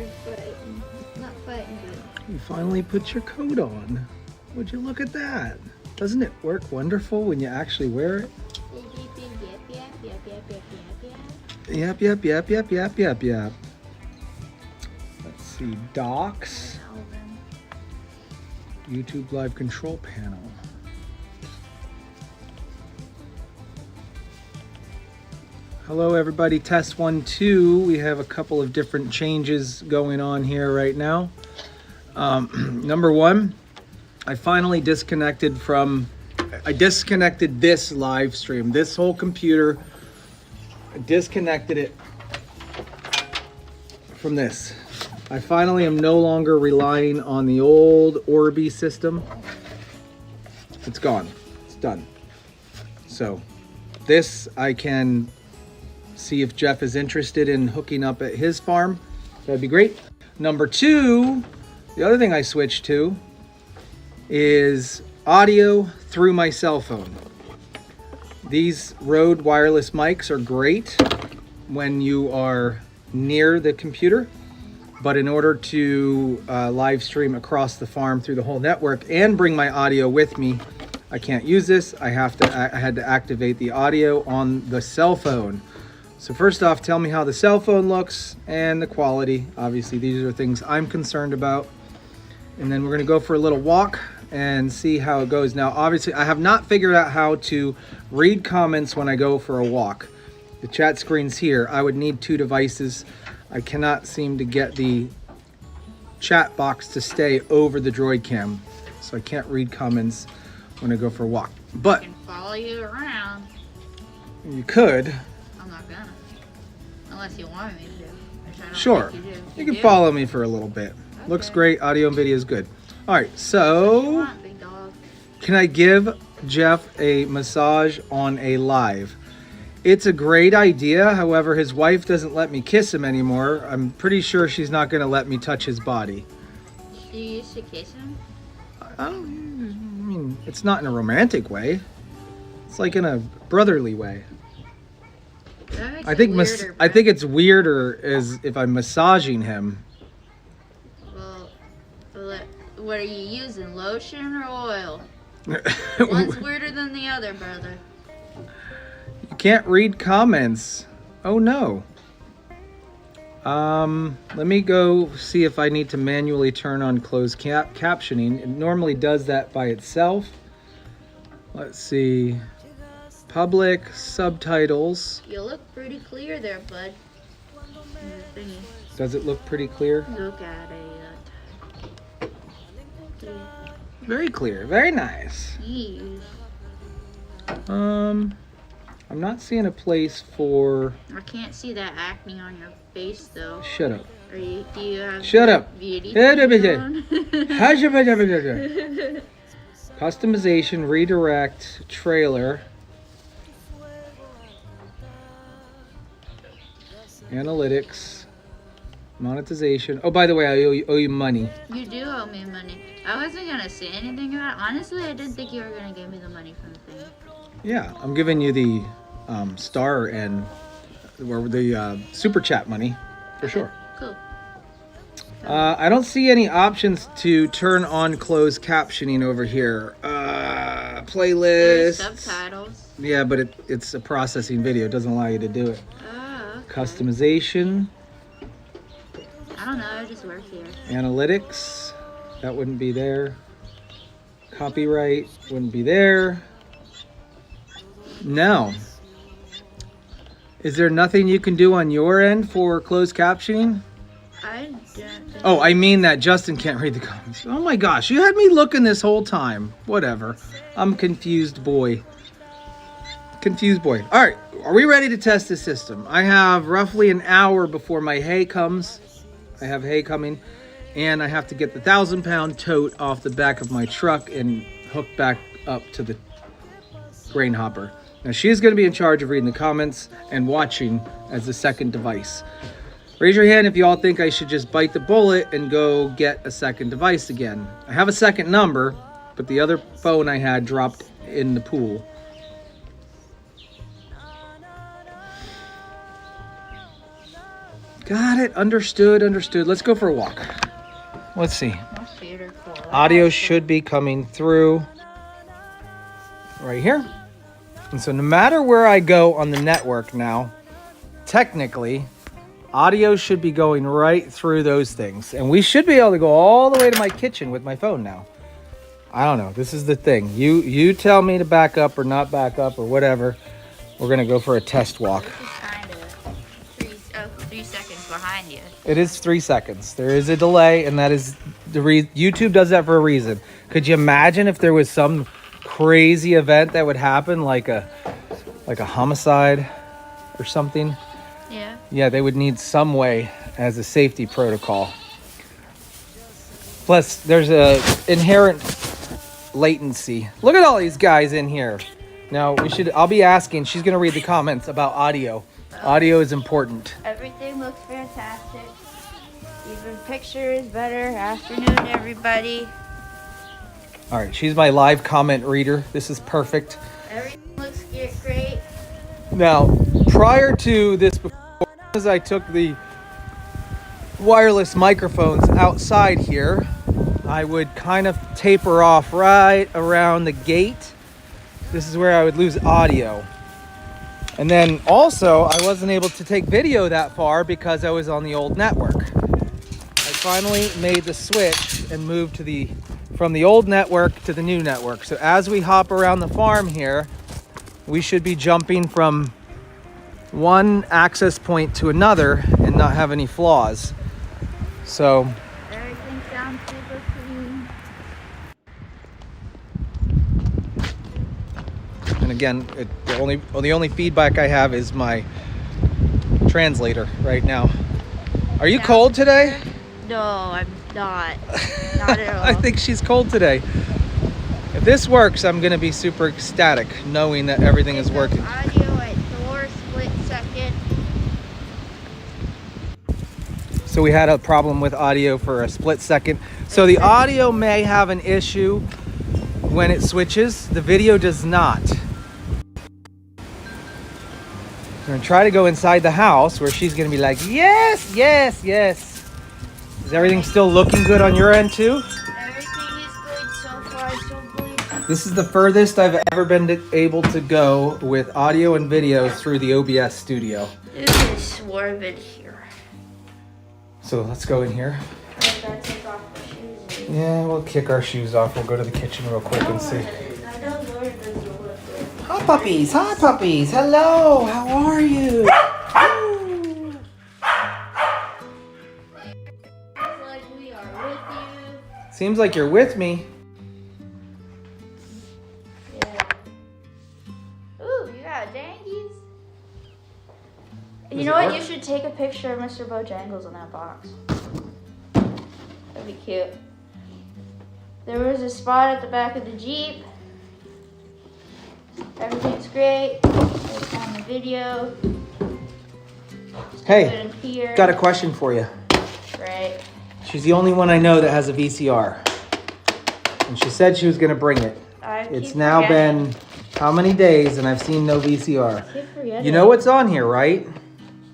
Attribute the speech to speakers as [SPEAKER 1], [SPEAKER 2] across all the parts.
[SPEAKER 1] You're fighting. Not fighting, but...
[SPEAKER 2] You finally put your coat on. Would you look at that? Doesn't it work wonderful when you actually wear it? Yep, yep, yep, yep, yep, yep, yep. Let's see, docks. YouTube live control panel. Hello everybody, test 1, 2. We have a couple of different changes going on here right now. Number one, I finally disconnected this live stream, this whole computer. I disconnected it from this. I finally am no longer relying on the old Orbi system. It's gone, it's done. So this I can see if Jeff is interested in hooking up at his farm. That'd be great. Number two, the other thing I switched to is audio through my cell phone. These Rode wireless mics are great when you are near the computer, but in order to live stream across the farm through the whole network and bring my audio with me, I can't use this. I had to activate the audio on the cell phone. So first off, tell me how the cell phone looks and the quality. Obviously, these are things I'm concerned about. And then we're gonna go for a little walk and see how it goes. Now, obviously, I have not figured out how to read comments when I go for a walk. The chat screen's here. I would need 2 devices. I cannot seem to get the chat box to stay over the Droid Cam, so I can't read comments when I go for a walk. But
[SPEAKER 1] I can follow you around.
[SPEAKER 2] You could.
[SPEAKER 1] I'm not gonna. Unless you want me to. Which I don't
[SPEAKER 2] Sure.
[SPEAKER 1] think you do.
[SPEAKER 2] You can follow me for a little bit.
[SPEAKER 1] Okay.
[SPEAKER 2] Looks great. Audio and video is good. All right,
[SPEAKER 1] What you
[SPEAKER 2] so
[SPEAKER 1] want, big dog?
[SPEAKER 2] can I give Jeff a massage on a live? It's a great idea. However, his wife doesn't let me kiss him anymore. I'm pretty sure she's not going to let me touch his body.
[SPEAKER 1] She used to kiss him?
[SPEAKER 2] I mean, it's not in a romantic way. It's like in a brotherly way.
[SPEAKER 1] That makes
[SPEAKER 2] I
[SPEAKER 1] it
[SPEAKER 2] think
[SPEAKER 1] weirder,
[SPEAKER 2] I think it's weirder as if I'm massaging him.
[SPEAKER 1] Well, what are you using, lotion or oil? One's weirder than the other, brother.
[SPEAKER 2] You can't read comments. Oh no. Let me go see if I need to manually turn on closed captioning. It normally does that by itself. Let's see. Public subtitles.
[SPEAKER 1] You look pretty clear there, bud. Thingy.
[SPEAKER 2] Does it look pretty clear?
[SPEAKER 1] Look at it.
[SPEAKER 2] Very clear. Very nice.
[SPEAKER 1] Jeez.
[SPEAKER 2] I'm not seeing a place for...
[SPEAKER 1] I can't see that acne on your face, though.
[SPEAKER 2] Shut up.
[SPEAKER 1] Do you have
[SPEAKER 2] Shut up.
[SPEAKER 1] beauty
[SPEAKER 2] Customization,
[SPEAKER 1] on?
[SPEAKER 2] redirect, trailer, analytics, monetization. Oh, by the way, I owe you money.
[SPEAKER 1] You do owe me money. I wasn't gonna say anything about it. Honestly, I didn't think you were gonna give me the money from the thing.
[SPEAKER 2] Yeah, I'm giving you the star and or the super chat money for sure.
[SPEAKER 1] Cool.
[SPEAKER 2] I don't see any options to turn on closed captioning over here.
[SPEAKER 1] There's
[SPEAKER 2] Playlist.
[SPEAKER 1] subtitles.
[SPEAKER 2] Yeah, but it's a processing video. It doesn't allow you to do it.
[SPEAKER 1] Oh, okay.
[SPEAKER 2] Customization,
[SPEAKER 1] I don't know. I just work here.
[SPEAKER 2] analytics, that wouldn't be there. Copyright wouldn't be there. Now, is there nothing you can do on your end for closed captioning?
[SPEAKER 1] I don't think...
[SPEAKER 2] Oh, I mean that Justin can't read the comments. Oh my gosh, you had me looking this whole time. Whatever. I'm confused boy. Confused boy. All right, are we ready to test this system? I have roughly an hour before my hay comes. I have hay coming, and I have to get the 1,000-pound tote off the back of my truck and hook back up to the grain hopper. Now she's going to be in charge of reading the comments and watching as the second device. Raise your hand if you all think I should just bite the bullet and go get a second device again. I have a second number, but the other phone I had dropped in the pool. Got it. Understood. Understood. Let's go for a walk. Let's see.
[SPEAKER 1] My feet are cool.
[SPEAKER 2] Audio should be coming through right here. And so no matter where I go on the network now, technically, audio should be going right through those things. And we should be able to go all the way to my kitchen with my phone now. I don't know. This is the thing. You tell me to back up or not back up or whatever. We're going to go for a test walk.
[SPEAKER 1] This is kind of 3 seconds behind you.
[SPEAKER 2] It is 3 seconds. There is a delay, and that is the reason. YouTube does that for a reason. Could you imagine if there was some crazy event that would happen, like a homicide or something?
[SPEAKER 1] Yeah.
[SPEAKER 2] Yeah, they would need some way as a safety protocol. Plus, there's a inherent latency. Look at all these guys in here. Now, I'll be asking, she's going to read the comments about audio. Audio is important.
[SPEAKER 1] Everything looks fantastic. Even pictures better. Afternoon, everybody.
[SPEAKER 2] All right, she's my live comment reader. This is perfect.
[SPEAKER 1] Everything looks great.
[SPEAKER 2] Now, prior to this, as I took the wireless microphones outside here, I would kind of taper off right around the gate. This is where I would lose audio. And then also, I wasn't able to take video that far because I was on the old network. I finally made the switch and moved from the old network to the new network. So as we hop around the farm here, we should be jumping from one access point to another and not have any flaws. So
[SPEAKER 1] Everything sounds super clean.
[SPEAKER 2] and again, the only feedback I have is my translator right now. Are you cold today?
[SPEAKER 1] No, I'm not. Not at all.
[SPEAKER 2] I think she's cold today. If this works, I'm gonna be super ecstatic knowing that everything is working.
[SPEAKER 1] Audio at 4 split second.
[SPEAKER 2] So we had a problem with audio for a split second. So the audio may have an issue when it switches. The video does not. We're gonna try to go inside the house where she's gonna be like, yes, yes, yes. Is everything still looking good on your end too?
[SPEAKER 1] Everything is good so far, so good.
[SPEAKER 2] This is the furthest I've ever been able to go with audio and video through the OBS studio.
[SPEAKER 1] Look at this swarm in here.
[SPEAKER 2] So let's go in here.
[SPEAKER 1] I gotta take off my shoes.
[SPEAKER 2] Yeah, we'll kick our shoes off. We'll go to the kitchen real quick and see.
[SPEAKER 1] I know Lord doesn't look good.
[SPEAKER 2] Hi puppies, hi puppies. Hello, how are you?
[SPEAKER 1] It's like we are with you.
[SPEAKER 2] Seems like you're with me.
[SPEAKER 1] Yeah. Ooh, you got dangies.
[SPEAKER 2] Does
[SPEAKER 1] You know
[SPEAKER 2] it
[SPEAKER 1] what?
[SPEAKER 2] work?
[SPEAKER 1] You should take a picture of Mr. Bojangles in that box. That'd be cute. There was a spot at the back of the Jeep. Everything's great. It's on the video.
[SPEAKER 2] Hey,
[SPEAKER 1] Put in here.
[SPEAKER 2] got a question for you.
[SPEAKER 1] Right.
[SPEAKER 2] She's the only one I know that has a VCR. And she said she was gonna bring it.
[SPEAKER 1] I
[SPEAKER 2] It's
[SPEAKER 1] keep
[SPEAKER 2] now
[SPEAKER 1] forgetting.
[SPEAKER 2] been how many days and I've seen no VCR.
[SPEAKER 1] I keep forgetting.
[SPEAKER 2] You know what's on here, right?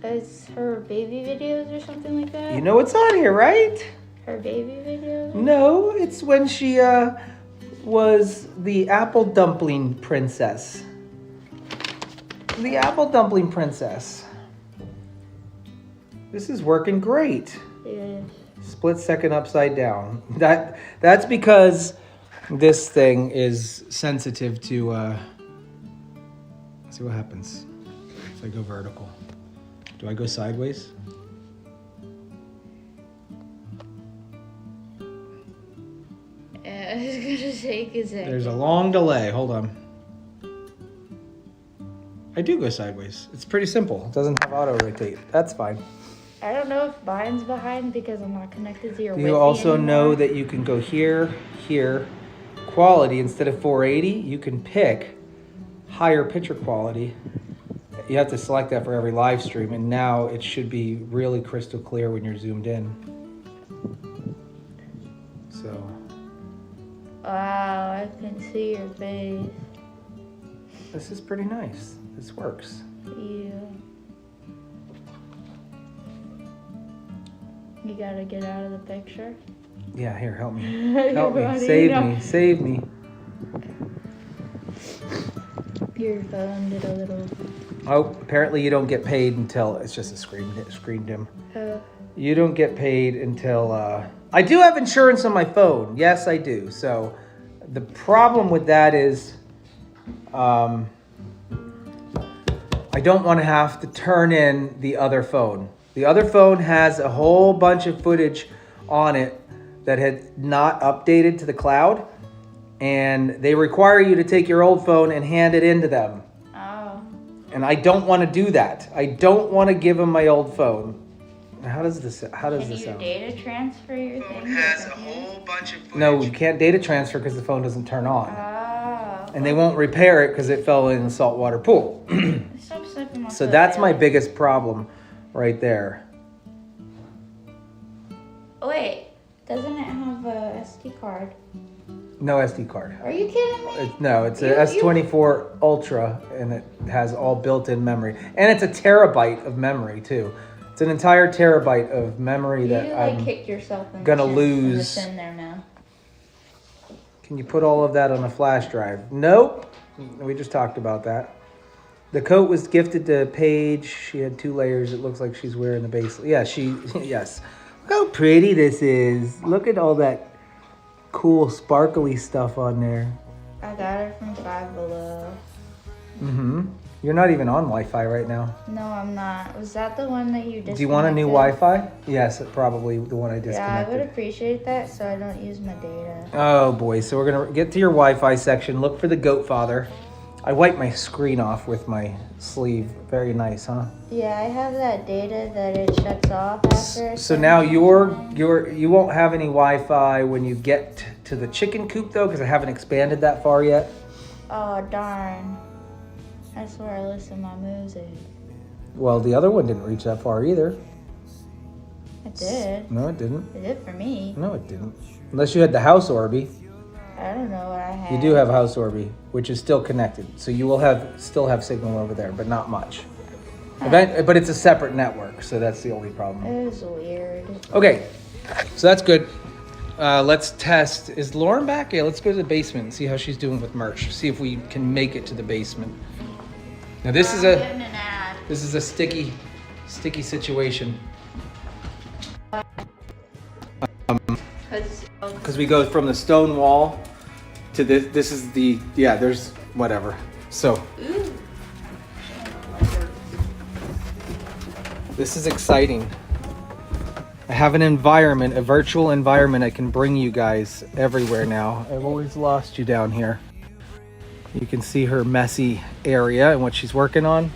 [SPEAKER 1] It's her baby videos or something like that?
[SPEAKER 2] You know what's on here, right?
[SPEAKER 1] Her baby videos?
[SPEAKER 2] No, it's when she was the apple dumpling princess. The apple dumpling princess. This is working great.
[SPEAKER 1] Yeah.
[SPEAKER 2] Split second upside down. That's because this thing is sensitive to let's see what happens if I go vertical. Do I go sideways?
[SPEAKER 1] Yeah, I was gonna take a second.
[SPEAKER 2] There's a long delay. Hold on. I do go sideways. It's pretty simple. It doesn't have auto rotate. That's fine.
[SPEAKER 1] I don't know if mine's behind because I'm not connected to your
[SPEAKER 2] Do
[SPEAKER 1] Wi-Fi
[SPEAKER 2] you also know
[SPEAKER 1] anymore.
[SPEAKER 2] that you can go here, here, quality instead of 480? You can pick higher picture quality. You have to select that for every live stream, and now it should be really crystal clear when you're zoomed in. So,
[SPEAKER 1] Wow, I can see your face.
[SPEAKER 2] this is pretty nice. This works.
[SPEAKER 1] Yeah. gotta get out of the picture.
[SPEAKER 2] Yeah, here, help me. Help me. Save me.
[SPEAKER 1] Your phone did a little...
[SPEAKER 2] Oh, apparently you don't get paid until... It's just a screen dim.
[SPEAKER 1] Oh.
[SPEAKER 2] You don't get paid until... I do have insurance on my phone. Yes, I do. So the problem with that is... I don't want to have to turn in the other phone. The other phone has a whole bunch of footage on it that had not updated to the cloud. And they require you to take your old phone and hand it in to them.
[SPEAKER 1] Oh.
[SPEAKER 2] And I don't want to do that. I don't want to give them my old phone. How does this sound?
[SPEAKER 1] Can you data transfer your thing?
[SPEAKER 2] Has a whole bunch of footage. No, you can't data transfer because the phone doesn't turn on.
[SPEAKER 1] Oh.
[SPEAKER 2] And they won't repair it because it fell in the saltwater pool.
[SPEAKER 1] Stop slipping my
[SPEAKER 2] So
[SPEAKER 1] foot,
[SPEAKER 2] that's my
[SPEAKER 1] Bailey.
[SPEAKER 2] biggest problem right there.
[SPEAKER 1] Oh, wait. Doesn't it have a SD card?
[SPEAKER 2] No SD card.
[SPEAKER 1] Are you kidding me?
[SPEAKER 2] It's a S24 Ultra, and it has all built-in memory. And it's a terabyte of memory, too. It's an entire terabyte of memory that I'm
[SPEAKER 1] kicked yourself in
[SPEAKER 2] gonna
[SPEAKER 1] the
[SPEAKER 2] lose.
[SPEAKER 1] chin there, man.
[SPEAKER 2] Can you put all of that on a flash drive? Nope. We just talked about that. The coat was gifted to Paige. She had 2 layers. It looks like she's wearing the base. Yeah, yes. Look how pretty this is. Look at all that cool sparkly stuff on there.
[SPEAKER 1] I got it from Five Below.
[SPEAKER 2] Mm-hmm. You're not even on Wi-Fi right now.
[SPEAKER 1] No, I'm not. Was that the one that you disconnected?
[SPEAKER 2] Do you want a new Wi-Fi? Yes, probably the one I disconnected.
[SPEAKER 1] Yeah, I would appreciate that so I don't use my data.
[SPEAKER 2] Oh boy, so we're gonna get to your Wi-Fi section. Look for the Goat Father. I wiped my screen off with my sleeve. Very nice, huh?
[SPEAKER 1] Yeah, I have that data that it shuts off after.
[SPEAKER 2] So now you won't have any Wi-Fi when you get to the chicken coop though, because I haven't expanded that far yet.
[SPEAKER 1] Oh darn! That's where I listen to my music.
[SPEAKER 2] Well, the other one didn't reach that far either.
[SPEAKER 1] It did.
[SPEAKER 2] No, it didn't.
[SPEAKER 1] It did for me.
[SPEAKER 2] No, it didn't. Unless you had the house Orby.
[SPEAKER 1] I don't know what I had.
[SPEAKER 2] You do have house Orby, which is still connected. So you will still have signal over there, but not much. But it's a separate network, so that's the only problem.
[SPEAKER 1] It was weird.
[SPEAKER 2] Okay, so that's good. Let's test. Is Lauren back? Yeah, let's go to the basement and see how she's doing with merch. See if we can make it to the basement. Now this is a sticky situation. Because we go from the stone wall to this. This is there's whatever. So this is exciting. I have an environment, a virtual environment I can bring you guys everywhere now. I've always lost you down here. You can see her messy area and what she's working on.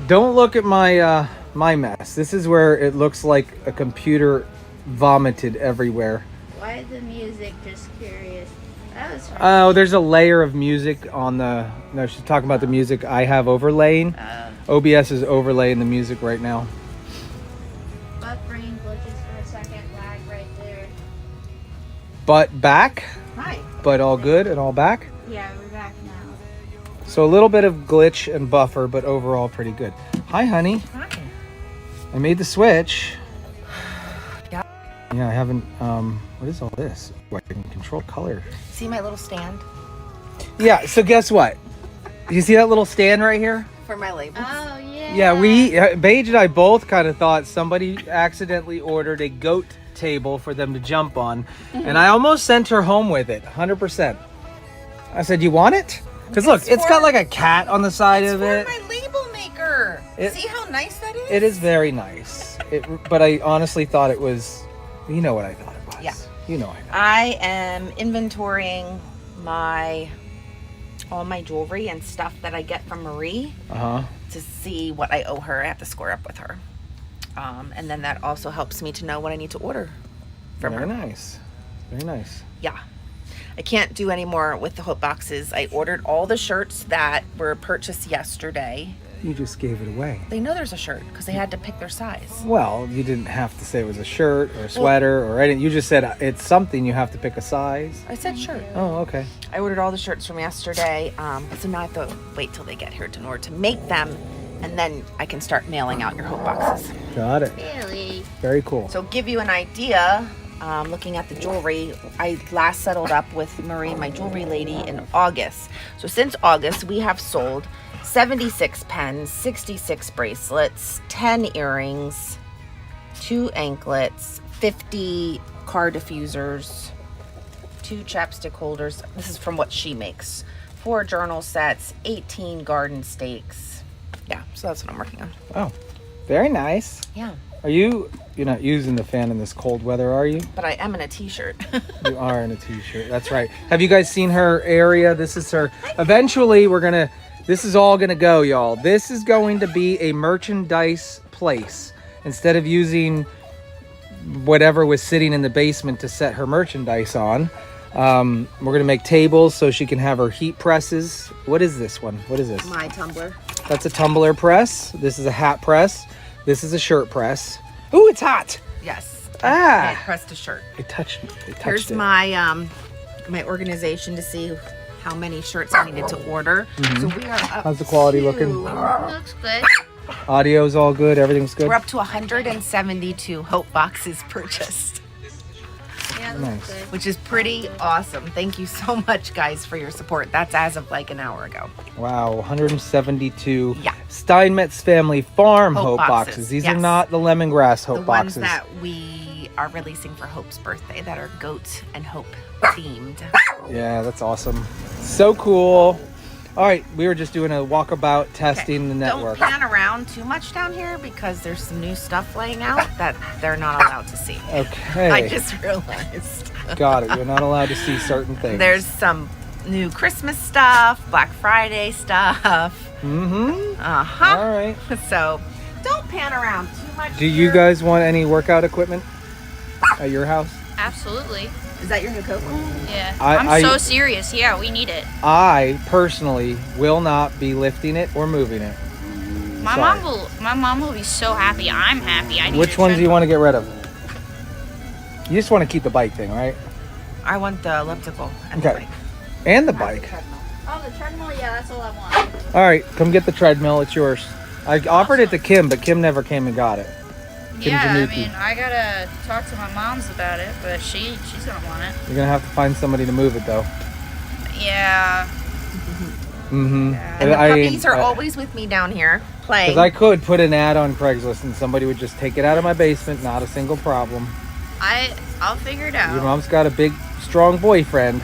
[SPEAKER 2] Don't look at my my mess. This is where it looks like a computer vomited everywhere.
[SPEAKER 1] Why is the music? Just curious. That was.
[SPEAKER 2] Oh, there's a layer of music on the. No, she's talking about the music I have overlaying. OBS is overlaying the music right now.
[SPEAKER 1] Buffering glitches for a second. Lag right there.
[SPEAKER 2] But back.
[SPEAKER 3] Hi.
[SPEAKER 2] But all good and all back.
[SPEAKER 1] Yeah, we're back now.
[SPEAKER 2] So a little bit of glitch and buffer, but overall pretty good. Hi, honey.
[SPEAKER 3] Hi.
[SPEAKER 2] I made the switch.
[SPEAKER 3] Yeah.
[SPEAKER 2] Yeah, I haven't. What is all this? I can control color.
[SPEAKER 3] See my little stand
[SPEAKER 2] Yeah. So guess what? You see that little stand right here?
[SPEAKER 3] for my labels?
[SPEAKER 1] Oh yeah.
[SPEAKER 2] Yeah, Paige and I both kind of thought somebody accidentally ordered a goat table for them to jump on, and I almost sent her home with it, 100%. I said, "You want it?" Because look, it's got like a cat on the side of it.
[SPEAKER 3] It's for my label maker. See how nice that is?
[SPEAKER 2] It is very nice. But I honestly thought it was. You know what I thought it was.
[SPEAKER 3] Yeah.
[SPEAKER 2] You know I know.
[SPEAKER 3] I am inventorying all my jewelry and stuff that I get from Marie to see what I owe her. I have to square up with her. And then that also helps me to know what I need to order from her.
[SPEAKER 2] Very nice. Very nice.
[SPEAKER 3] Yeah. I can't do any more with the hook boxes. I ordered all the shirts that were purchased yesterday.
[SPEAKER 2] You just gave it away.
[SPEAKER 3] They know there's a shirt because they had to pick their size.
[SPEAKER 2] Well, you didn't have to say it was a shirt or a sweater or anything. You just said it's something you have to pick a size.
[SPEAKER 3] I said shirt.
[SPEAKER 2] Oh, okay.
[SPEAKER 3] I ordered all the shirts from yesterday, so now I have to wait till they get here in order to make them. and then I can start mailing out your hope boxes.
[SPEAKER 2] Got it.
[SPEAKER 1] Really?
[SPEAKER 2] Very cool.
[SPEAKER 3] So give you an idea, looking at the jewelry, I last settled up with Marie, my jewelry lady, in August. So since August, we have sold 76 pens, 66 bracelets, 10 earrings, 2 anklets, 50 car diffusers, 2 chapstick holders. This is from what she makes. 4 journal sets, 18 garden stakes. Yeah, so that's what I'm working on.
[SPEAKER 2] Oh, very nice.
[SPEAKER 3] Yeah.
[SPEAKER 2] You're not using the fan in this cold weather, are you?
[SPEAKER 3] But I am in a t-shirt.
[SPEAKER 2] You are in a t-shirt. That's right. Have you guys seen her area? This is her. Eventually, this is all gonna go, y'all. This is going to be a merchandise place. Instead of using whatever was sitting in the basement to set her merchandise on, we're gonna make tables so she can have her heat presses. What is this one? What is this?
[SPEAKER 3] My tumbler.
[SPEAKER 2] That's a tumbler press. This is a hat press. This is a shirt press. Ooh, it's hot.
[SPEAKER 3] Yes.
[SPEAKER 2] Ah.
[SPEAKER 3] I pressed a shirt.
[SPEAKER 2] It touched
[SPEAKER 3] Here's
[SPEAKER 2] it.
[SPEAKER 3] my my organization to see how many shirts I needed to order. So we are up.
[SPEAKER 2] How's the quality
[SPEAKER 3] to,
[SPEAKER 2] looking?
[SPEAKER 1] Looks good.
[SPEAKER 2] Audio's all good. Everything's good.
[SPEAKER 3] We're up to 172 hope boxes purchased,
[SPEAKER 1] Yeah,
[SPEAKER 2] Nice.
[SPEAKER 1] looks good.
[SPEAKER 3] which is pretty awesome. Thank you so much, guys, for your support. That's as of like an hour ago.
[SPEAKER 2] Wow, 172
[SPEAKER 3] Yeah.
[SPEAKER 2] Steinmetz Family Farm
[SPEAKER 3] Hope
[SPEAKER 2] Hope boxes.
[SPEAKER 3] boxes,
[SPEAKER 2] These
[SPEAKER 3] yes.
[SPEAKER 2] are not the lemongrass Hope
[SPEAKER 3] The ones
[SPEAKER 2] boxes.
[SPEAKER 3] that we are releasing for Hope's birthday that are goat and hope themed.
[SPEAKER 2] Yeah, that's awesome. So cool. All right, we were just doing a walkabout testing the network.
[SPEAKER 3] Don't pan around too much down here because there's some new stuff laying out that they're not allowed to see.
[SPEAKER 2] Okay.
[SPEAKER 3] I just realized.
[SPEAKER 2] Got it. You're not allowed to see certain things.
[SPEAKER 3] There's some new Christmas stuff, Black Friday stuff.
[SPEAKER 2] Mm-hmm.
[SPEAKER 3] Uh-huh.
[SPEAKER 2] All right.
[SPEAKER 3] So don't pan around too much.
[SPEAKER 2] Do you
[SPEAKER 3] here.
[SPEAKER 2] guys want any workout equipment at your house?
[SPEAKER 1] Absolutely.
[SPEAKER 3] Is that your new coat?
[SPEAKER 1] Yeah.
[SPEAKER 2] I-
[SPEAKER 1] I'm so serious. Yeah, we need it.
[SPEAKER 2] I personally will not be lifting it or moving it.
[SPEAKER 1] My
[SPEAKER 2] Sorry.
[SPEAKER 1] mom will be so happy. I'm happy. I need
[SPEAKER 2] Which ones do you want to get rid of? You just want to keep the bike thing, right?
[SPEAKER 3] I want the elliptical and
[SPEAKER 2] Okay.
[SPEAKER 3] the bike.
[SPEAKER 2] And the bike.
[SPEAKER 1] Oh, the treadmill. Yeah, that's all I want.
[SPEAKER 2] All right, come get the treadmill. It's yours. I offered it to Kim, but Kim never came and got it. Kim
[SPEAKER 1] Yeah, I
[SPEAKER 2] Janucci.
[SPEAKER 1] mean, I gotta talk to my mom's about it, but she's gonna want it.
[SPEAKER 2] You're gonna have to find somebody to move it, though.
[SPEAKER 1] Yeah.
[SPEAKER 2] Mm-hmm.
[SPEAKER 3] And the puppies are always with me down here playing.
[SPEAKER 2] Because I could put an ad on Craigslist and somebody would just take it out of my basement. Not a single problem.
[SPEAKER 1] I'll figure it out.
[SPEAKER 2] Your mom's got a big, strong boyfriend.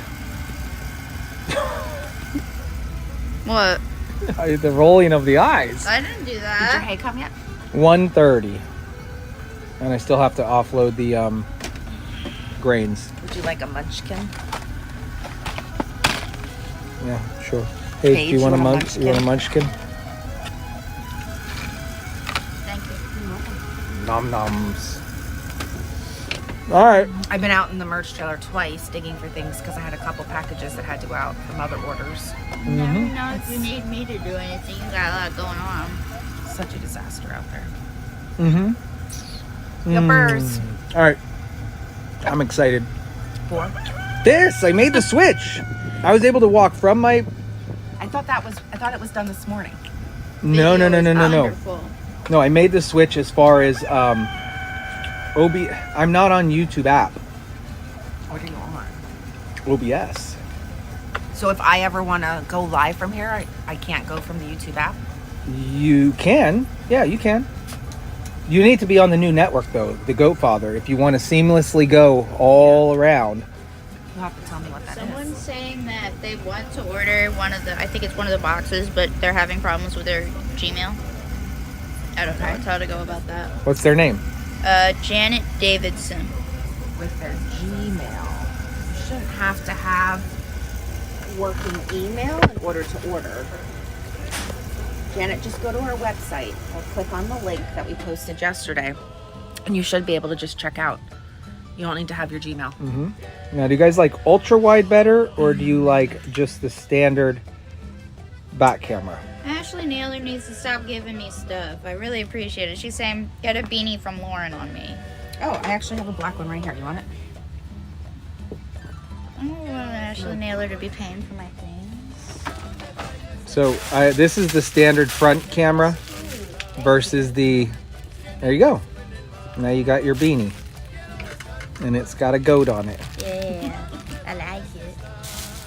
[SPEAKER 1] What?
[SPEAKER 2] The rolling of the eyes.
[SPEAKER 1] I didn't do
[SPEAKER 3] Did your
[SPEAKER 1] that.
[SPEAKER 3] hay come yet?
[SPEAKER 2] 1:30, and I still have to offload the grains.
[SPEAKER 3] Would you like a munchkin?
[SPEAKER 2] Yeah, sure. Hey,
[SPEAKER 3] Paige,
[SPEAKER 2] do you want a
[SPEAKER 3] you want a
[SPEAKER 2] munchkin? You want a munchkin?
[SPEAKER 1] Thank you.
[SPEAKER 2] Nom noms. All right.
[SPEAKER 3] I've been out in the merch trailer twice digging for things because I had a couple packages that had to go out from other orders.
[SPEAKER 1] Never know if you need me to do anything. You got a lot going on.
[SPEAKER 3] Such a disaster out there.
[SPEAKER 2] Mm-hmm.
[SPEAKER 3] Yuppers.
[SPEAKER 2] All right. I'm excited.
[SPEAKER 3] For?
[SPEAKER 2] I made the switch. I was able to walk from my.
[SPEAKER 3] I thought it was done this morning.
[SPEAKER 2] No.
[SPEAKER 1] Wonderful.
[SPEAKER 2] No, I made the switch as far as I'm not on YouTube app.
[SPEAKER 3] What are you on?
[SPEAKER 2] OBS.
[SPEAKER 3] So if I ever want to go live from here, I can't go from the YouTube app?
[SPEAKER 2] You can. Yeah, you can. You need to be on the new network, though, the Goatfather, if you want to seamlessly go all around.
[SPEAKER 3] You'll have to tell me what that is.
[SPEAKER 1] Someone's saying that they want to order I think it's one of the boxes, but they're having problems with their Gmail. I don't know how to go about that.
[SPEAKER 2] What's their name?
[SPEAKER 1] Janet Davidson.
[SPEAKER 3] With their Gmail. You shouldn't have to have working email in order to order. Janet, just go to our website or click on the link that we posted yesterday, and you should be able to just check out. You don't need to have your Gmail.
[SPEAKER 2] Mm-hmm. Now, do you guys like ultra wide better, or do you like just the standard back camera?
[SPEAKER 1] Ashley Naylor needs to stop giving me stuff. I really appreciate it. She's saying, get a beanie from Lauren on me.
[SPEAKER 3] Oh, I actually have a black one right here. You want it?
[SPEAKER 1] I don't want Ashley Naylor to be paying for my things.
[SPEAKER 2] So this is the standard front camera. versus the, there you go. Now you got your beanie. And it's got a goat on it.
[SPEAKER 1] Yeah, I like it.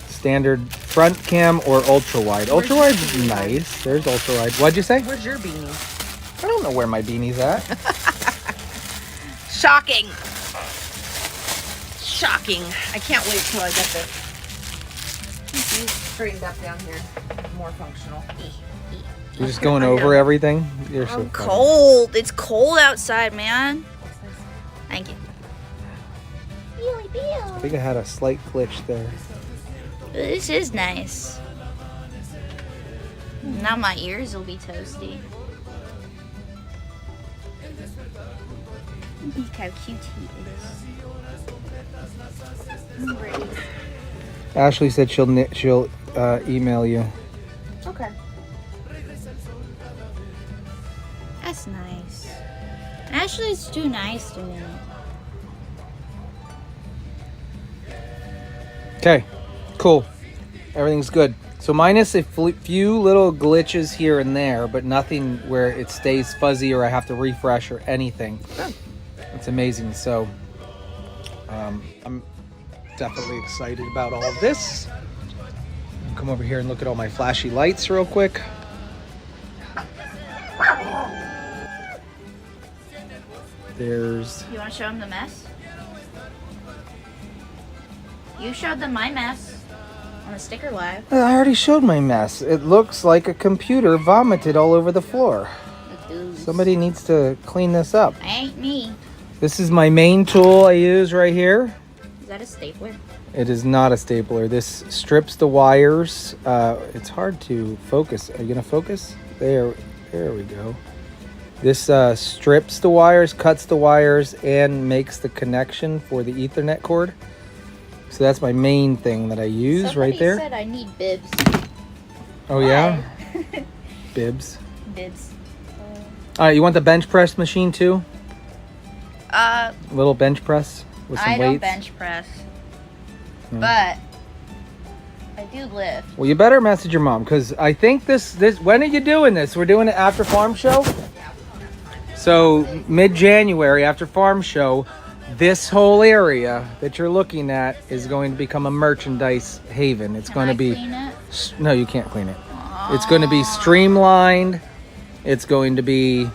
[SPEAKER 2] Standard front cam or ultra wide. Ultra wide's nice. There's ultra wide. What'd you say?
[SPEAKER 3] Where's your beanie?
[SPEAKER 2] I don't know where my beanie's at.
[SPEAKER 3] Shocking. Shocking. I can't wait till I get this straightened up down here. More functional.
[SPEAKER 2] You're just going over everything. You're so
[SPEAKER 1] I'm
[SPEAKER 2] funny.
[SPEAKER 1] cold. It's cold outside, man. Thank you.
[SPEAKER 2] I think I had a slight glitch there.
[SPEAKER 1] This is nice. Now my ears will be toasty. Look how cute he is.
[SPEAKER 2] Ashley said she'll email you.
[SPEAKER 3] Okay.
[SPEAKER 1] That's nice. Ashley's too nice to me.
[SPEAKER 2] Okay, cool. Everything's good. So minus a few little glitches here and there, but nothing where it stays fuzzy or I have to refresh or anything. It's amazing. So I'm definitely excited about all of this. Come over here and look at all my flashy lights real quick. There's...
[SPEAKER 1] You want to show them the mess? You showed them my mess on the sticker live.
[SPEAKER 2] I already showed my mess. It looks like a computer vomited all over the floor. Somebody needs to clean this up.
[SPEAKER 1] Ain't me.
[SPEAKER 2] This is my main tool I use right here.
[SPEAKER 1] Is that a stapler?
[SPEAKER 2] It is not a stapler. This strips the wires. It's hard to focus. Are you gonna focus? There we go. This strips the wires, cuts the wires, and makes the connection for the Ethernet cord. So that's my main thing that I use right there.
[SPEAKER 1] Somebody said I need bibs.
[SPEAKER 2] Oh yeah? Bibs.
[SPEAKER 1] Bibs.
[SPEAKER 2] All right, you want the bench press machine too? A little bench press with some
[SPEAKER 1] I
[SPEAKER 2] weights?
[SPEAKER 1] don't bench press. But I do lift.
[SPEAKER 2] Well, you better message your mom because I think this. When are you doing this? We're doing it after farm show. So mid-January after farm show, this whole area that you're looking at is going to become a merchandise haven. It's going to be.
[SPEAKER 1] Clean it?
[SPEAKER 2] No, you can't clean it. It's going to be streamlined. It's going to be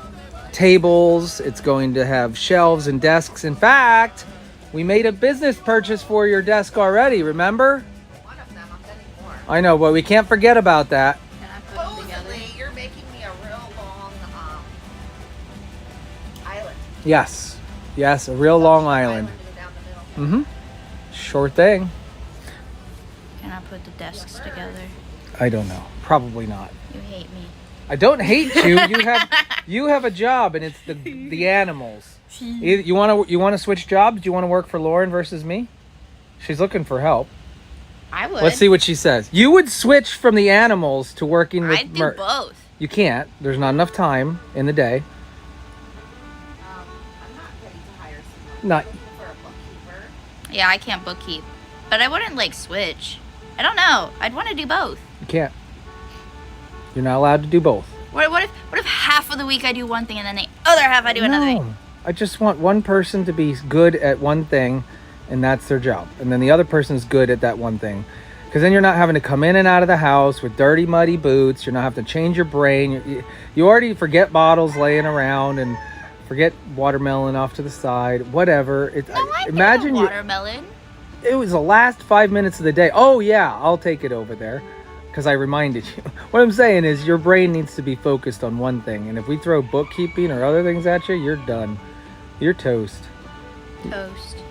[SPEAKER 2] tables. It's going to have shelves and desks. In fact, we made a business purchase for your desk already, remember?
[SPEAKER 3] One of them, I'm getting more.
[SPEAKER 2] I know, but we can't forget about that.
[SPEAKER 1] Can I put it together?
[SPEAKER 3] Supposedly, you're making me a real long island.
[SPEAKER 2] Yes, a real long island.
[SPEAKER 3] To go down the middle.
[SPEAKER 2] Sure thing.
[SPEAKER 1] Can I put the desks together?
[SPEAKER 2] I don't know. Probably not.
[SPEAKER 1] You hate me.
[SPEAKER 2] I don't hate you. You have a job, and it's the animals. You want to switch jobs? Do you want to work for Lauren versus me? She's looking for help.
[SPEAKER 1] I would.
[SPEAKER 2] Let's see what she says. You would switch from the animals to working with
[SPEAKER 1] I'd do both.
[SPEAKER 2] You can't. There's not enough time in the day.
[SPEAKER 3] I'm not ready to hire someone
[SPEAKER 2] Not.
[SPEAKER 3] for a bookkeeper.
[SPEAKER 1] Yeah, I can't bookkeep. But I wouldn't like switch. I don't know. I'd want to do both.
[SPEAKER 2] You can't. You're not allowed to do both.
[SPEAKER 1] What if half of the week I do one thing and then the other half I do another thing?
[SPEAKER 2] I just want one person to be good at one thing, and that's their job. And then the other person's good at that one thing. Because then you're not having to come in and out of the house with dirty, muddy boots. You're not having to change your brain. You already forget bottles laying around and forget watermelon off to the side. Whatever. Imagine
[SPEAKER 1] watermelon.
[SPEAKER 2] It was the last 5 minutes of the day. Oh yeah, I'll take it over there. Because I reminded you. What I'm saying is your brain needs to be focused on one thing. And if we throw bookkeeping or other things at you, you're done. You're toast.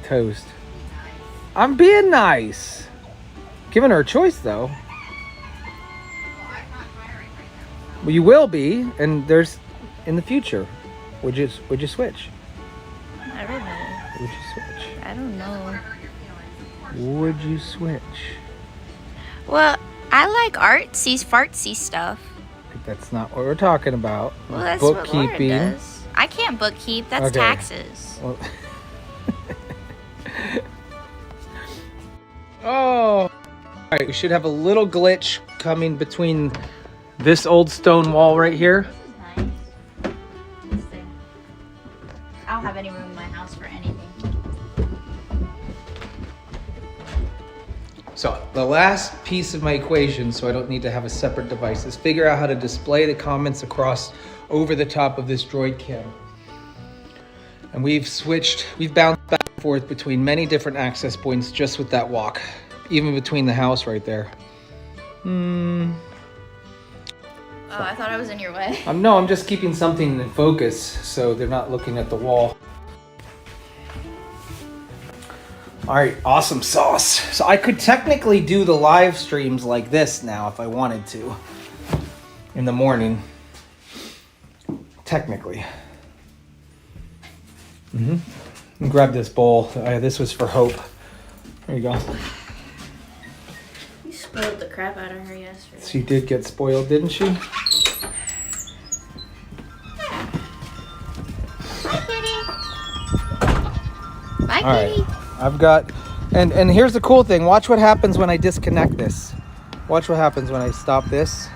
[SPEAKER 2] Toast. I'm being nice. Giving her a choice though.
[SPEAKER 3] Well, I'm not hiring right now.
[SPEAKER 2] Well, you will be, and there's in the future. Would you switch?
[SPEAKER 1] I don't know.
[SPEAKER 2] Would you switch?
[SPEAKER 1] I don't know.
[SPEAKER 2] Would you switch?
[SPEAKER 1] Well, I like artsy, fartsy stuff.
[SPEAKER 2] That's not what we're talking about.
[SPEAKER 1] Well, that's what Lauren
[SPEAKER 2] Bookkeeping.
[SPEAKER 1] does. I can't bookkeep. That's
[SPEAKER 2] Okay.
[SPEAKER 1] taxes.
[SPEAKER 2] Well, oh. All right, we should have a little glitch coming between this old stone wall right here.
[SPEAKER 1] This is nice. I don't have any room in my house for anything.
[SPEAKER 2] So the last piece of my equation, so I don't need to have a separate device, is figure out how to display the comments across over the top of this Droid cam. And we've bounced back and forth between many different access points just with that walk, even between the house right there.
[SPEAKER 1] Oh, I thought I was in your way.
[SPEAKER 2] No, I'm just keeping something in focus so they're not looking at the wall. All right, awesome sauce. So I could technically do the live streams like this now if I wanted to in the morning. Technically. Grab this bowl. This was for Hope. There you go.
[SPEAKER 1] You spoiled the crap out of her yesterday.
[SPEAKER 2] She did get spoiled, didn't she?
[SPEAKER 1] Bye, kitty. Bye,
[SPEAKER 2] All right.
[SPEAKER 1] kitty.
[SPEAKER 2] I've got, and here's the cool thing. Watch what happens when I disconnect this. Watch what happens when I stop this.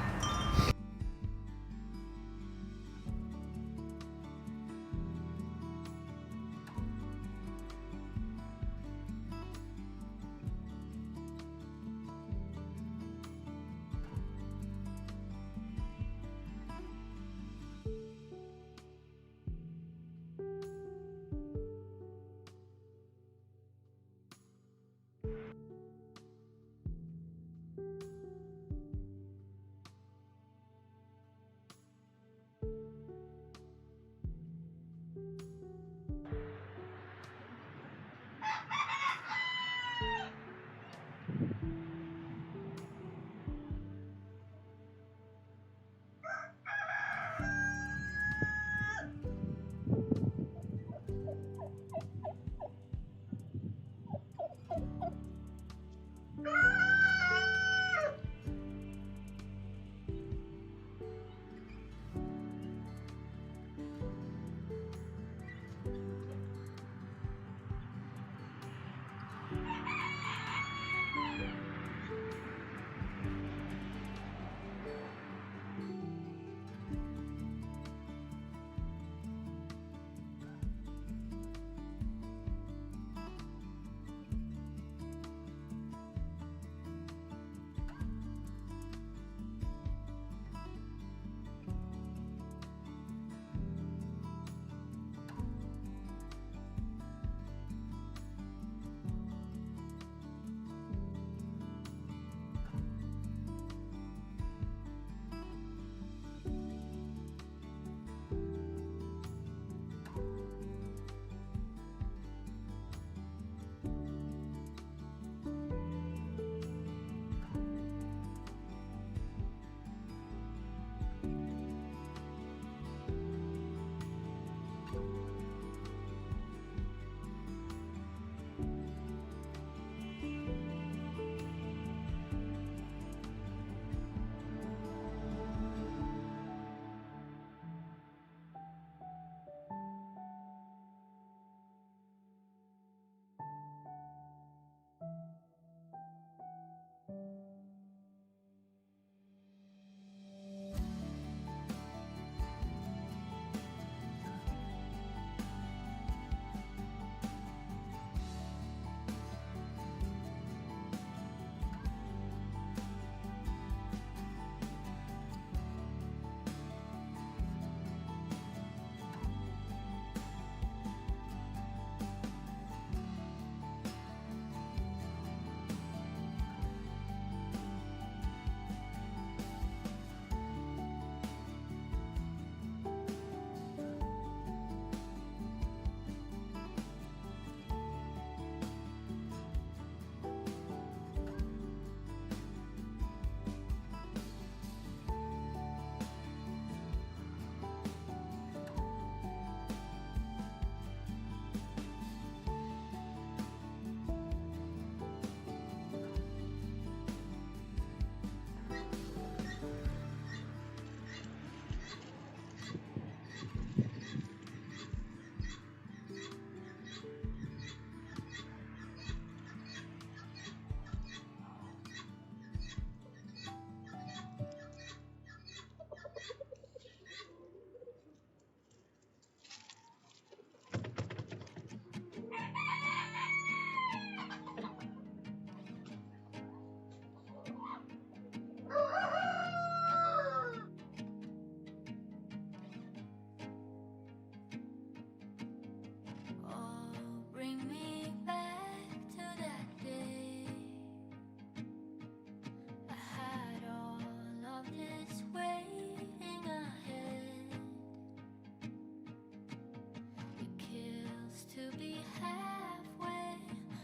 [SPEAKER 4] be halfway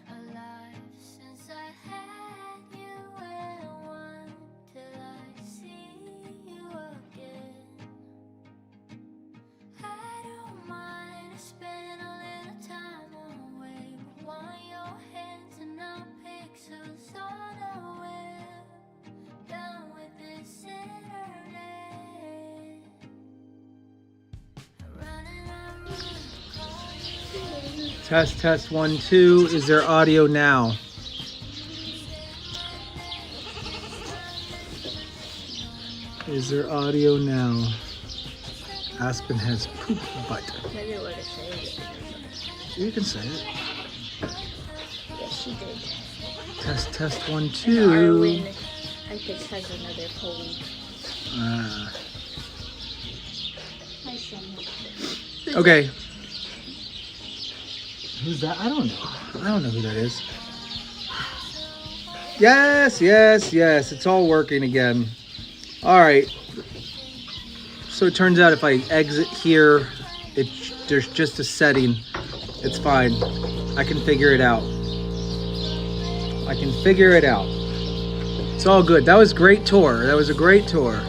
[SPEAKER 4] alive since I had you and one till I see you again. I don't mind spending a little time away, but want your hands and our pixels on a web. Done with this internet. Running around, calling.
[SPEAKER 2] Test 1 2. Is there audio now? Is there audio now? Aspen has poop butt.
[SPEAKER 1] Maybe I would have said it.
[SPEAKER 2] You can say it.
[SPEAKER 1] Yes, she did.
[SPEAKER 2] Test 1
[SPEAKER 1] And
[SPEAKER 2] 2.
[SPEAKER 1] Arwen, I think, has another poem. My son.
[SPEAKER 2] Okay. Who's that? I don't know. I don't know who that is. Yes. It's all working again. All right. So it turns out if I exit here, there's just a setting. It's fine. I can figure it out. It's all good. That was a great tour.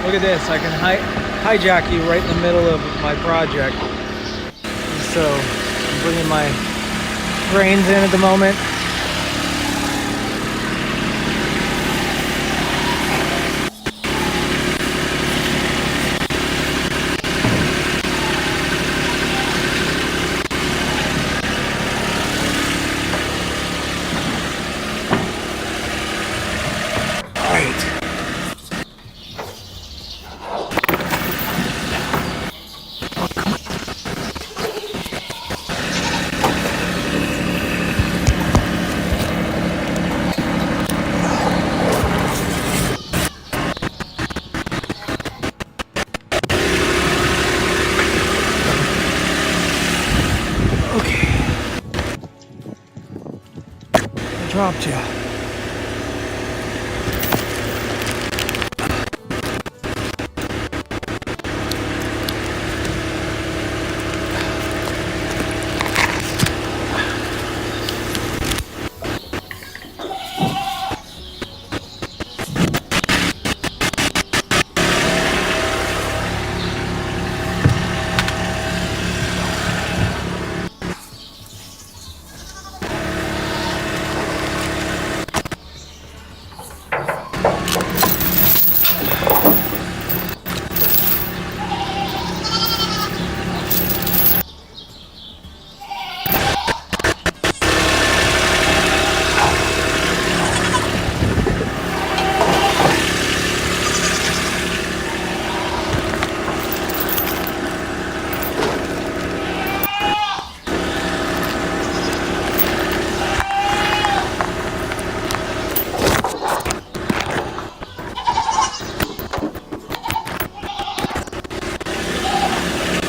[SPEAKER 2] Look at this, I can hijack you right in the middle of my project. So I'm bringing my grains in at the moment. Dropped you.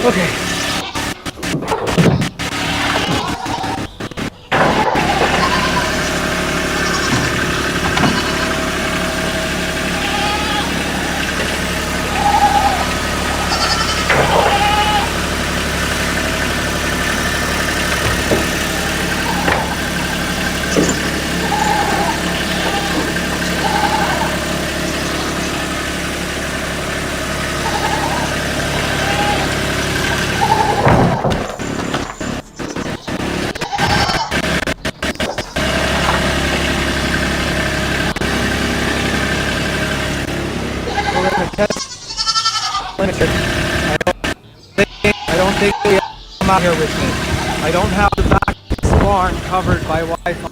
[SPEAKER 2] Okay. We're gonna test limited. I don't think they come out here with me. I don't have the back of this barn covered by Wi-Fi.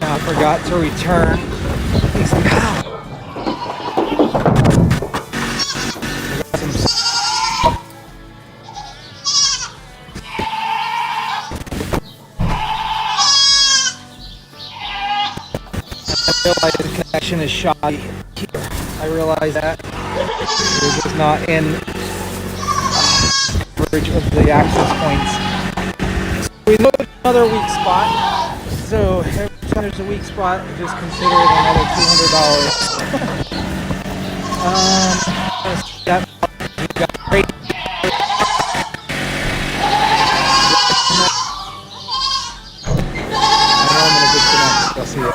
[SPEAKER 2] I forgot to return these cows. I realize the connection is shoddy here. I realize that. We're just not in coverage of the access points. We know another weak spot. So every time there's a weak spot, just consider it another $200. That we got great. I know I'm gonna disconnect. I'll see you.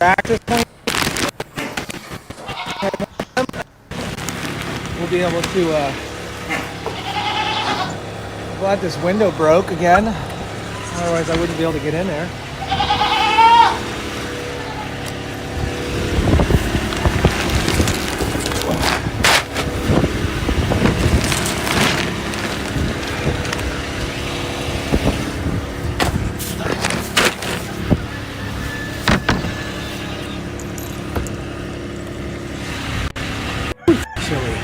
[SPEAKER 2] access point, we'll be able to, glad this window broke again. Otherwise I wouldn't be able to get in there. Chilly.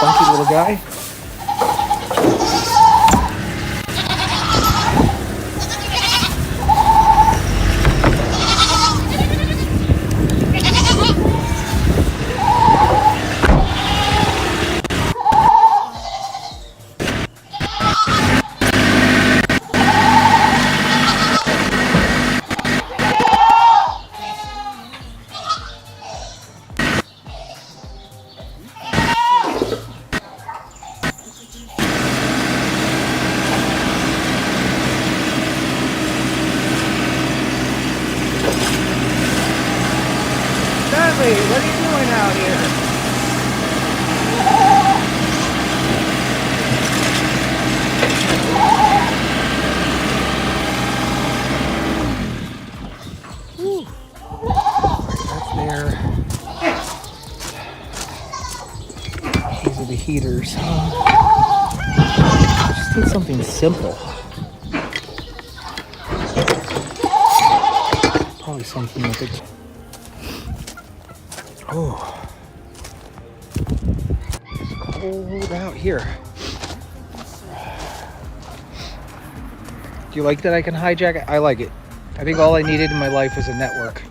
[SPEAKER 2] Funky little guy. Dudley, what are you doing out here? Whew. That's there. These are the heaters. Just need something simple. Probably something that they... Oh, it's cold out here. Do you like that I can hijack it? I like it. I think all I needed in my life was a network.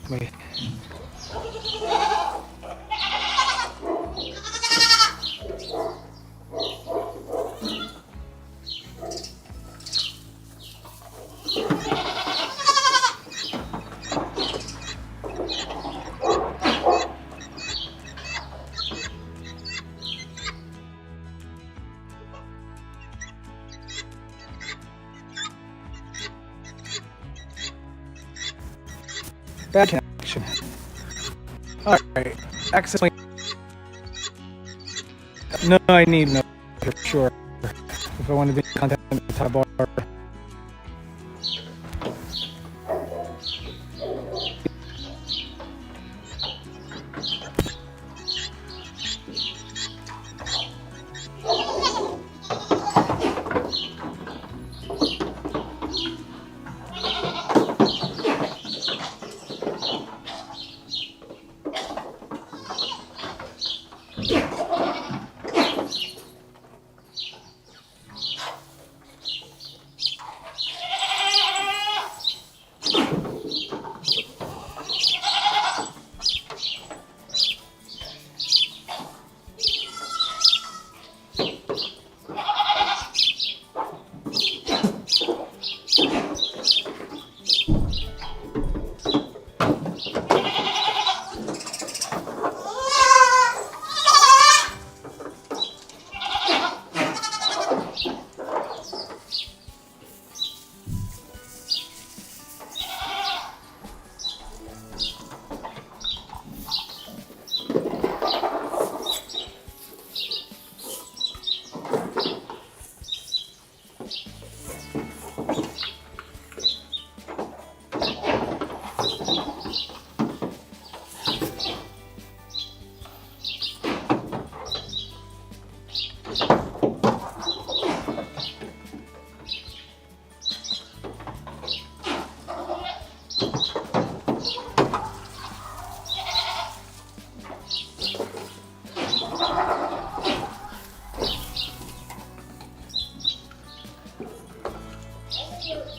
[SPEAKER 2] Wait. Bad connection. Alright, access link. No, I need no for sure. If I want to do content at the top bar.
[SPEAKER 1] Thank you.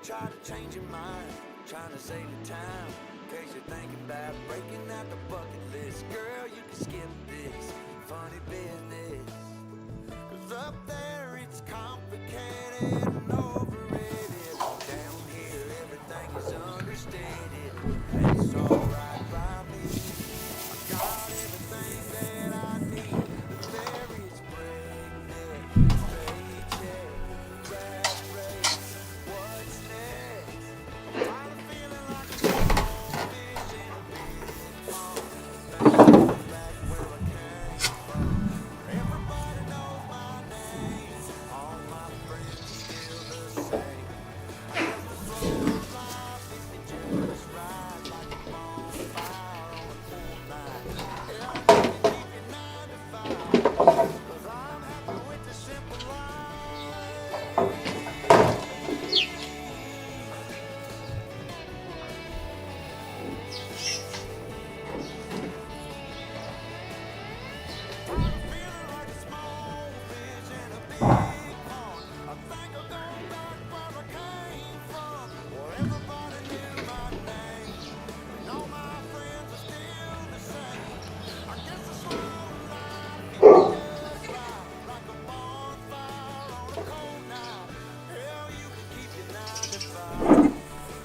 [SPEAKER 5] Try to change your mind, trying to save your time. In case you're thinking about breaking out the bucket list, girl, you can skip this funny business. 'Cause up there it's complicated and overrated. Down here everything is understated, and it's alright by me. I got everything that I need. The berries, pregnant, paycheck, rat race. What's next? I'm feeling like a small fish in a big pond. Thinking back where I came from. Everybody knows my name. All my friends are still the same. I guess the flow of life is just right, like a bonfire on a full night. Yeah, I need to keep it 9 to 5, 'cause I'm happy with the simple life. Feeling like a small fish in a big pond. I think I'll go back where I came from, where everybody knew my name, and all my friends are still the same. I guess the slow life is just right, like a bonfire on a cold night. Hell, you can keep your 9 to 5,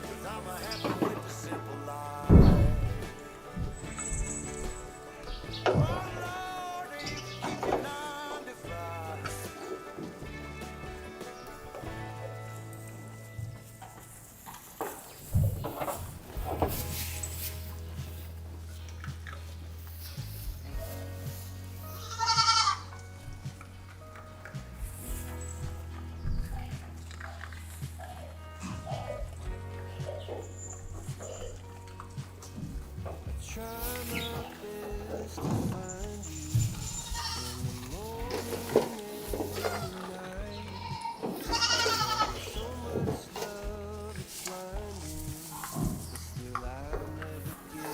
[SPEAKER 5] 'cause I'm happy with the simple life. Oh Lord, you can keep your 9 to 5. Try my best to find you in the morning and night. So much love, it's blinding, but still I'll never get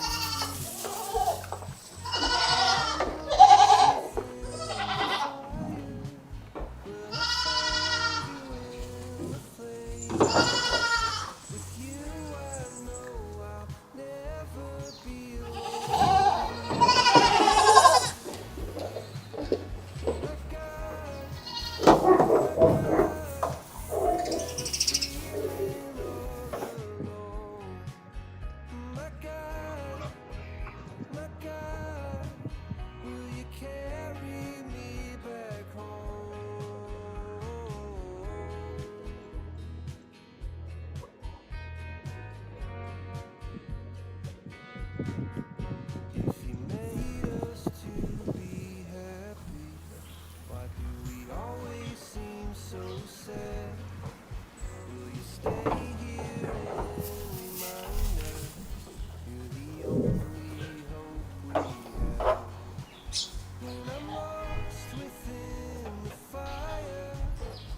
[SPEAKER 5] with you. I know I'll never be my God, will you carry me back home? If you made us to be happy, why do we always seem so sad? Will you stay here and remind us you're the only hope we have? When I'm lost within the fire,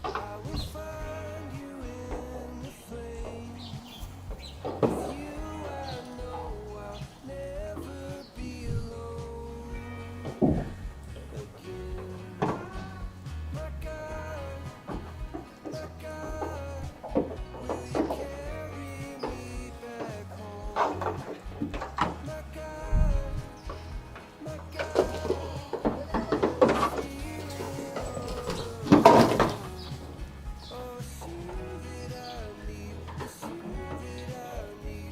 [SPEAKER 5] I will find you in the flames. With you I know I'll never be alone again. My God, will you carry me back home? My God, oh, soon that I need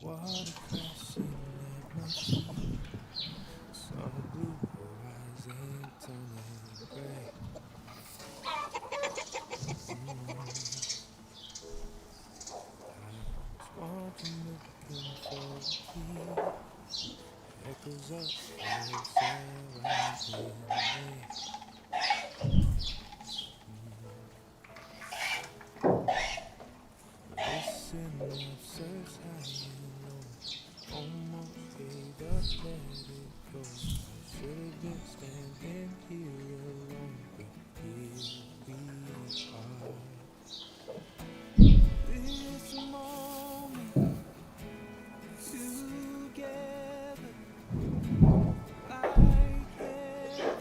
[SPEAKER 5] Water crashing at my feet. Saw the blue horizon turning gray. I was walking, looking for peace. Echoes up, rising away. Listen, I've searched high and low. Almost gave up, let it go. I should've been standing here alone, but here we are. This moment together, like heaven.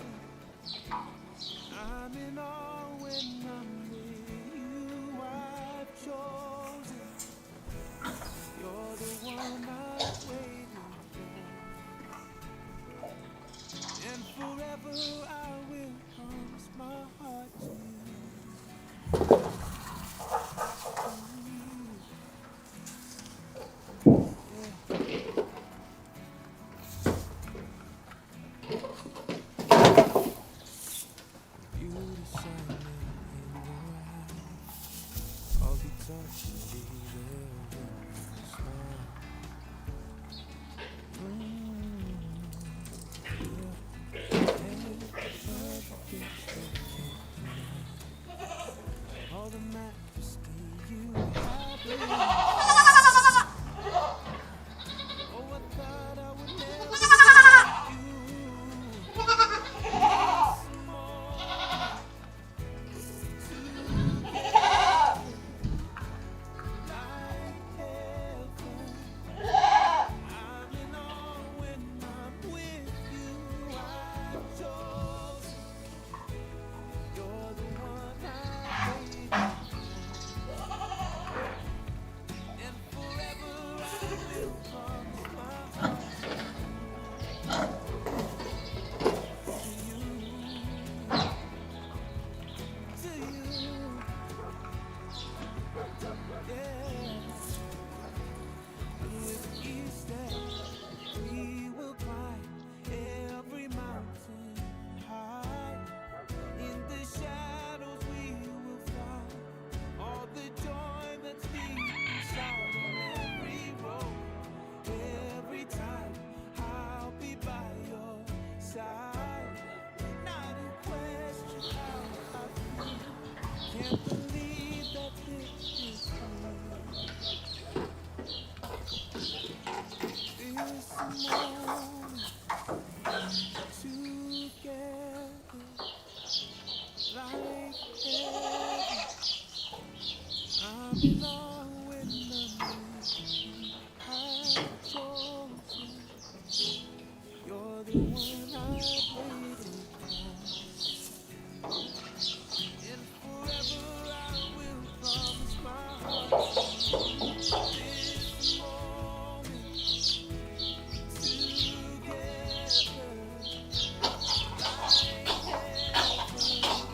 [SPEAKER 5] I'm in awe when I'm with you. I've chosen. You're the one I've waited for, and forever I will promise my heart to you. Beauty shining in your eyes. I'll be touching you there when you smile. All the majesty you have. Oh, I thought I would never see you. This moment together, like heaven. I'm in awe when I'm with you. I've chosen. You're the one I waited for, and forever I will promise my heart to you. Yeah. With each step we will climb every mountain high. In the shadows we will fly. All the joy that's deep inside on every road. Every time I'll be by your side. Not a question how I feel. Can't believe that this is true. This moment together, like heaven. I'm in awe when I'm with you. I've chosen. You're the one I've waited for, and forever I will promise my heart. This moment together, like heaven.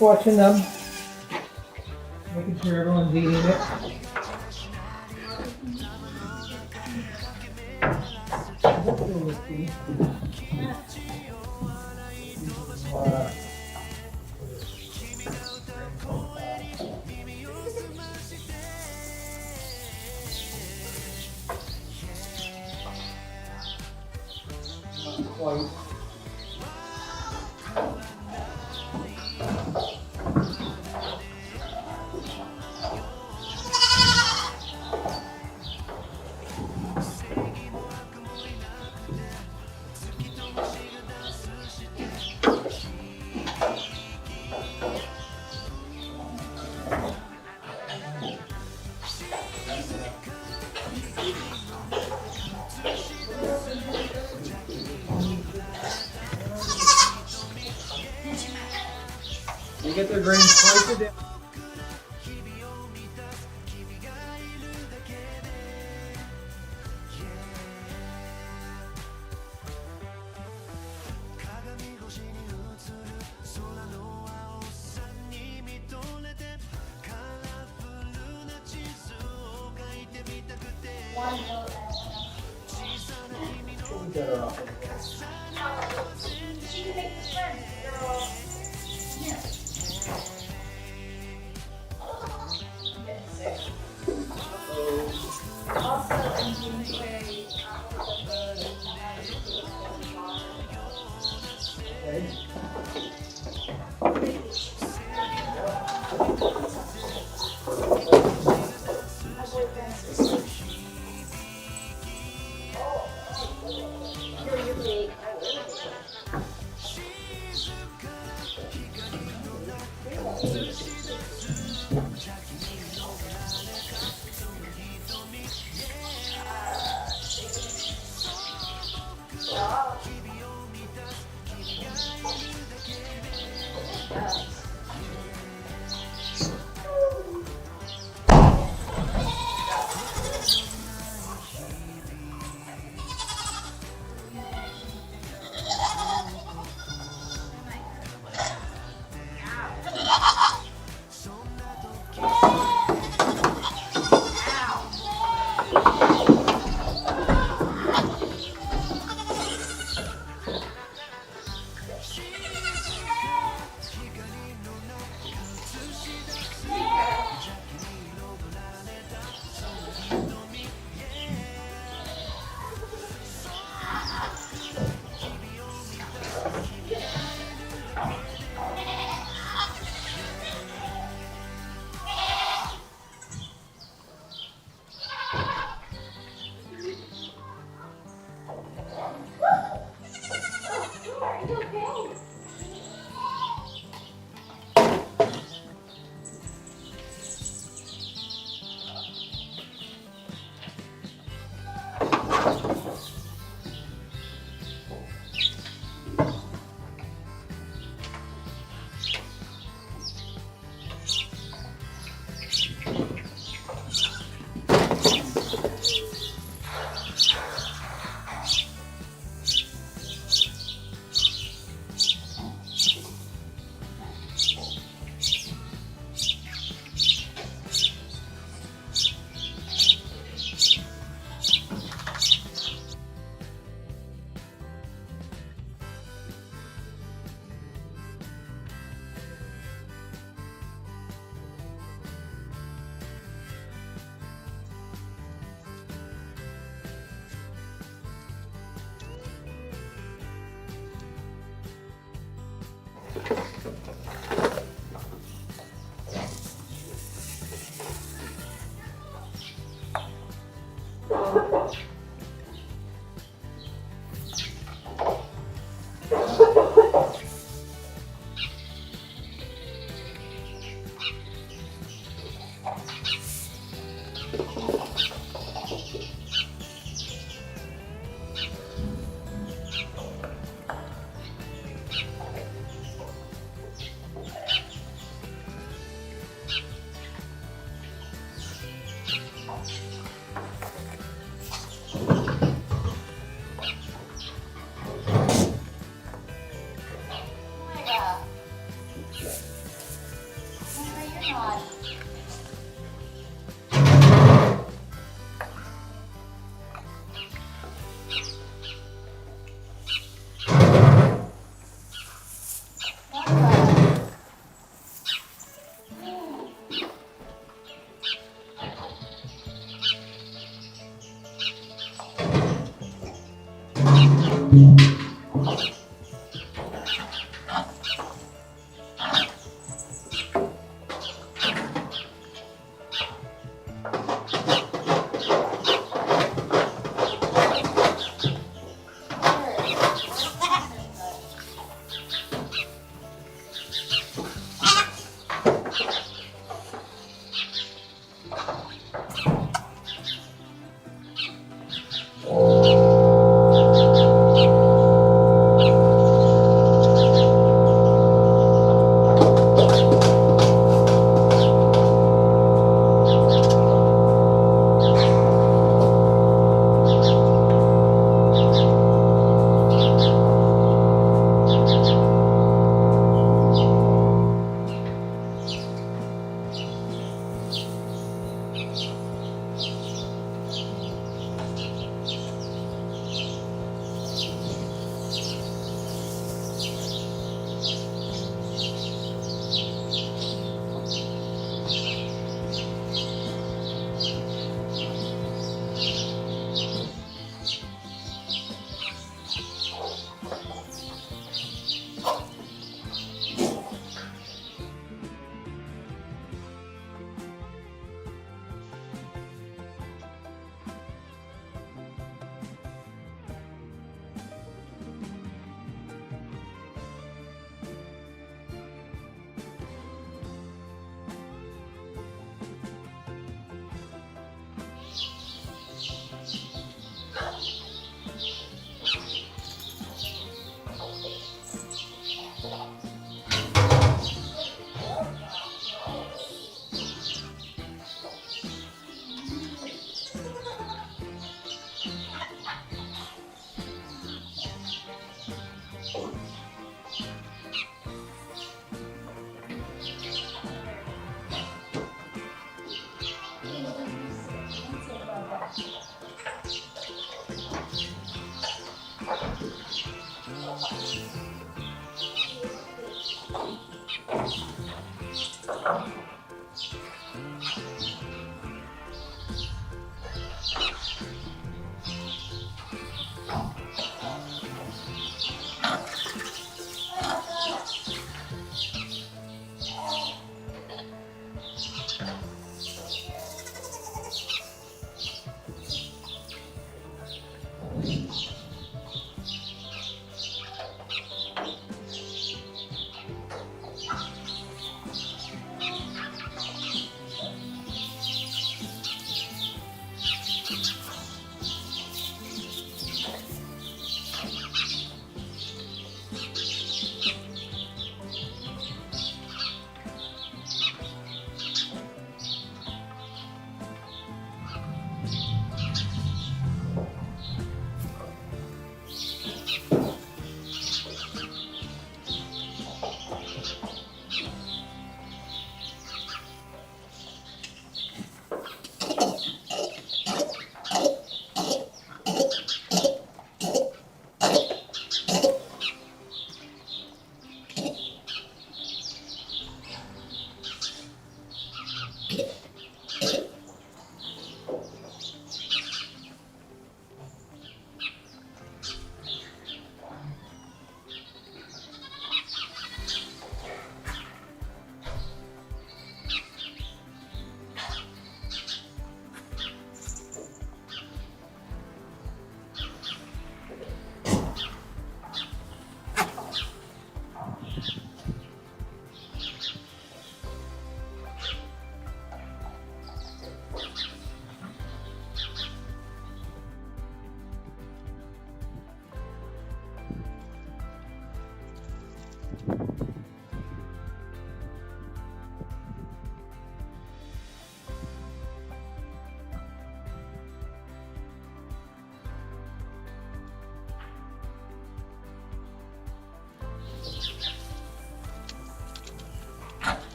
[SPEAKER 2] Just watching them, making sure everyone's eating it. They get their grains twice a day.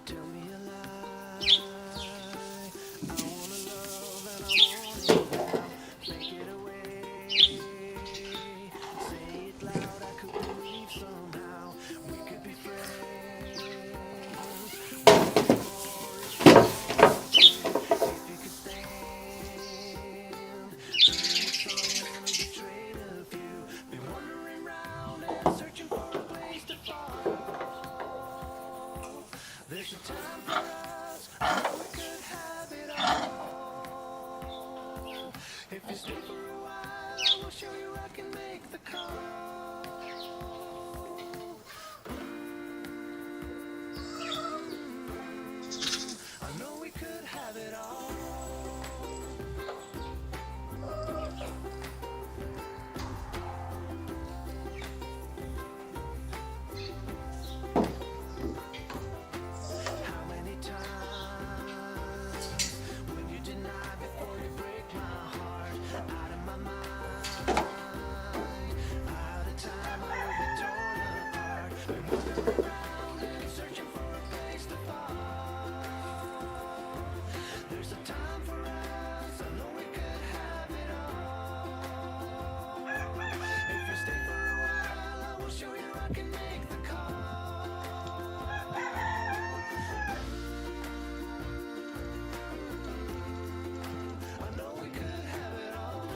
[SPEAKER 5] Tell me a lie. I wanna love and I want it now. Make it away. Say it loud, I could believe somehow we could be friends. If you could stand being someone who betrayed a few, been wandering round and searching for a place to fall. There's a time for us, I know we could have it all. If you stay for a while, I will show you I can make the call. I know we could have it all. How many times will you deny before you break my heart? Out of my mind, out of time, I will be torn apart. Been wandering around and searching for a place to fall. There's a time for us, I know we could have it all. If you stay for a while, I will show you I can make the call. I know we could have it all.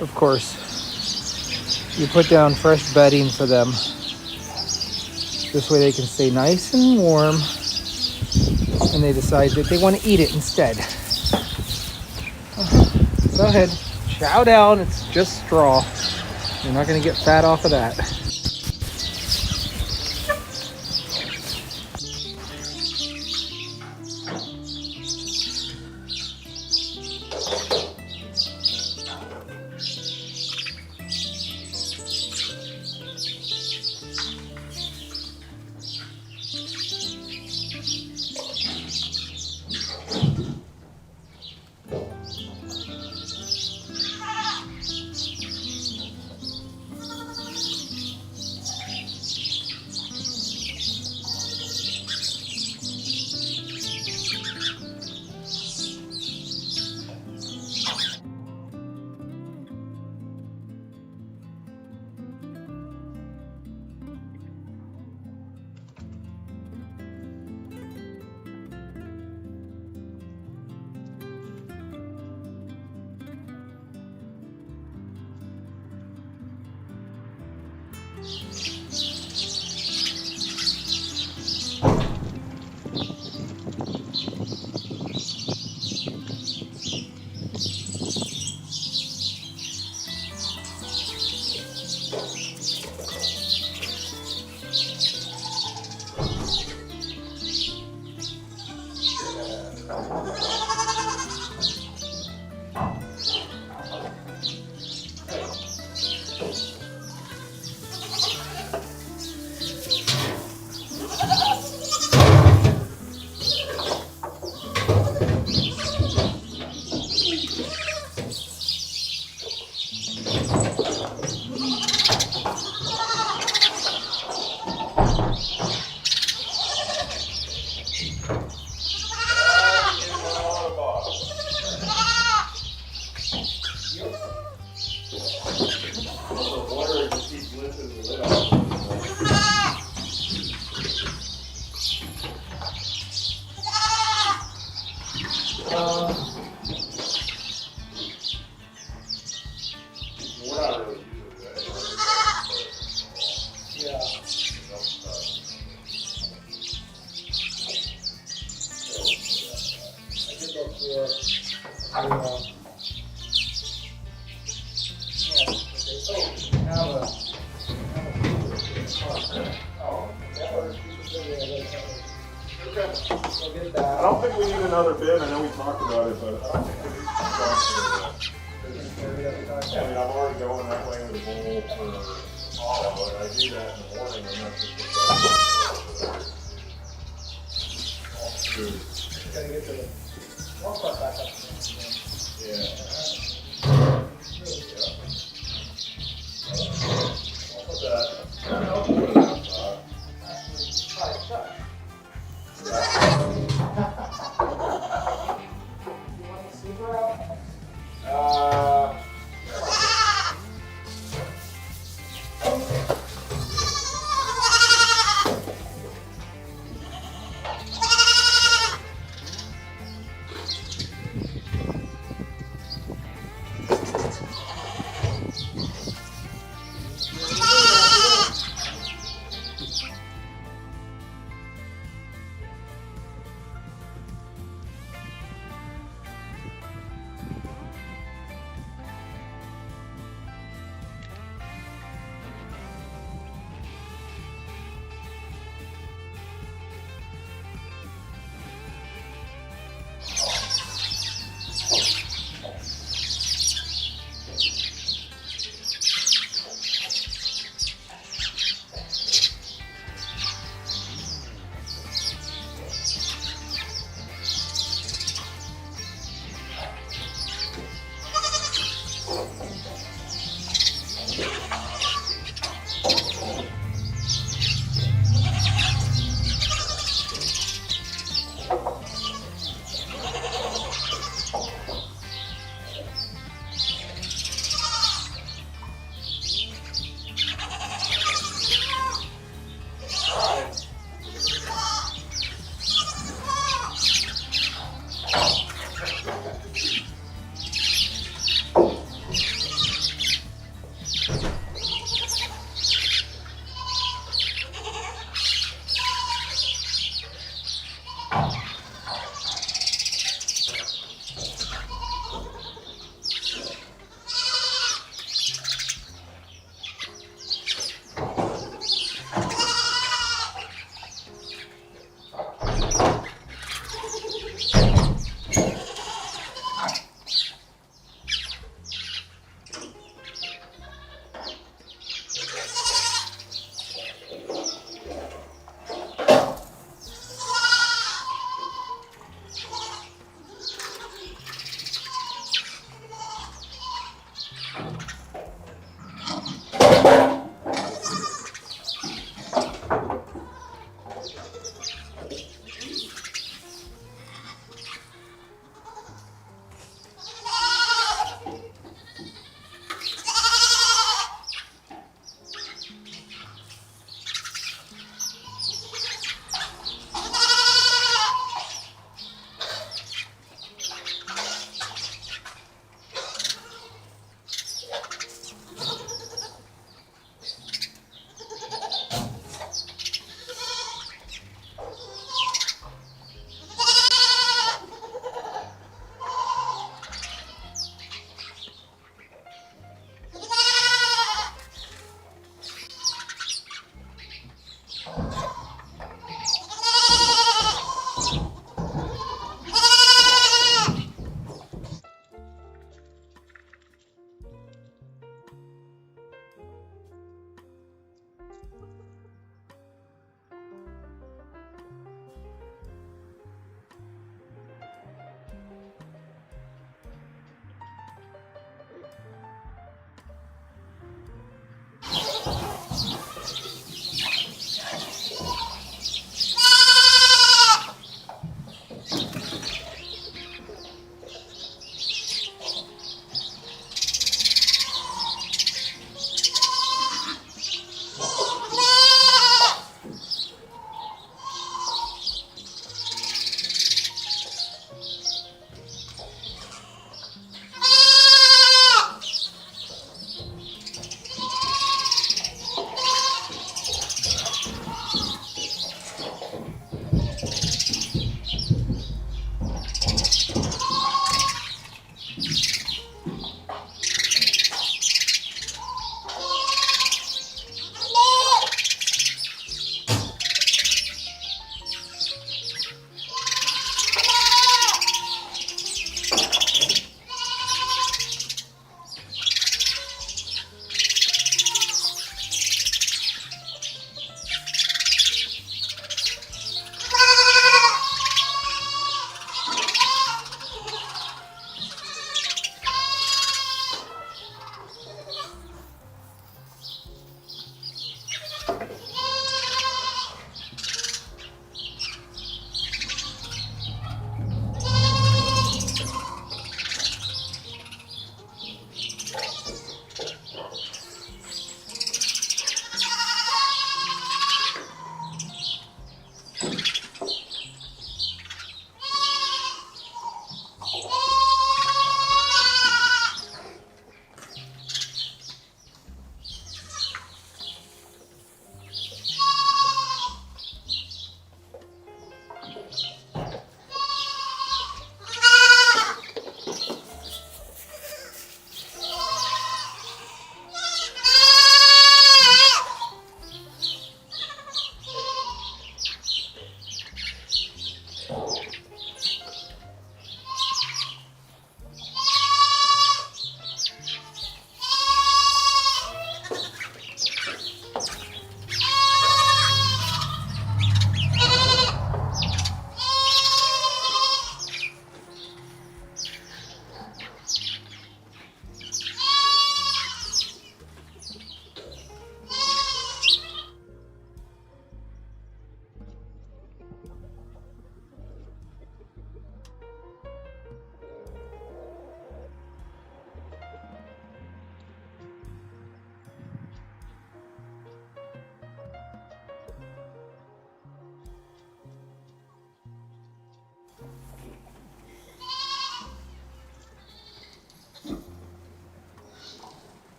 [SPEAKER 2] Of course, you put down fresh bedding for them. This way they can stay nice and warm, and they decide that they want to eat it instead. Go ahead, chow down, it's just straw. You're not going to get fat off of that.
[SPEAKER 6] I don't think we need another bin. I know we talked about it, but I don't think we need to talk about it. I mean, I'm already going that way with a bowl for auto, and I do that in the morning, and that's just food.
[SPEAKER 2] Gotta get to the wall part back up.
[SPEAKER 6] Yeah. I'll put that. I'll put it outside.
[SPEAKER 2] You want to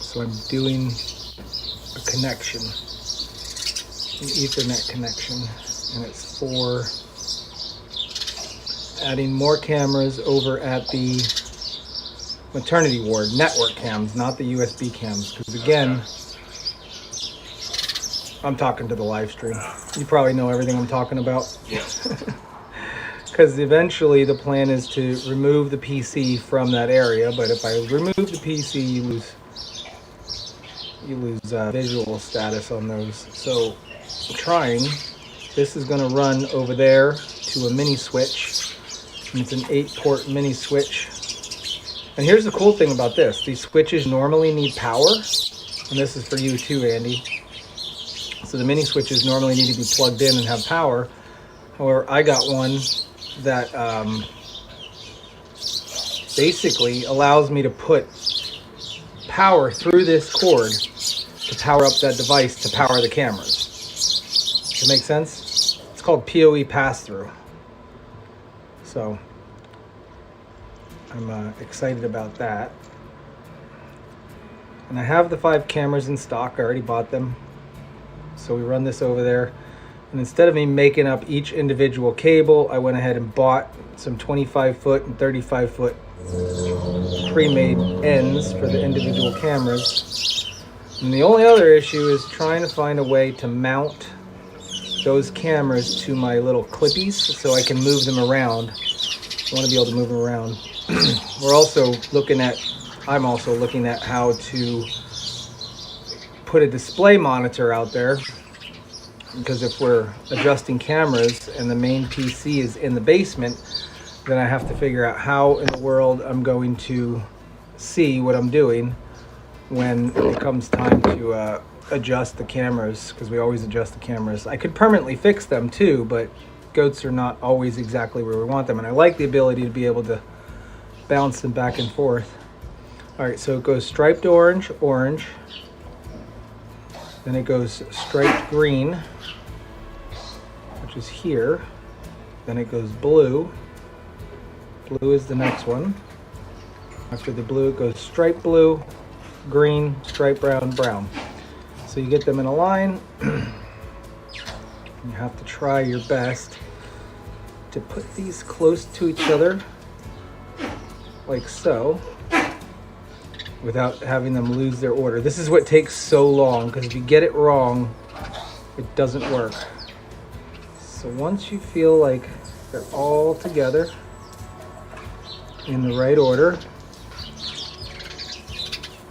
[SPEAKER 2] So I'm doing a connection, an Ethernet connection, and it's for adding more cameras over at the maternity ward, network cams, not the USB cams, because again, I'm talking to the live stream. You probably know everything I'm talking about. Because eventually the plan is to remove the PC from that area, but if I remove the PC, you lose visual status on those. So I'm trying. This is going to run over there to a mini switch, and it's an 8-port mini switch. And here's the cool thing about this: these switches normally need power, and this is for you too, Andy. So the mini switches normally need to be plugged in and have power. However, I got one that basically allows me to put power through this cord to power up that device to power the cameras. Does that make sense? It's called PoE pass-through. So I'm excited about that. And I have the 5 cameras in stock. I already bought them. So we run this over there. And instead of me making up each individual cable, I went ahead and bought some 25-foot and 35-foot pre-made ends for the individual cameras. And the only other issue is trying to find a way to mount those cameras to my little clippies so I can move them around. I want to be able to move them around. I'm also looking at how to put a display monitor out there, because if we're adjusting cameras and the main PC is in the basement, then I have to figure out how in the world I'm going to see what I'm doing when it comes time to adjust the cameras, because we always adjust the cameras. I could permanently fix them too, but goats are not always exactly where we want them, and I like the ability to be able to bounce them back and forth. All right, so it goes striped orange, orange, then it goes striped green, which is here, then it goes blue. Blue is the next one. After the blue, it goes striped blue, green, striped brown, brown. So you get them in a line. You have to try your best to put these close to each other, like so, without having them lose their order. This is what takes so long, because if you get it wrong, it doesn't work. So once you feel like they're all together in the right order,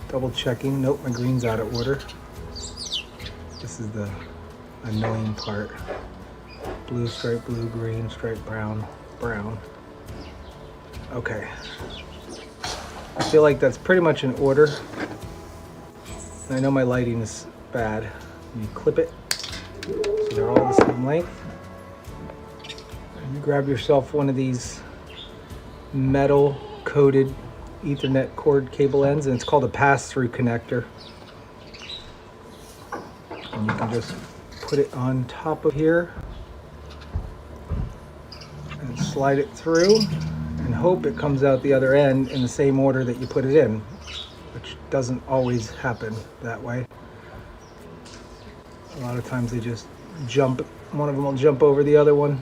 [SPEAKER 2] double checking, nope, my green's out of order. This is the annoying part. Blue, stripe blue, green, stripe brown, brown. Okay. I feel like that's pretty much in order. And I know my lighting is bad. You clip it so they're all the same length. You grab yourself one of these metal coated Ethernet cord cable ends, and it's called a pass-through connector. And you can just put it on top of here and slide it through and hope it comes out the other end in the same order that you put it in, which doesn't always happen that way. A lot of times they just jump, one of them will jump over the other one.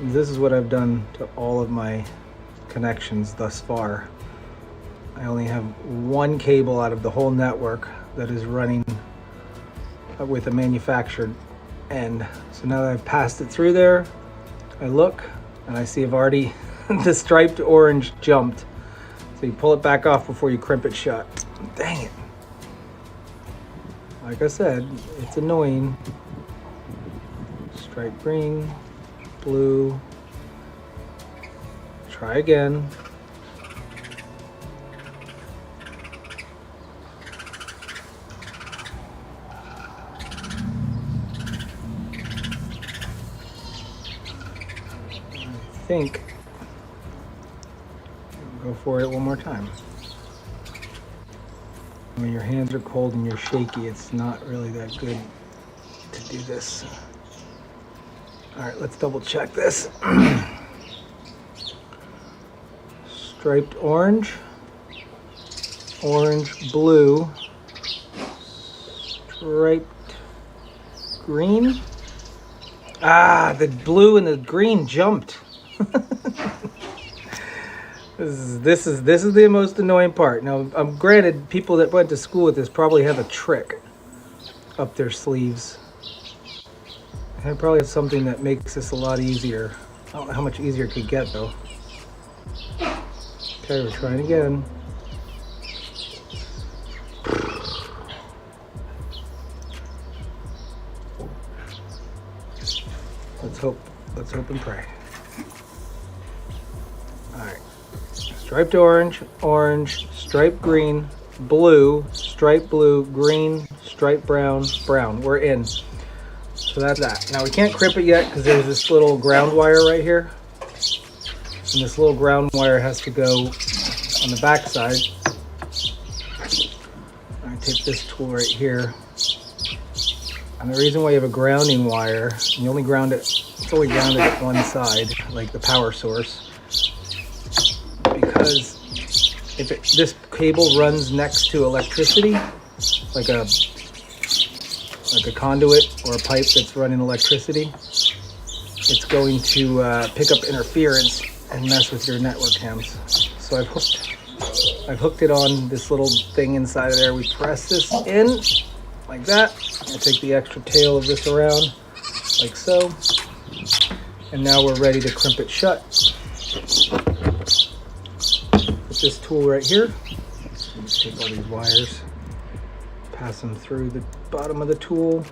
[SPEAKER 2] This is what I've done to all of my connections thus far. I only have one cable out of the whole network that is running with a manufactured end. So now that I've passed it through there, I look and I see I've already, the striped orange jumped. So you pull it back off before you crimp it shut. Dang it. Like I said, it's annoying. Stripe green, blue. Try again. I think go for it one more time. When your hands are cold and you're shaky, it's not really that good to do this. All right, let's double check this. Striped orange, orange, blue, striped green. Ah, the blue and the green jumped. This is the most annoying part. Now, granted, people that went to school with this probably have a trick up their sleeves. And probably have something that makes this a lot easier. I don't know how much easier it could get though. Okay, we're trying again. Let's hope and pray. All right. Striped orange, orange, striped green, blue, striped blue, green, striped brown, brown. We're in. So that's that. Now we can't crimp it yet because there's this little ground wire right here. And this little ground wire has to go on the back side. I take this tool right here. And the reason why you have a grounding wire, you only ground it, it's only grounded at one side, like the power source. Because if this cable runs next to electricity, like a conduit or a pipe that's running electricity, it's going to pick up interference and mess with your network hams. So I've hooked it on this little thing inside of there. We press this in like that. I'll take the extra tail of this around like so. And now we're ready to crimp it shut. With this tool right here, take all these wires, pass them through the bottom of the tool.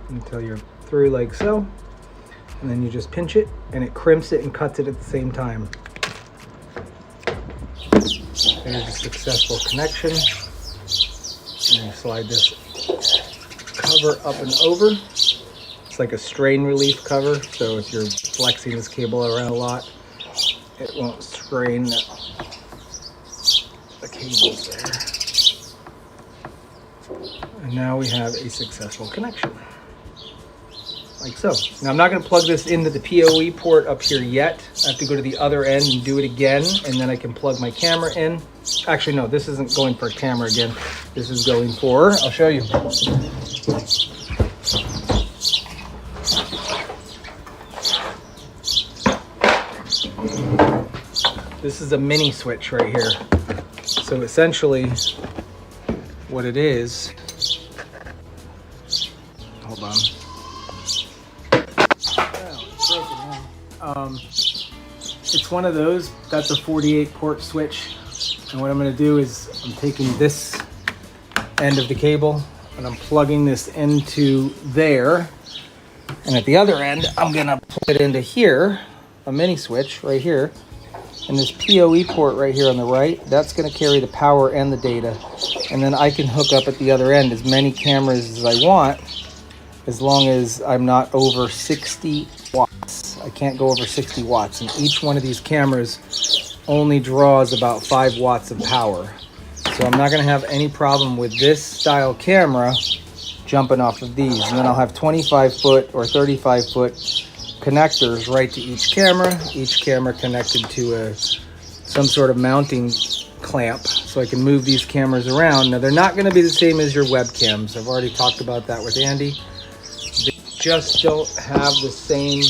[SPEAKER 2] Until you're through like so, and then you just pinch it and it crimps it and cuts it at the same time. There's a successful connection. And you slide this cover up and over. It's like a strain relief cover, so if you're flexing this cable around a lot, it won't strain the cables there. And now we have a successful connection. Like so. Now I'm not going to plug this into the PoE port up here yet. I have to go to the other end and do it again, and then I can plug my camera in. Actually, no, this isn't going for a camera again. This is going for, I'll show you. This is a mini switch right here. So essentially, what it is, hold on. It's one of those, that's a 48 port switch. And what I'm going to do is I'm taking this end of the cable and I'm plugging this into there. And at the other end, I'm going to plug it into here. a mini switch right here. And this PoE port right here on the right, that's going to carry the power and the data. And then I can hook up at the other end as many cameras as I want, as long as I'm not over 60 watts. I can't go over 60 watts. And each one of these cameras only draws about 5 watts of power. So I'm not going to have any problem with this style camera jumping off of these. And then I'll have 25-foot or 35-foot connectors right to each camera connected to some sort of mounting clamp, so I can move these cameras around. Now they're not going to be the same as your webcams. I've already talked about that with Andy. They just don't have the same,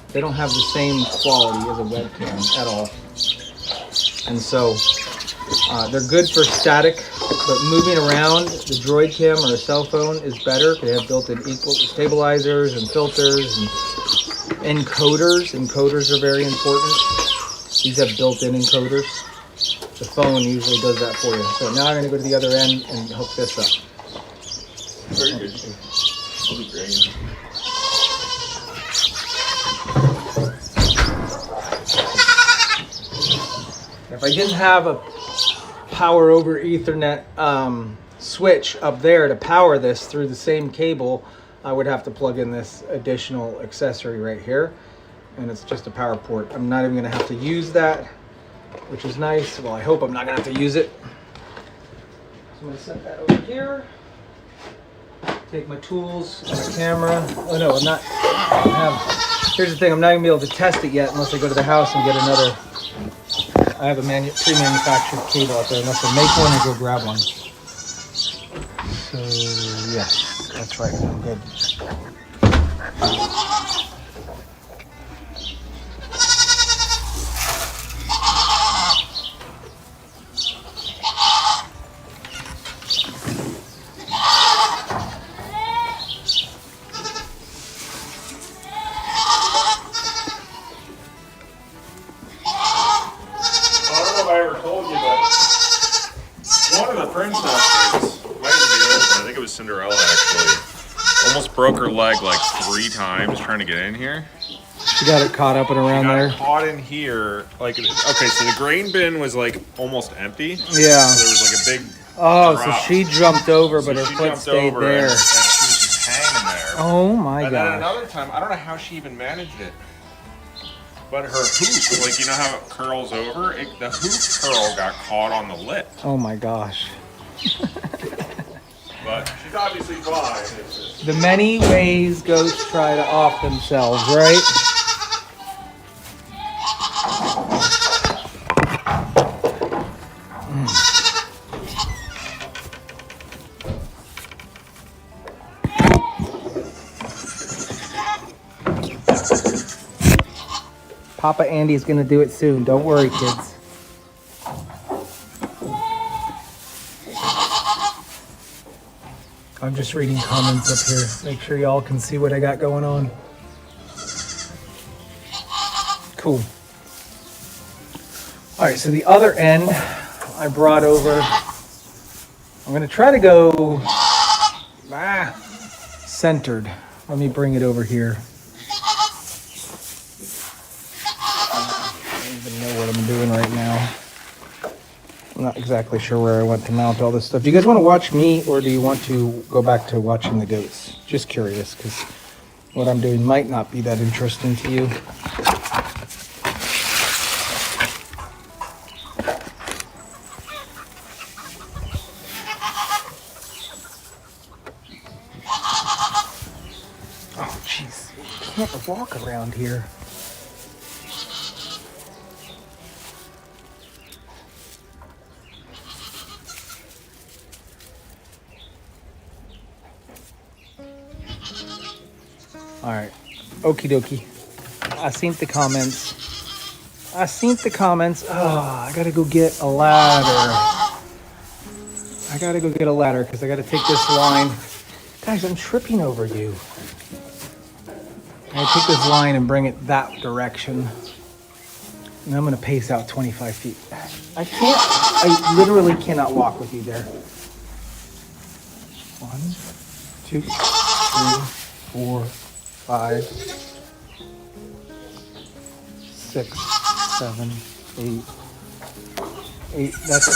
[SPEAKER 2] they don't have the same quality as a webcam at all. And so they're good for static, but moving around, the Droid Cam or a cell phone is better. They have built-in equal stabilizers and filters and encoders. Encoders are very important. These have built-in encoders. The phone usually does that for you. So now I'm going to go to the other end and hook this up.
[SPEAKER 6] Very good. That'll be great.
[SPEAKER 2] If I didn't have a power over Ethernet switch up there to power this through the same cable, I would have to plug in this additional accessory right here, and it's just a power port. I'm not even going to have to use that, which is nice. Well, I hope I'm not going to have to use it. So I'm going to set that over here. Take my tools, my camera. Oh no, I'm not. Here's the thing, I'm not going to be able to test it yet unless I go to the house and get another. I have a pre-manufactured cable out there. Unless I make one or go grab one. So yes, that's right. I'm good.
[SPEAKER 6] Cinderella actually almost broke her leg like 3 times trying to get in here.
[SPEAKER 2] She got it caught up and around there.
[SPEAKER 6] Caught in here, like okay. So the grain bin was like almost empty.
[SPEAKER 2] Yeah.
[SPEAKER 6] So there was like a big.
[SPEAKER 2] Oh,
[SPEAKER 6] drop.
[SPEAKER 2] so she jumped over, but her
[SPEAKER 6] she
[SPEAKER 2] foot
[SPEAKER 6] jumped
[SPEAKER 2] stayed
[SPEAKER 6] over
[SPEAKER 2] there.
[SPEAKER 6] And she was just hanging there.
[SPEAKER 2] Oh my
[SPEAKER 6] And
[SPEAKER 2] god.
[SPEAKER 6] then another time, I don't know how she even managed it. But her hoop, like you know how it curls over, the hoop curl got caught on the lip.
[SPEAKER 2] Oh my gosh.
[SPEAKER 6] But she's obviously fine. It's just...
[SPEAKER 2] The many ways goats try to off themselves, right? Papa Andy's gonna do it soon. Don't worry, kids. I'm just reading comments up here. Make sure y'all can see what I got going on. Cool. All right, so the other end I brought over. I'm gonna try to go centered. Let me bring it over here. I don't even know what I'm doing right now. I'm not exactly sure where I want to mount all this stuff. Do you guys want to watch me, or do you want to go back to watching the goats? Just curious, because what I'm doing might not be that interesting to you. Oh, jeez. You can't walk around here. All right, okie dokie. I seen the comments. Oh, I gotta go get a ladder. Because I gotta take this line. Guys, I'm tripping over you. I gotta take this line and bring it that direction. And I'm gonna pace out 25 feet. I literally cannot walk with you there. 1, 2, 3, 4, 5. 6, 7, 8. 8. That's.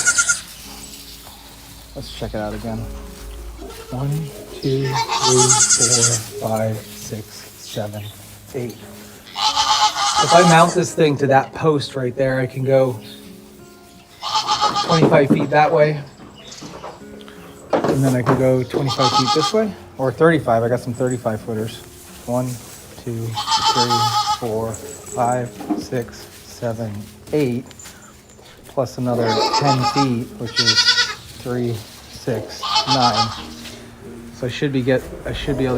[SPEAKER 2] Let's check it out again. 1, 2, 3, 4, 5, 6, 7, 8. If I mount this thing to that post right there, I can go 25 feet that way. And then I can go 25 feet this way. Or 35. I got some 35 footers. 1, 2, 3, 4, 5, 6, 7, 8. Plus another 10 feet, which is 3, 6, 9. So I should be able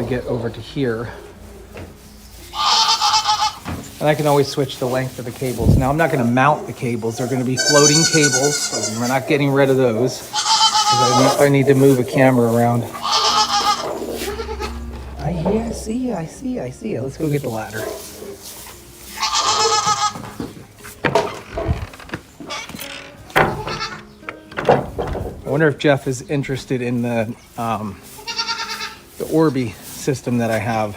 [SPEAKER 2] to get over to here. And I can always switch the length of the cables. Now I'm not going to mount the cables. They're going to be floating cables. So we're not getting rid of those. I need to move a camera around. I see you. Let's go get the ladder. I wonder if Jeff is interested in the Orbi system that I have.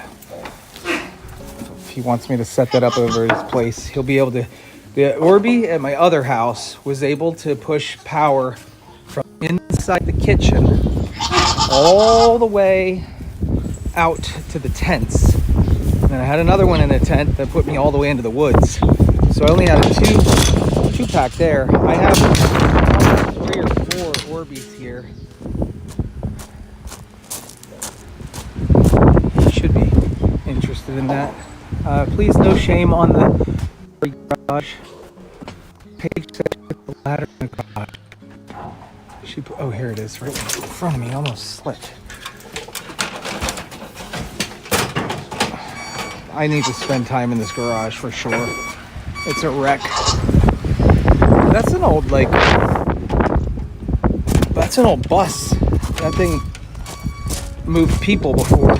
[SPEAKER 2] If he wants me to set that up over his place, he'll be able to. The Orbi at my other house was able to push power from inside the kitchen all the way out to the tents. And then I had another one in a tent that put me all the way into the woods. So I only had a two pack there. I have 3 or 4 Orbis here. You should be interested in that. Please, no shame on the garage. Page says the ladder in the garage. Oh, here it is, right in front of me. Almost slipped. I need to spend time in this garage for sure. It's a wreck. That's an old bus. That thing moved people before.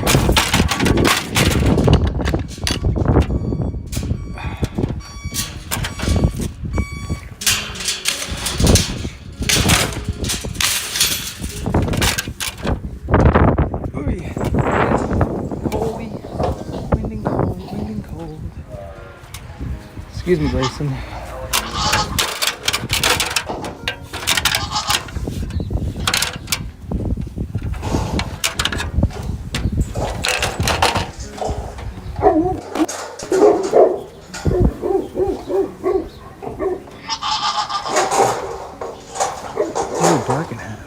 [SPEAKER 2] Excuse me, Grayson. What are you barking at?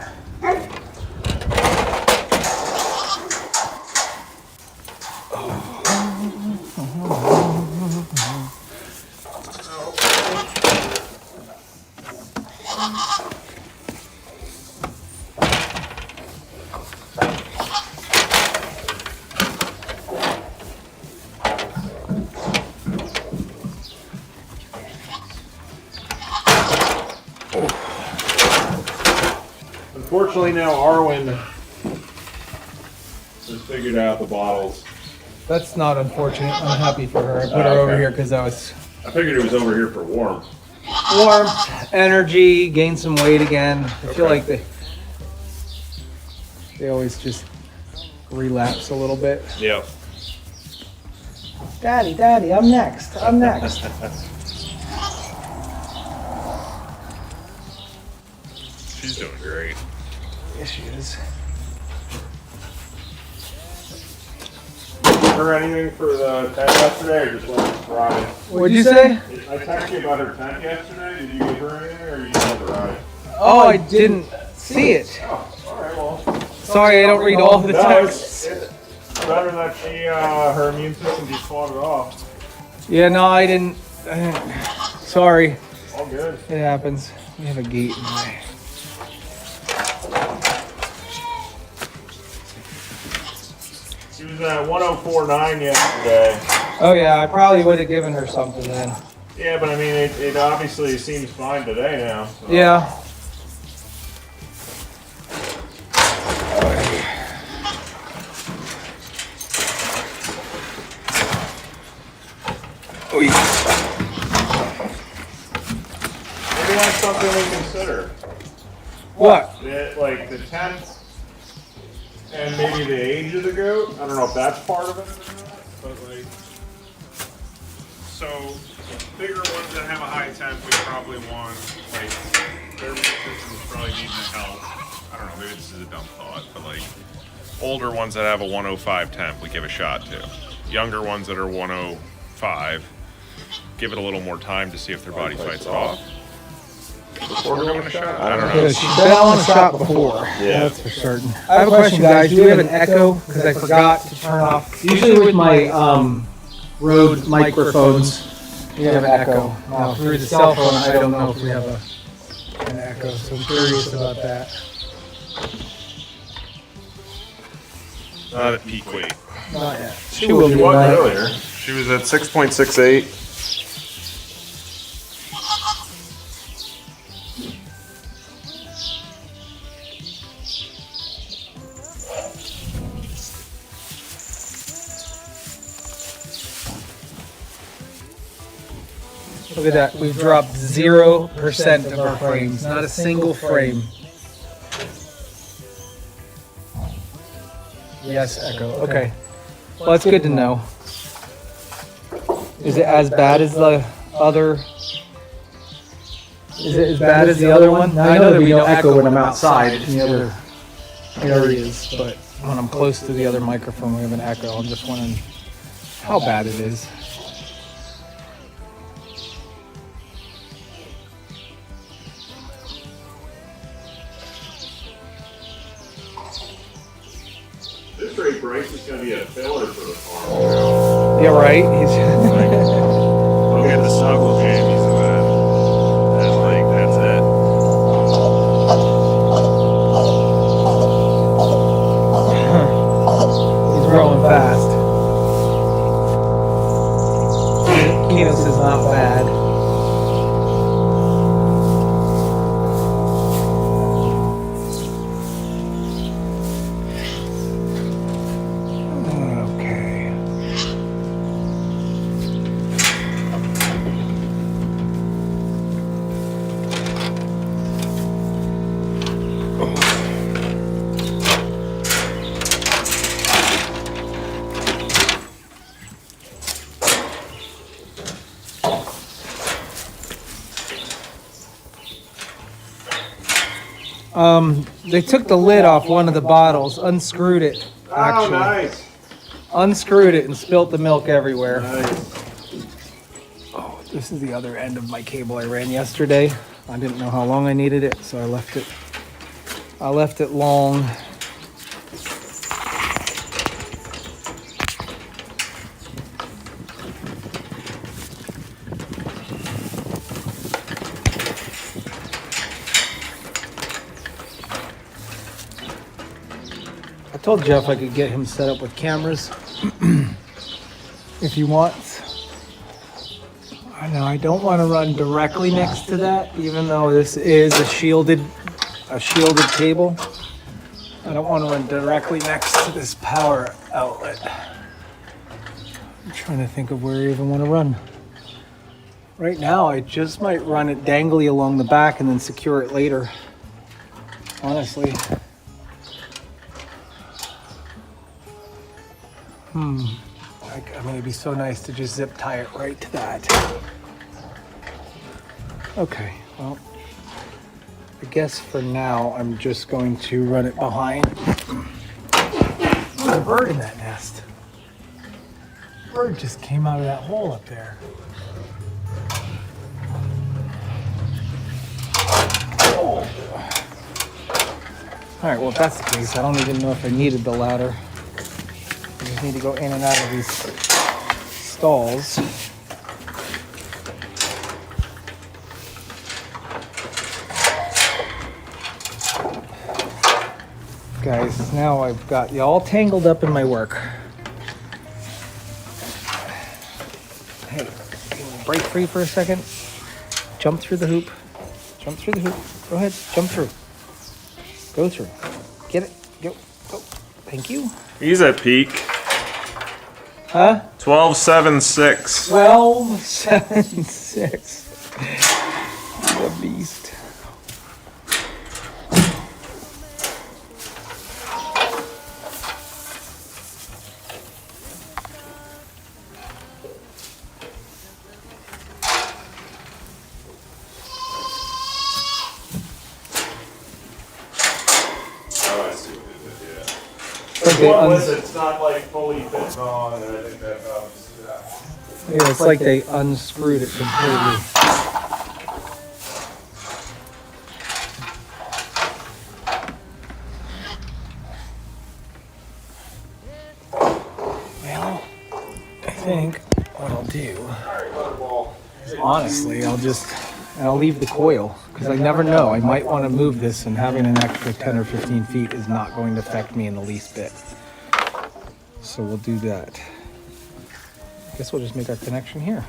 [SPEAKER 6] Unfortunately, now Arwen has figured out the bottles.
[SPEAKER 2] That's not unfortunate. I'm happy for her. I put her over here because I
[SPEAKER 6] figured it was over here for warmth.
[SPEAKER 2] Warmth, energy, gain some weight again. I feel like they always just relapse a little bit.
[SPEAKER 6] Yep.
[SPEAKER 2] Daddy, I'm next.
[SPEAKER 6] She's doing great.
[SPEAKER 2] Yes, she is.
[SPEAKER 6] Heard anything for the tent yesterday, or just let it ride?
[SPEAKER 2] What'd you say?
[SPEAKER 6] I texted you about her tent yesterday. Did you give her anything, or you just let it ride?
[SPEAKER 2] Oh, I didn't see it.
[SPEAKER 6] Oh, all right, well.
[SPEAKER 2] Sorry, I don't read all the texts.
[SPEAKER 6] It's better that her immune system just fought it off.
[SPEAKER 2] Yeah, no, I didn't. Sorry.
[SPEAKER 6] All good.
[SPEAKER 2] It happens. We have a gate in the way.
[SPEAKER 6] She was at 104.9 yesterday.
[SPEAKER 2] Oh yeah, I probably would have given her something then.
[SPEAKER 6] Yeah, but I mean, it obviously seems fine today now. So.
[SPEAKER 2] Yeah.
[SPEAKER 6] Maybe that's something to consider.
[SPEAKER 2] What?
[SPEAKER 6] Like the tent and maybe the age of the goat. I don't know if that's part of it or not, but like So bigger ones that have a high temp, we probably want, like, their immune system is probably needing help. I don't know, maybe this is a dumb thought, but like older ones that have a 105 temp, we give a shot to. Younger ones that are 105, give it a little more time to see if their body fights it off. Before giving a shot? I don't know.
[SPEAKER 2] She's been on a shot before.
[SPEAKER 6] Yeah.
[SPEAKER 2] That's for certain. I have a question, guys. Do we have an echo? Because I forgot to turn off. Usually with my Rode microphones, we have an echo. Now through the cell phone, I don't know if we have an echo. So I'm curious about that.
[SPEAKER 6] Not at peak weight.
[SPEAKER 2] Not yet. She will be
[SPEAKER 6] was
[SPEAKER 2] tonight.
[SPEAKER 6] earlier. She was at 6.68.
[SPEAKER 2] Look at that. We've dropped 0% of our frames. Not a single frame. Yes, echo. Okay. Well, that's good to know. Is it as bad as the other? Is it as bad as the other one? Now, I know that we don't echo when I'm outside in the other areas, but when I'm close to the other microphone, we have an echo. I'm just wondering how bad it is.
[SPEAKER 6] This Ray Bryce is going to be a filler for the farm.
[SPEAKER 2] Yeah, right.
[SPEAKER 6] Look at the snuggle jammies of that. That's like, that's it.
[SPEAKER 2] He's growing fast. Kenos is not bad. Okay. They took the lid off one of the bottles, unscrewed it, actually.
[SPEAKER 6] Oh, nice.
[SPEAKER 2] Unscrewed it and spilt the milk everywhere.
[SPEAKER 6] Nice.
[SPEAKER 2] Oh, this is the other end of my cable I ran yesterday. I didn't know how long I needed it, so I left it long. I told Jeff I could get him set up with cameras if he wants. I know I don't want to run directly next to that, even though this is a shielded cable. I don't want to run directly next to this power outlet. I'm trying to think of where I even want to run. Right now, I just might run it dangly along the back and then secure it later. Honestly. I mean, it'd be so nice to just zip tie it right to that. Okay, well, I guess for now I'm just going to run it behind. There's a bird in that nest. Bird just came out of that hole up there. Oh. All right, well, if that's the case, I don't even know if I needed the ladder. I just need to go in and out of these stalls. Guys, now I've got you all tangled up in my work. Hey, can you break free for a second? Jump through the hoop. Jump through the hoop. Go ahead, jump through. Go through. Get it. Go. Go. Thank you.
[SPEAKER 6] He's at peak.
[SPEAKER 2] Huh?
[SPEAKER 6] 12.76.
[SPEAKER 2] 12.76. The beast. like
[SPEAKER 6] The
[SPEAKER 2] they
[SPEAKER 6] one with it's not like fully fitting on, and I think that's obviously that.
[SPEAKER 2] yeah, it's like they unscrewed it completely. Well, I think what I'll do, honestly, I'll leave the coil, because I never know. I might want to move this, and having an extra 10 or 15 feet is not going to affect me in the least bit. So we'll do that. I guess we'll just make our connection here.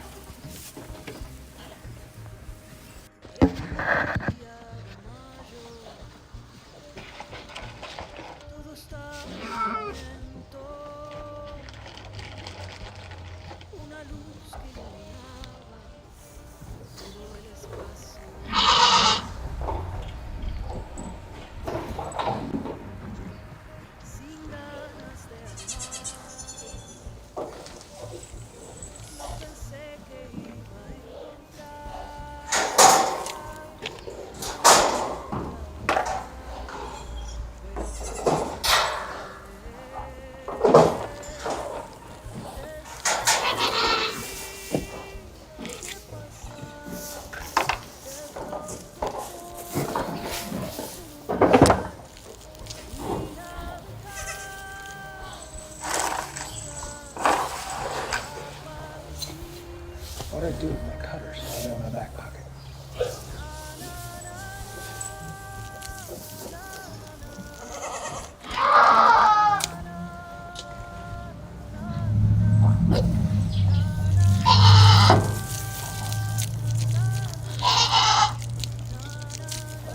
[SPEAKER 2] What did I do with my cutters? I got in my back pocket.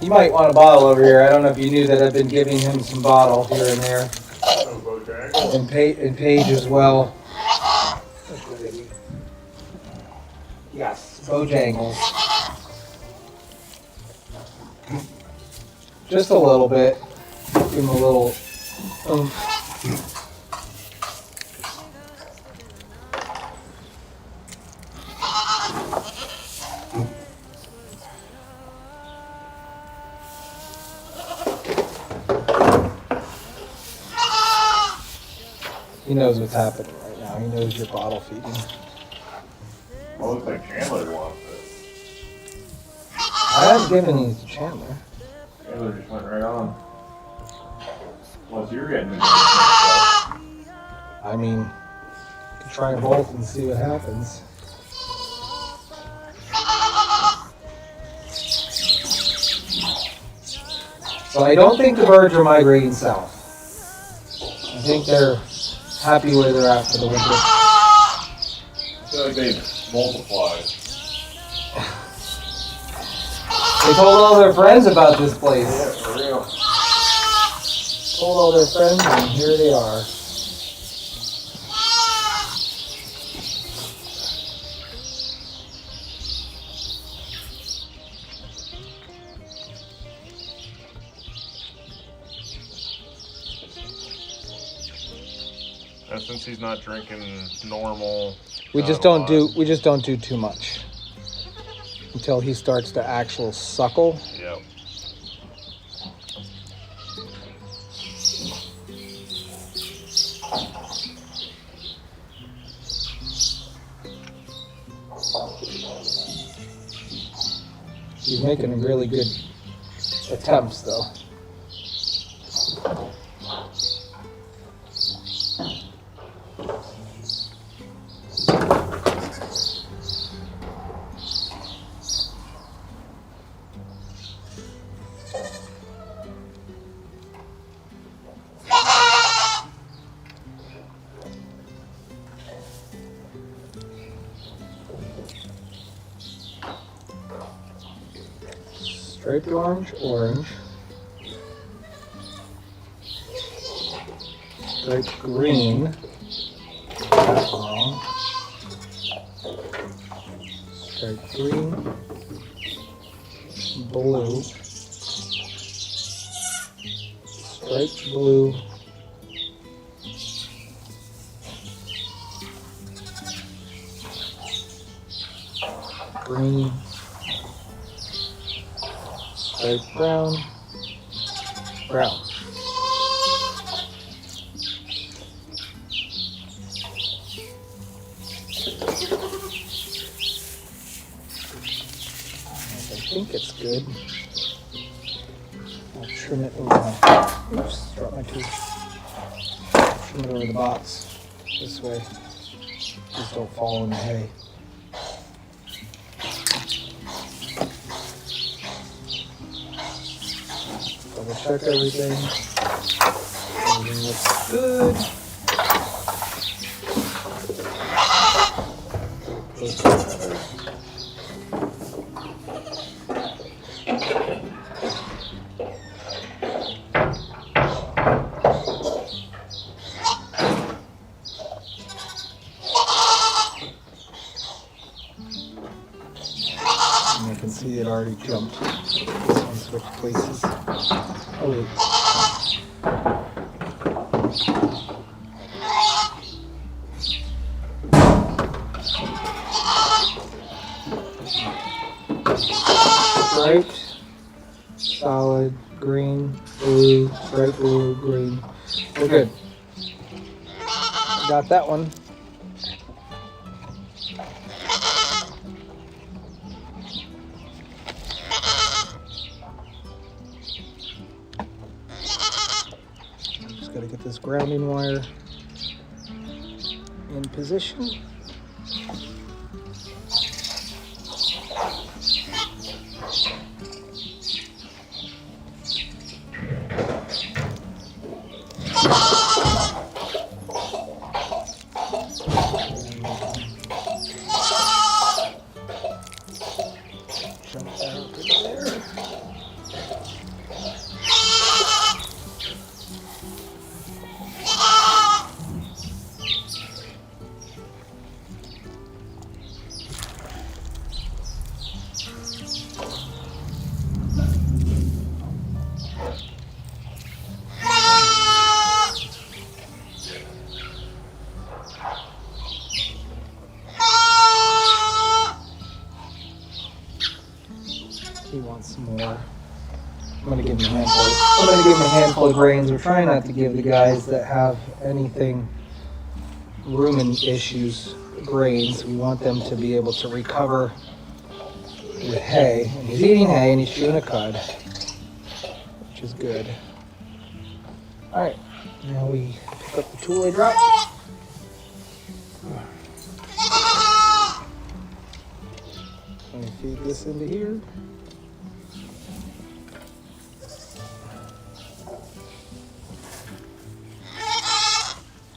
[SPEAKER 2] You might want a bottle over here. I don't know if you knew that I've been giving him some bottle here and there. And Paige as well. Yes, Bojangles. Just a little bit. Give him a little oomph. He knows what's happening right now. He knows you're bottle feeding.
[SPEAKER 6] Well, looks like Chandler wants it.
[SPEAKER 2] I haven't given these to Chandler.
[SPEAKER 6] Chandler just went right on. Unless you're getting the mixed up.
[SPEAKER 2] I mean, you can try both and see what happens. So I don't think the birds are migrating south. I think they're happy where they're at for the winter.
[SPEAKER 6] I feel like they've multiplied.
[SPEAKER 2] They told all their friends about this place.
[SPEAKER 6] Yeah, for real.
[SPEAKER 2] Told all their friends, and here they are.
[SPEAKER 6] And since he's not drinking normal,
[SPEAKER 2] We
[SPEAKER 6] not
[SPEAKER 2] just
[SPEAKER 6] a
[SPEAKER 2] don't
[SPEAKER 6] lot.
[SPEAKER 2] do too much until he starts to actual suckle.
[SPEAKER 6] Yep.
[SPEAKER 2] He's making really good attempts, though. Striped orange, orange. Striped green. That's wrong. Striped green. Blue. Striped blue. Green. Striped brown. Brown. think it's good. I'll trim it over. Oops, dropped my tooth. Trim it over the box this way. Just don't fall in the hay. Double check everything. Everything looks good. And you can see it already jumped. This one switched places. Oh wait. Bright, solid, green, blue, bright blue, green. We're good. Got that one. Just gotta get this grounding wire in position. Jump that up to there. He wants some more. I'm gonna give him a handful of grains. We're trying not to give the guys that have anything rumen issues grains. We want them to be able to recover with hay. And he's eating hay and he's chewing a cud, which is good. All right, now we pick up the tool I dropped. And feed this into here.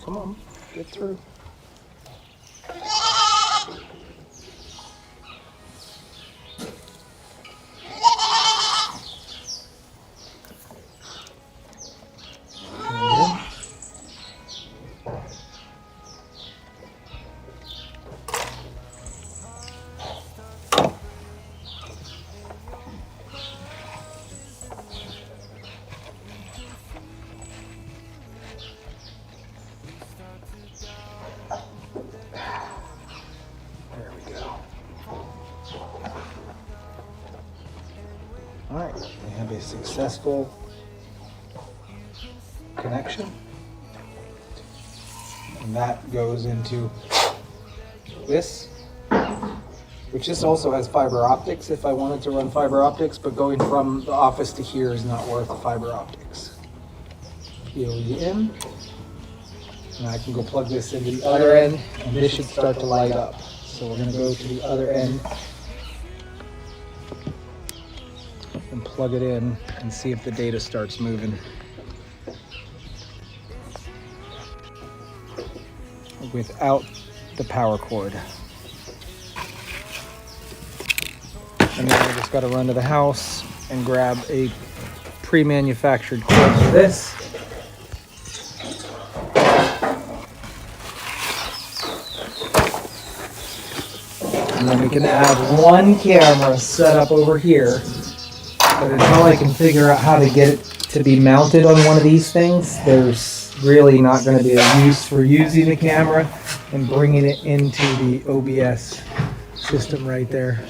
[SPEAKER 2] Come on, get through. There we go. All right, we have a successful connection. And that goes into this, which this also has fiber optics if I wanted to run fiber optics, but going from the office to here is not worth fiber optics. PoE in. And I can go plug this into the other end, and this should start to light up. So we're going to go to the other end and plug it in and see if the data starts moving. Without the power cord. And then I just got to run to the house and grab a pre-manufactured cord for this. And then we can have one camera set up over here. But until I can figure out how to get it to be mounted on one of these things, there's really not going to be a use for using the camera and bringing it into the OBS system right there.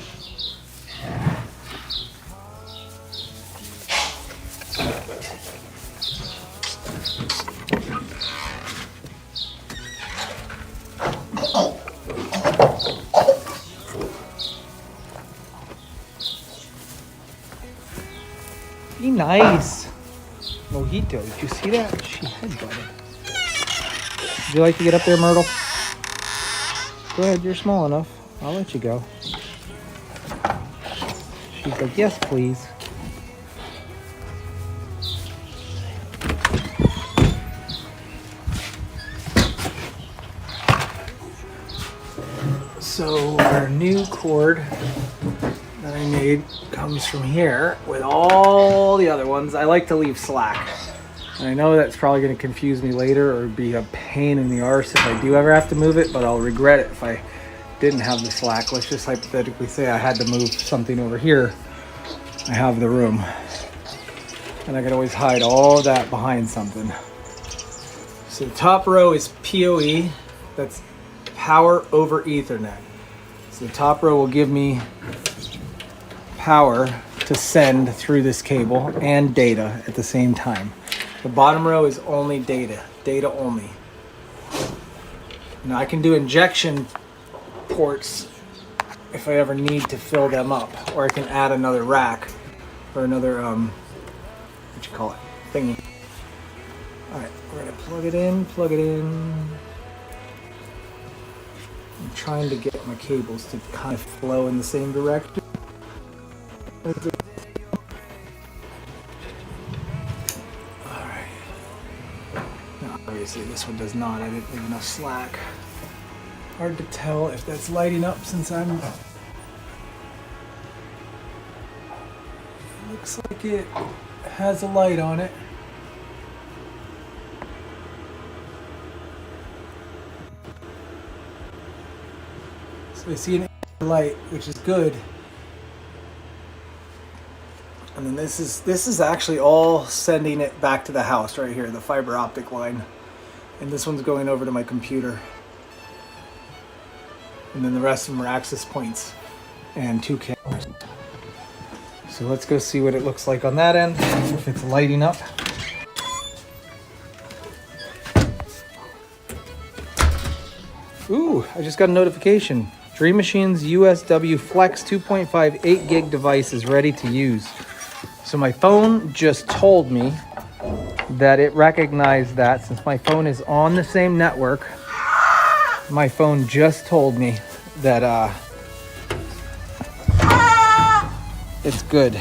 [SPEAKER 2] Be nice. Mojito, did you see that? She headbutted. Would you like to get up there, Myrtle? Go ahead, you're small enough. I'll let you go. She's like, yes, please. So our new cord that I made comes from here with all the other ones. I like to leave slack. And I know that's probably going to confuse me later or be a pain in the arse if I do ever have to move it, but I'll regret it if I didn't have the slack. Let's just hypothetically say I had to move something over here. I have the room. And I could always hide all that behind something. So the top row is PoE. That's power over Ethernet. So the top row will give me power to send through this cable and data at the same time. The bottom row is only data only. Now I can do injection ports if I ever need to fill them up, or I can add another rack or another what you call it, thingy. All right, we're gonna plug it in. I'm trying to get my cables to kind of flow in the same direction. Alright. Now, obviously this one does not. I didn't leave enough slack. Hard to tell if that's lighting up since I'm... Looks like it has a light on it. So I see an light, which is good. And then this is actually all sending it back to the house right here, the fiber optic line. And this one's going over to my computer. And then the rest of them are access points and 2 cameras. So let's go see what it looks like on that end, if it's lighting up. Ooh, I just got a notification. Dream Machine's USW Flex 2.5 8 gig device is ready to use. So my phone just told me that it recognized that since my phone is on the same network. My phone just told me that it's good.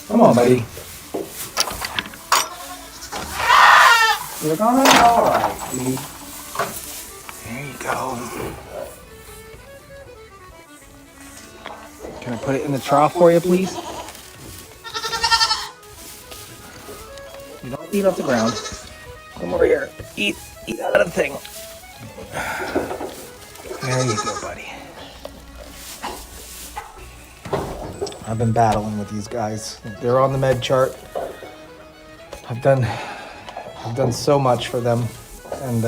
[SPEAKER 2] Come on, buddy. You're gonna be all right, dude. There you go. Can I put it in the trough for you, please? You don't eat off the ground. Come over here. Eat out of the thing. There you go, buddy. I've been battling with these guys. They're on the med chart. I've done so much for them, and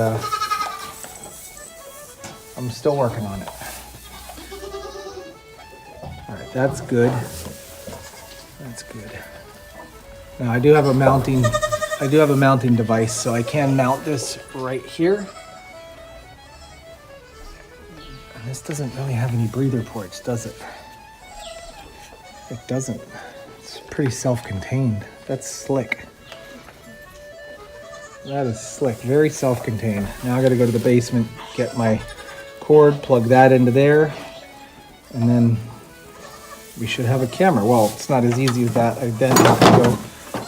[SPEAKER 2] I'm still working on it. All right, that's good. That's good. Now I do have a mounting device, so I can mount this right here. And this doesn't really have any breather ports, does it? It doesn't. It's pretty self-contained. That's slick. That is slick. Very self-contained. Now I gotta go to the basement, get my cord, plug that into there, and then we should have a camera. Well, it's not as easy as that. I then have to go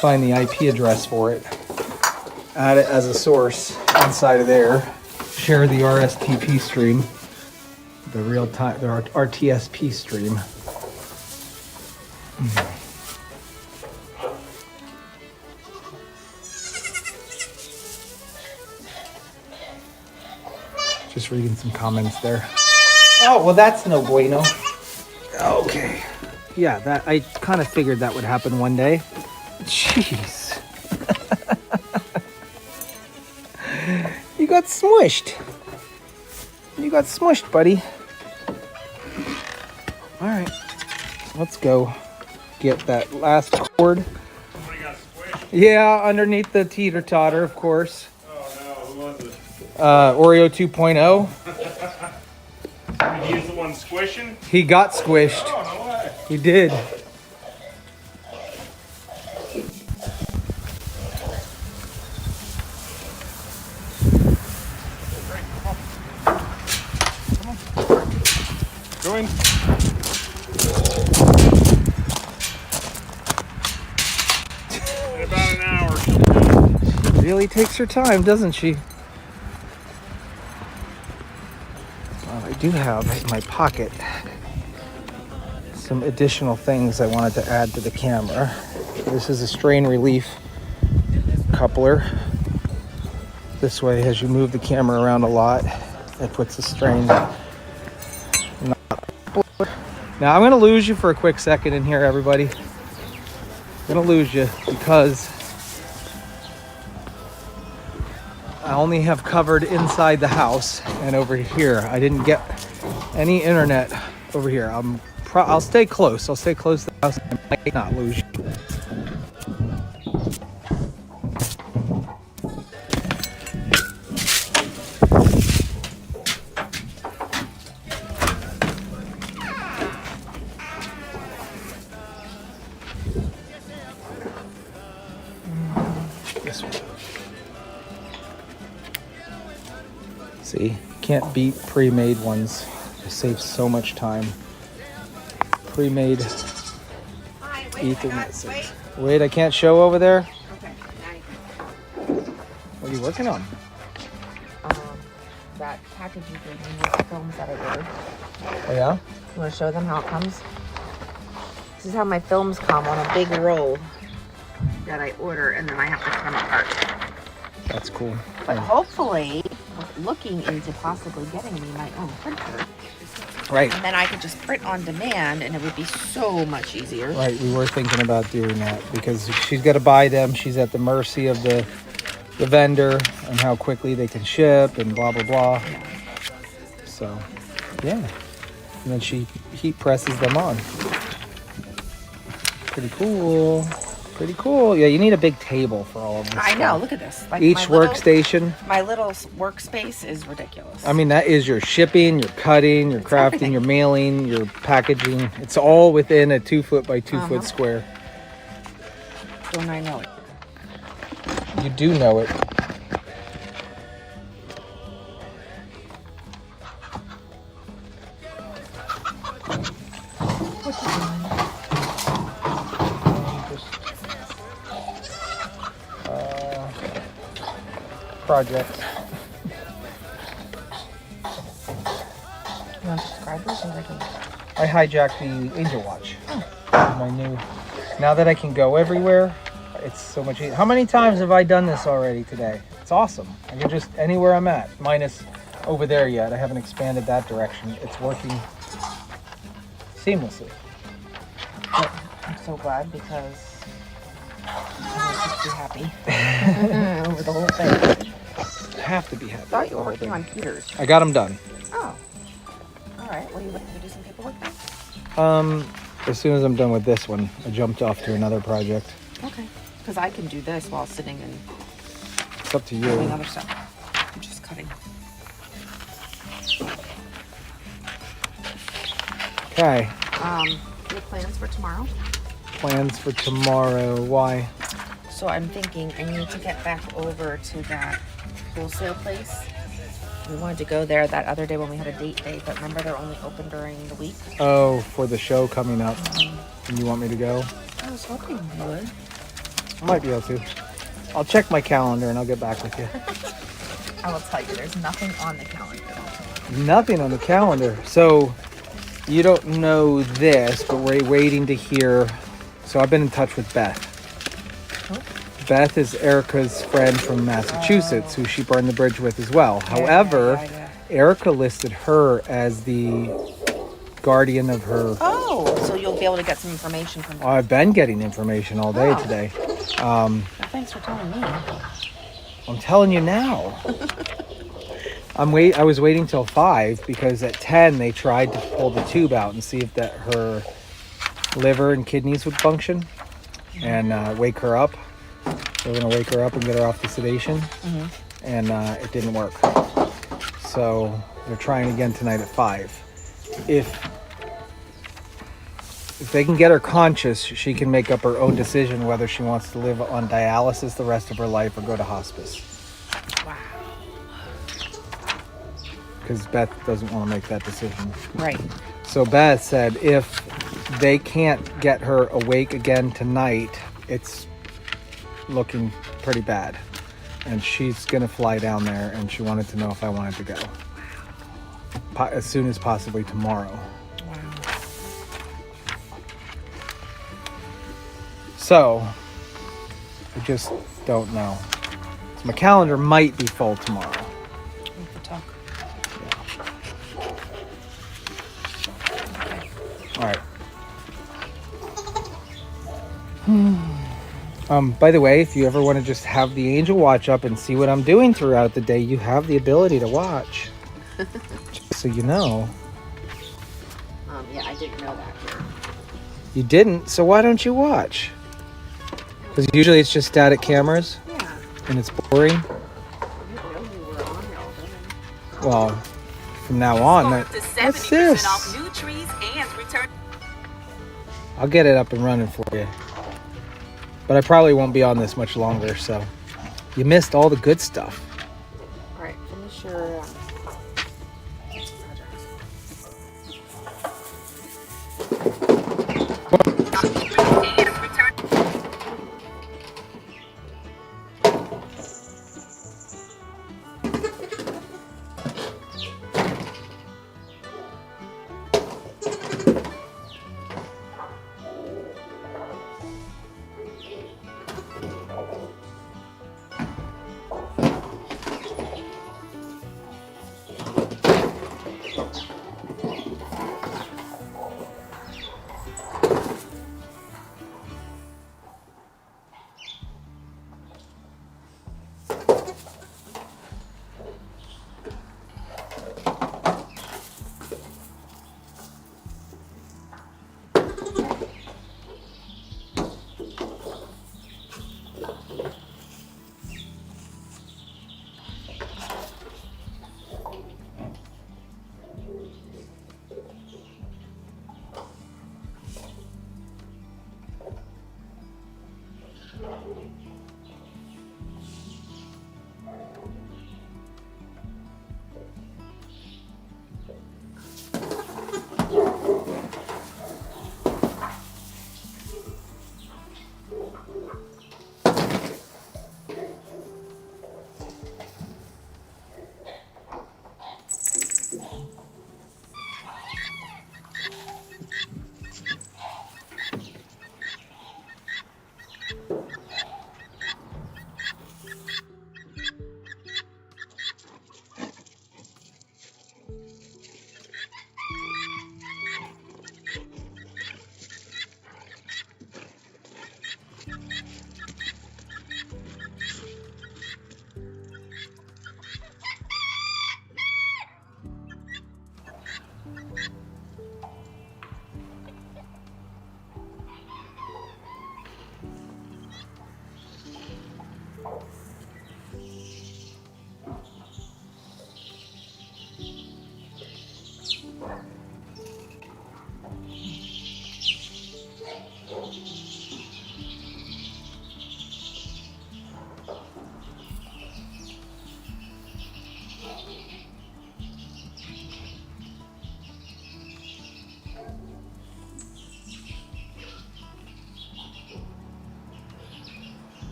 [SPEAKER 2] find the IP address for it, add it as a source inside of there, share the RSTP stream, the RTSP stream. Just reading some comments there. Oh, well, that's no bueno. Okay. Yeah, that I kind of figured that would happen one day. Jeez. You got smushed. You got smushed, buddy. All right. Let's go get that last cord.
[SPEAKER 6] Somebody got squished.
[SPEAKER 2] Yeah, underneath the teeter-totter, of course.
[SPEAKER 6] Oh no, who was it?
[SPEAKER 2] Oreo 2.0.
[SPEAKER 6] Did you use the one squishing?
[SPEAKER 2] He got squished.
[SPEAKER 6] Oh, no way.
[SPEAKER 2] He did.
[SPEAKER 6] Go in. In about an hour.
[SPEAKER 2] Really takes her time, doesn't she? I do have in my pocket some additional things I wanted to add to the camera. This is a strain relief coupler. This way, as you move the camera around a lot, it puts the strain. Now I'm gonna lose you for a quick second in here, everybody. I'm gonna lose you because I only have covered inside the house, and over here I didn't get any internet over here. I'll stay close. I'll stay close to the house. I might not lose you. This one. See, can't beat pre-made ones. It saves so much time. Pre-made Ethernet 6. Wait, I can't show over there?
[SPEAKER 3] Okay, now you
[SPEAKER 2] What are you working on?
[SPEAKER 3] can. That package you gave me with the films that I ordered.
[SPEAKER 2] Oh yeah?
[SPEAKER 3] You want to show them how it comes? This is how my films come on a big roll that I order, and then I have to cut them apart.
[SPEAKER 2] That's cool.
[SPEAKER 3] But hopefully, looking into possibly getting me my own printer,
[SPEAKER 2] Right.
[SPEAKER 3] and then I could just print on demand, and it would be so much easier.
[SPEAKER 2] Right, we were thinking about doing that because she's got to buy them. She's at the mercy of the vendor and how quickly they can ship and blah, blah, blah. So, yeah. And then she heat presses them on. Pretty cool. Pretty cool. Yeah, you need a big table for all of this
[SPEAKER 3] I know.
[SPEAKER 2] stuff.
[SPEAKER 3] Look at this. Like
[SPEAKER 2] Each workstation.
[SPEAKER 3] My little workspace is ridiculous.
[SPEAKER 2] I mean, that is your shipping, your cutting, your crafting,
[SPEAKER 3] everything.
[SPEAKER 2] your mailing, your packaging. It's all within a 2 foot by 2 foot
[SPEAKER 3] Uh-huh.
[SPEAKER 2] square.
[SPEAKER 3] Don't I know it?
[SPEAKER 2] You do know it. Project.
[SPEAKER 3] You want subscribers or they can...
[SPEAKER 2] I hijacked the Angel Watch. My new. Now that I can go everywhere, it's so much easier. How many times have I done this already today? It's awesome. I can just anywhere I'm at, minus over there yet. I haven't expanded that direction. It's working seamlessly.
[SPEAKER 3] I'm so glad because I would be happy over the whole thing.
[SPEAKER 2] Have to be happy.
[SPEAKER 3] I thought you
[SPEAKER 2] with
[SPEAKER 3] were
[SPEAKER 2] the whole
[SPEAKER 3] working on
[SPEAKER 2] thing.
[SPEAKER 3] Peters.
[SPEAKER 2] I got them done.
[SPEAKER 3] Oh. All right. What are you looking to do some paperwork now?
[SPEAKER 2] As soon as I'm done with this one, I jumped off to another project.
[SPEAKER 3] Okay. Because I can do this while sitting and
[SPEAKER 2] It's up to
[SPEAKER 3] doing
[SPEAKER 2] you.
[SPEAKER 3] other stuff. I'm just cutting.
[SPEAKER 2] Okay.
[SPEAKER 3] Your plans for tomorrow?
[SPEAKER 2] Plans for tomorrow. Why?
[SPEAKER 3] So I'm thinking I need to get back over to that wholesale place. We wanted to go there that other day when we had a date day, but remember they're only open during the week.
[SPEAKER 2] Oh, for the show coming up. And you want me to go?
[SPEAKER 3] I was hoping you would.
[SPEAKER 2] I might be able to. I'll check my calendar and I'll get back with you.
[SPEAKER 3] I will tell you, there's nothing on the calendar.
[SPEAKER 2] Nothing on the calendar. So you don't know this, but we're waiting to hear. So I've been in touch with Beth. Beth is Erica's friend from Massachusetts, who she burned the bridge with as well. However, Erica listed her as the guardian of her.
[SPEAKER 3] Oh, so you'll be able to get some information from them.
[SPEAKER 2] I've been getting information all day
[SPEAKER 3] Oh.
[SPEAKER 2] today.
[SPEAKER 3] Well, thanks for telling me.
[SPEAKER 2] I'm telling you now. I was waiting till 5 because at 10 they tried to pull the tube out and see if that her liver and kidneys would function and wake her up. We're gonna wake her up and get her off the sedation, and it didn't work. So they're trying again tonight at 5. If they can get her conscious, she can make up her own decision whether she wants to live on dialysis the rest of her life or go to hospice.
[SPEAKER 3] Wow.
[SPEAKER 2] Because Beth doesn't want to make that decision.
[SPEAKER 3] Right.
[SPEAKER 2] So Beth said if they can't get her awake again tonight, it's looking pretty bad. And she's going to fly down there, and she wanted to know if I wanted to go. As soon as possibly tomorrow.
[SPEAKER 3] Wow.
[SPEAKER 2] So, I just don't know. So my calendar might be full tomorrow.
[SPEAKER 3] We could talk.
[SPEAKER 2] All right. By the way, if you ever want to just have the Angel watch up and see what I'm doing throughout the day, you have the ability to watch. Just so you know.
[SPEAKER 3] Yeah, I didn't know that.
[SPEAKER 2] You didn't, so why don't you watch? Because usually it's just static cameras
[SPEAKER 3] Yeah.
[SPEAKER 2] and it's boring.
[SPEAKER 3] I didn't know you were on here all day.
[SPEAKER 2] Well, from now on, what's this?
[SPEAKER 7] new trees and return.
[SPEAKER 2] I'll get it up and running for you. But I probably won't be on this much longer, so you missed all the good stuff.
[SPEAKER 3] All right, finish your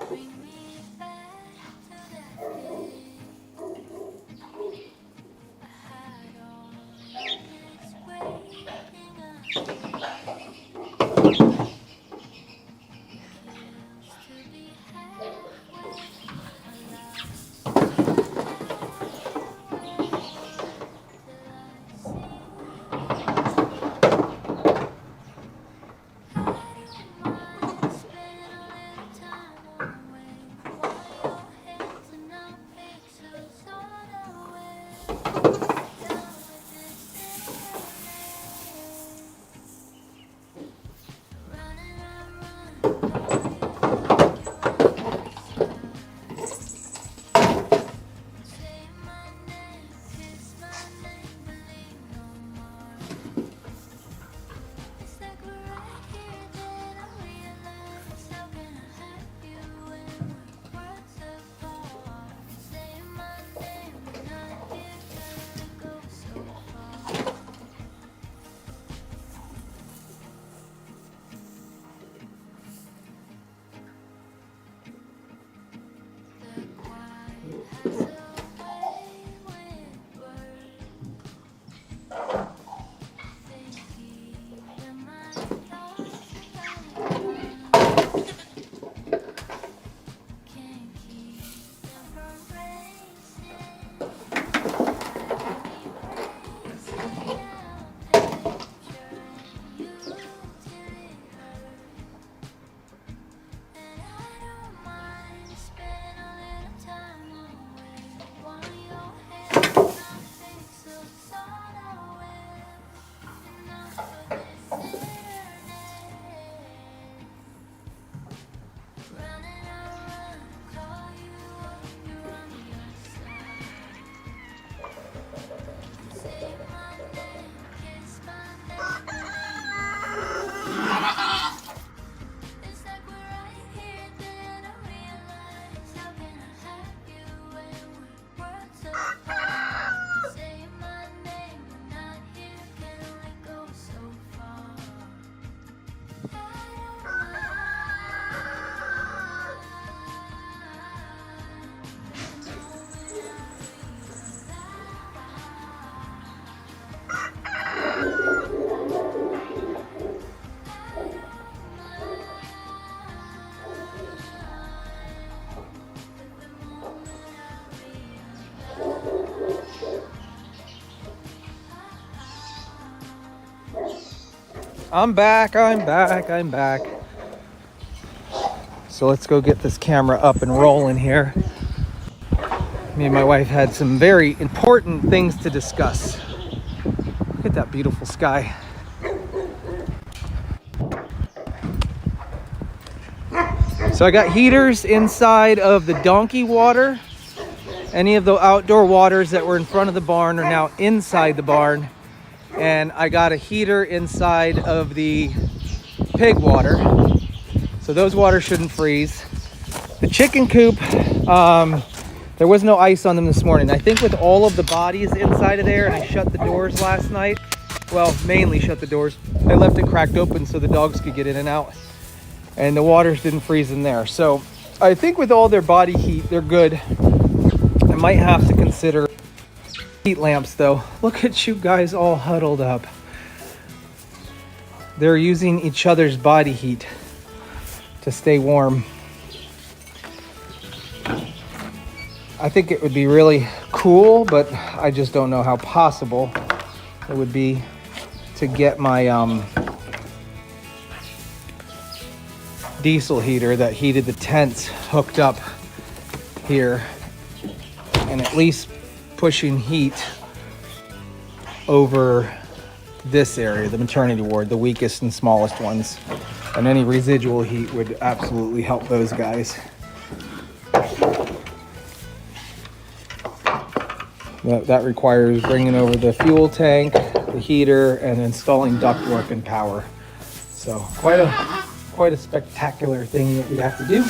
[SPEAKER 4] Bring me back to that day I had all of this waiting kills to be halfway.
[SPEAKER 2] I'm back. So let's go get this camera up and rolling here. Me and my wife had some very important things to discuss. Look at that beautiful sky. So I got heaters inside of the donkey water. Any of the outdoor waters that were in front of the barn are now inside the barn. And I got a heater inside of the pig water. So those waters shouldn't freeze. The chicken coop, there was no ice on them this morning. I think with all of the bodies inside of there, and I shut the doors last night, well, mainly shut the doors. I left it cracked open so the dogs could get in and out, and the waters didn't freeze in there. So I think with all their body heat, they're good. I might have to consider heat lamps though. Look at you guys all huddled up. They're using each other's body heat to stay warm. I think it would be really cool, but I just don't know how possible it would be to get my diesel heater that heated the tents hooked up here, and at least pushing heat over this area, the maternity ward, the weakest and smallest ones. And any residual heat would absolutely help those guys. That requires bringing over the fuel tank, the heater, and installing ductwork and power. So quite a spectacular thing that we have to do.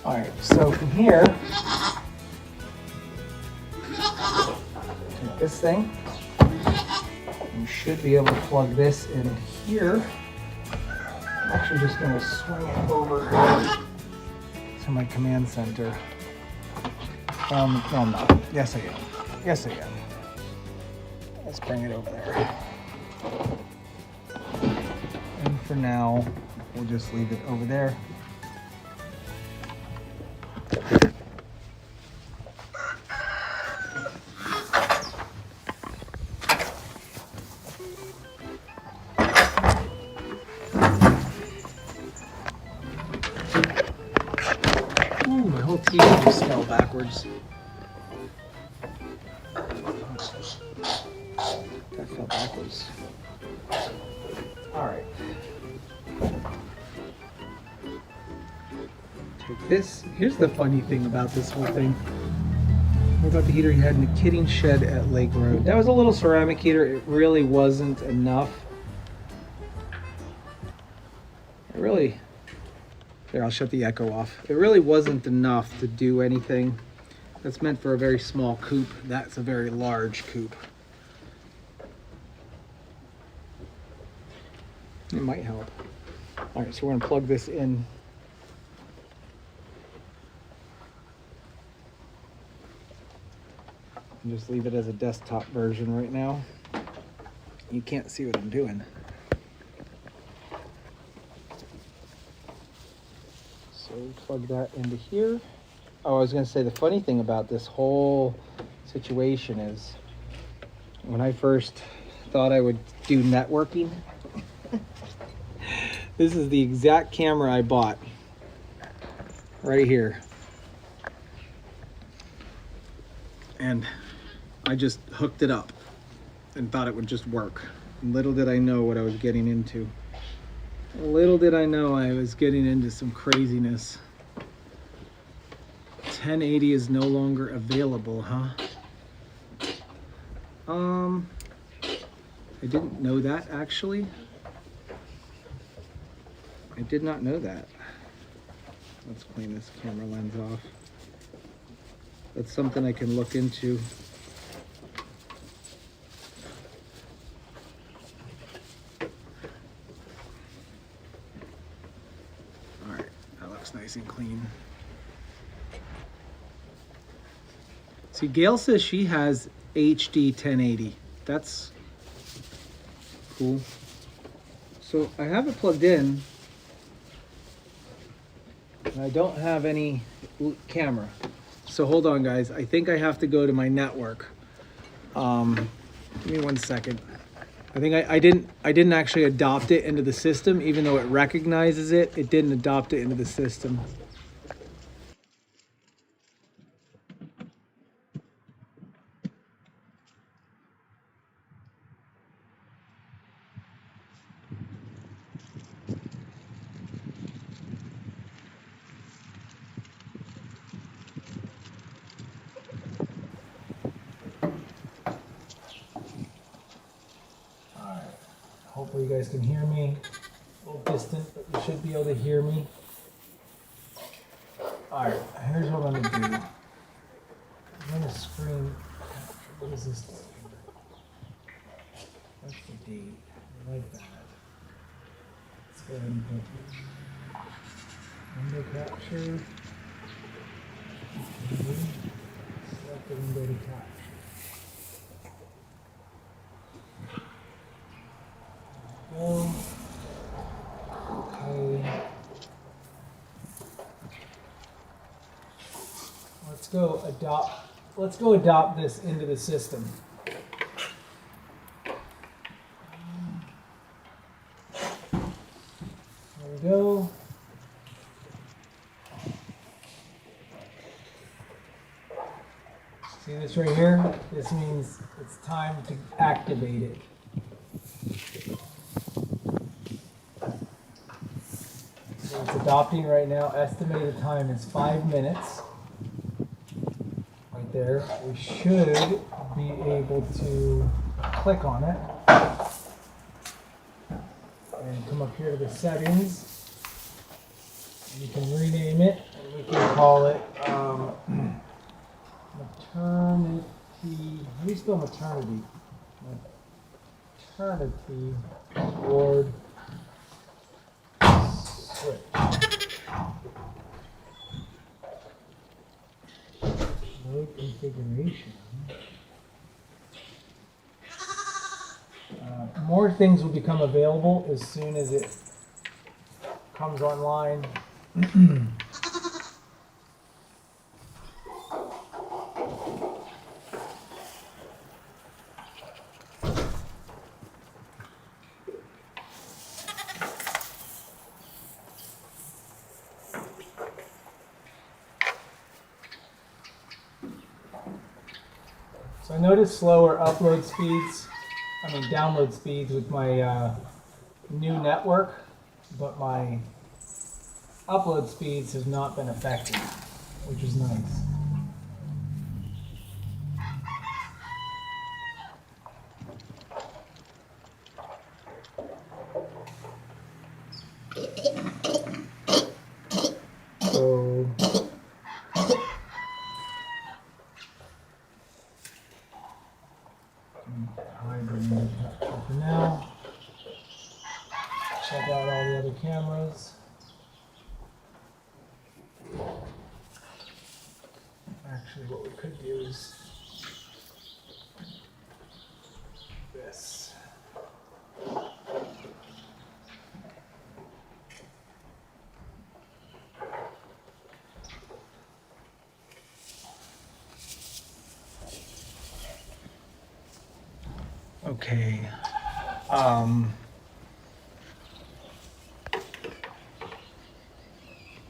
[SPEAKER 2] All right, so from here, take this thing. You should be able to plug this in here. I'm actually just going to swing it over to my command center. No, I'm not. Yes, I am. Yes, I am. Let's bring it over there. And for now, we'll just leave it over there. Ooh, my whole TV just fell backwards. That fell backwards. All right. Take this. Here's the funny thing about this whole thing. What about the heater you had in the kidding shed at Lake Road? That was a little ceramic heater. It really wasn't enough. It really... There, I'll shut the echo off. It really wasn't enough to do anything. That's meant for a very small coop. That's a very large coop. It might help. All right, so we're gonna plug this in. And just leave it as a desktop version right now. You can't see what I'm doing. So plug that into here. Oh, I was gonna say the funny thing about this whole situation is when I first thought I would do networking, this is the exact camera I bought right here. And I just hooked it up and thought it would just work. And little did I know what I was getting into. Little did I know I was getting into some craziness. 1080 is no longer available, huh? I didn't know that actually. I did not know that. Let's clean this camera lens off. That's something I can look into. All right, that looks nice and clean. See, Gail says she has HD 1080. That's cool. So I have it plugged in, and I don't have any camera. So hold on, guys. I think I have to go to my network. Give me 1 second. I think I didn't actually adopt it into the system, even though it recognizes it. It didn't adopt it into the system. Hopefully you guys can hear me. A little distant, but you should be able to hear me. All right, here's what I'm gonna do. I'm gonna screw And what is this? What's the date? I like that. Let's go ahead and put window capture. Select the window to capture. Go. Okay. Let's go adopt this into the system. There we go. See this right here? This means it's time to activate it. So it's adopting right now. Estimated time is 5 minutes. Right there. We should be able to click on it and come up here to the settings. And you can rename it, and we can call it maternity. How do you spell maternity? Maternity board switch. Load configuration. More things will become available as soon as it comes online. So I noticed slower download speeds with my new network, but my upload speeds have not been affected, which is nice. So for now, check out all the other cameras. Actually, what we could do is this. Okay.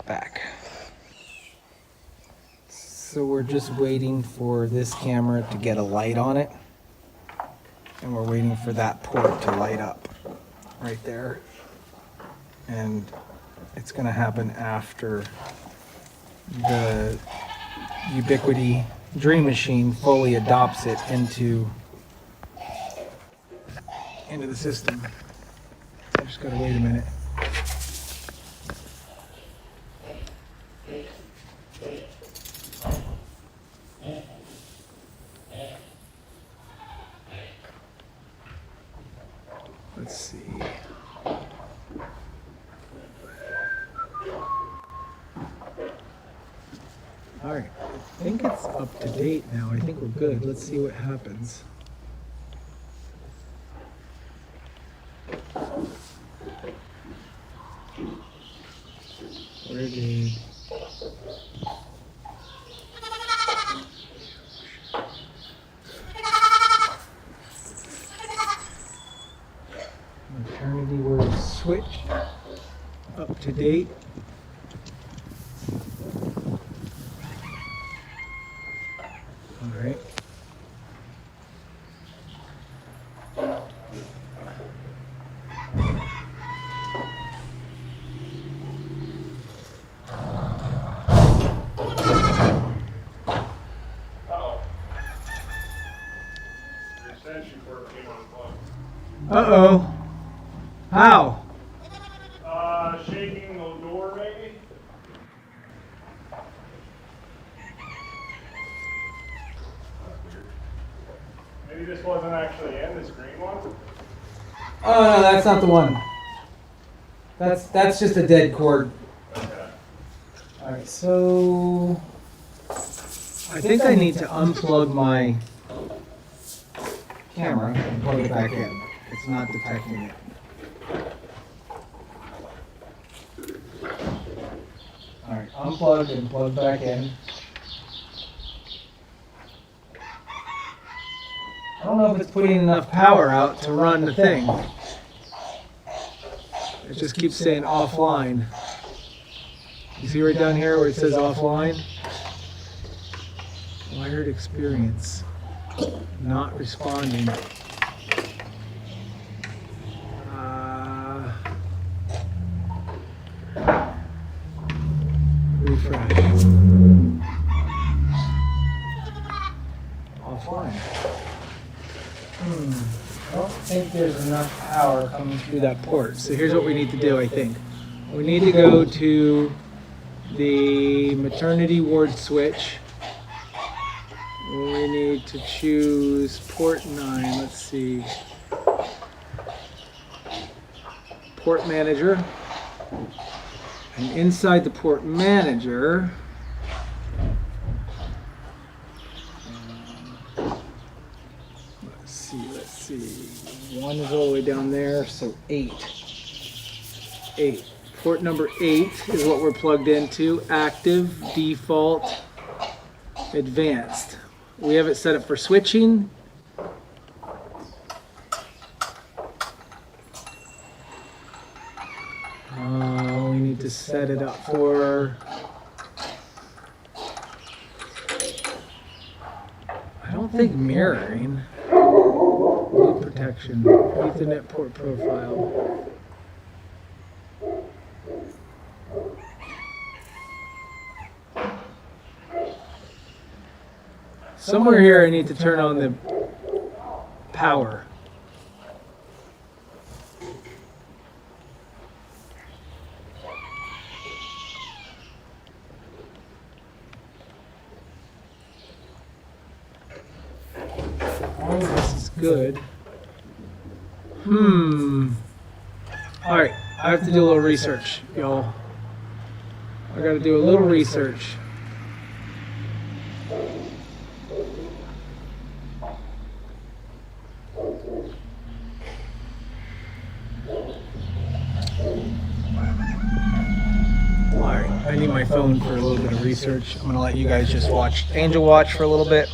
[SPEAKER 2] Back. So we're just waiting for this camera to get a light on it. And we're waiting for that port to light up right there. And it's going to happen after the Ubiquiti Dream Machine fully adopts it into the system. I just gotta wait a minute. Let's see. All right, I think it's up to date now. I think we're good. Let's see what happens. Where did... Maternity word switch. Up to date. All right. Uh-oh. How?
[SPEAKER 6] Shaking the door, maybe? Maybe this wasn't actually in this green one.
[SPEAKER 2] Oh no, that's not the one. That's just a dead cord.
[SPEAKER 6] Okay.
[SPEAKER 2] All right, so I think I need to unplug my camera and plug it back in. It's not detecting it. All right, unplugged and plugged back in. I don't know if it's putting enough power out to run the thing. It just keeps saying offline. You see right down here where it says offline? Wired experience. Not responding. Refresh. Offline. I don't think there's enough power coming through that port. So here's what we need to do, I think. We need to go to the maternity ward switch. We need to choose port 9. Let's see. Port manager. And inside the port manager, let's see. 1 is all the way down there, so 8. 8. Port number 8 is what we're plugged into. Active, default, advanced. We have it set up for switching. We need to set it up for, I don't think mirroring. Load protection, Ethernet port profile. Somewhere here I need to turn on the power. All of this is good. Alright, I have to do a little research, y'all. I gotta do a little research. Alright, I need my phone for a little bit of research. I'm gonna let you guys just watch Angel Watch for a little bit.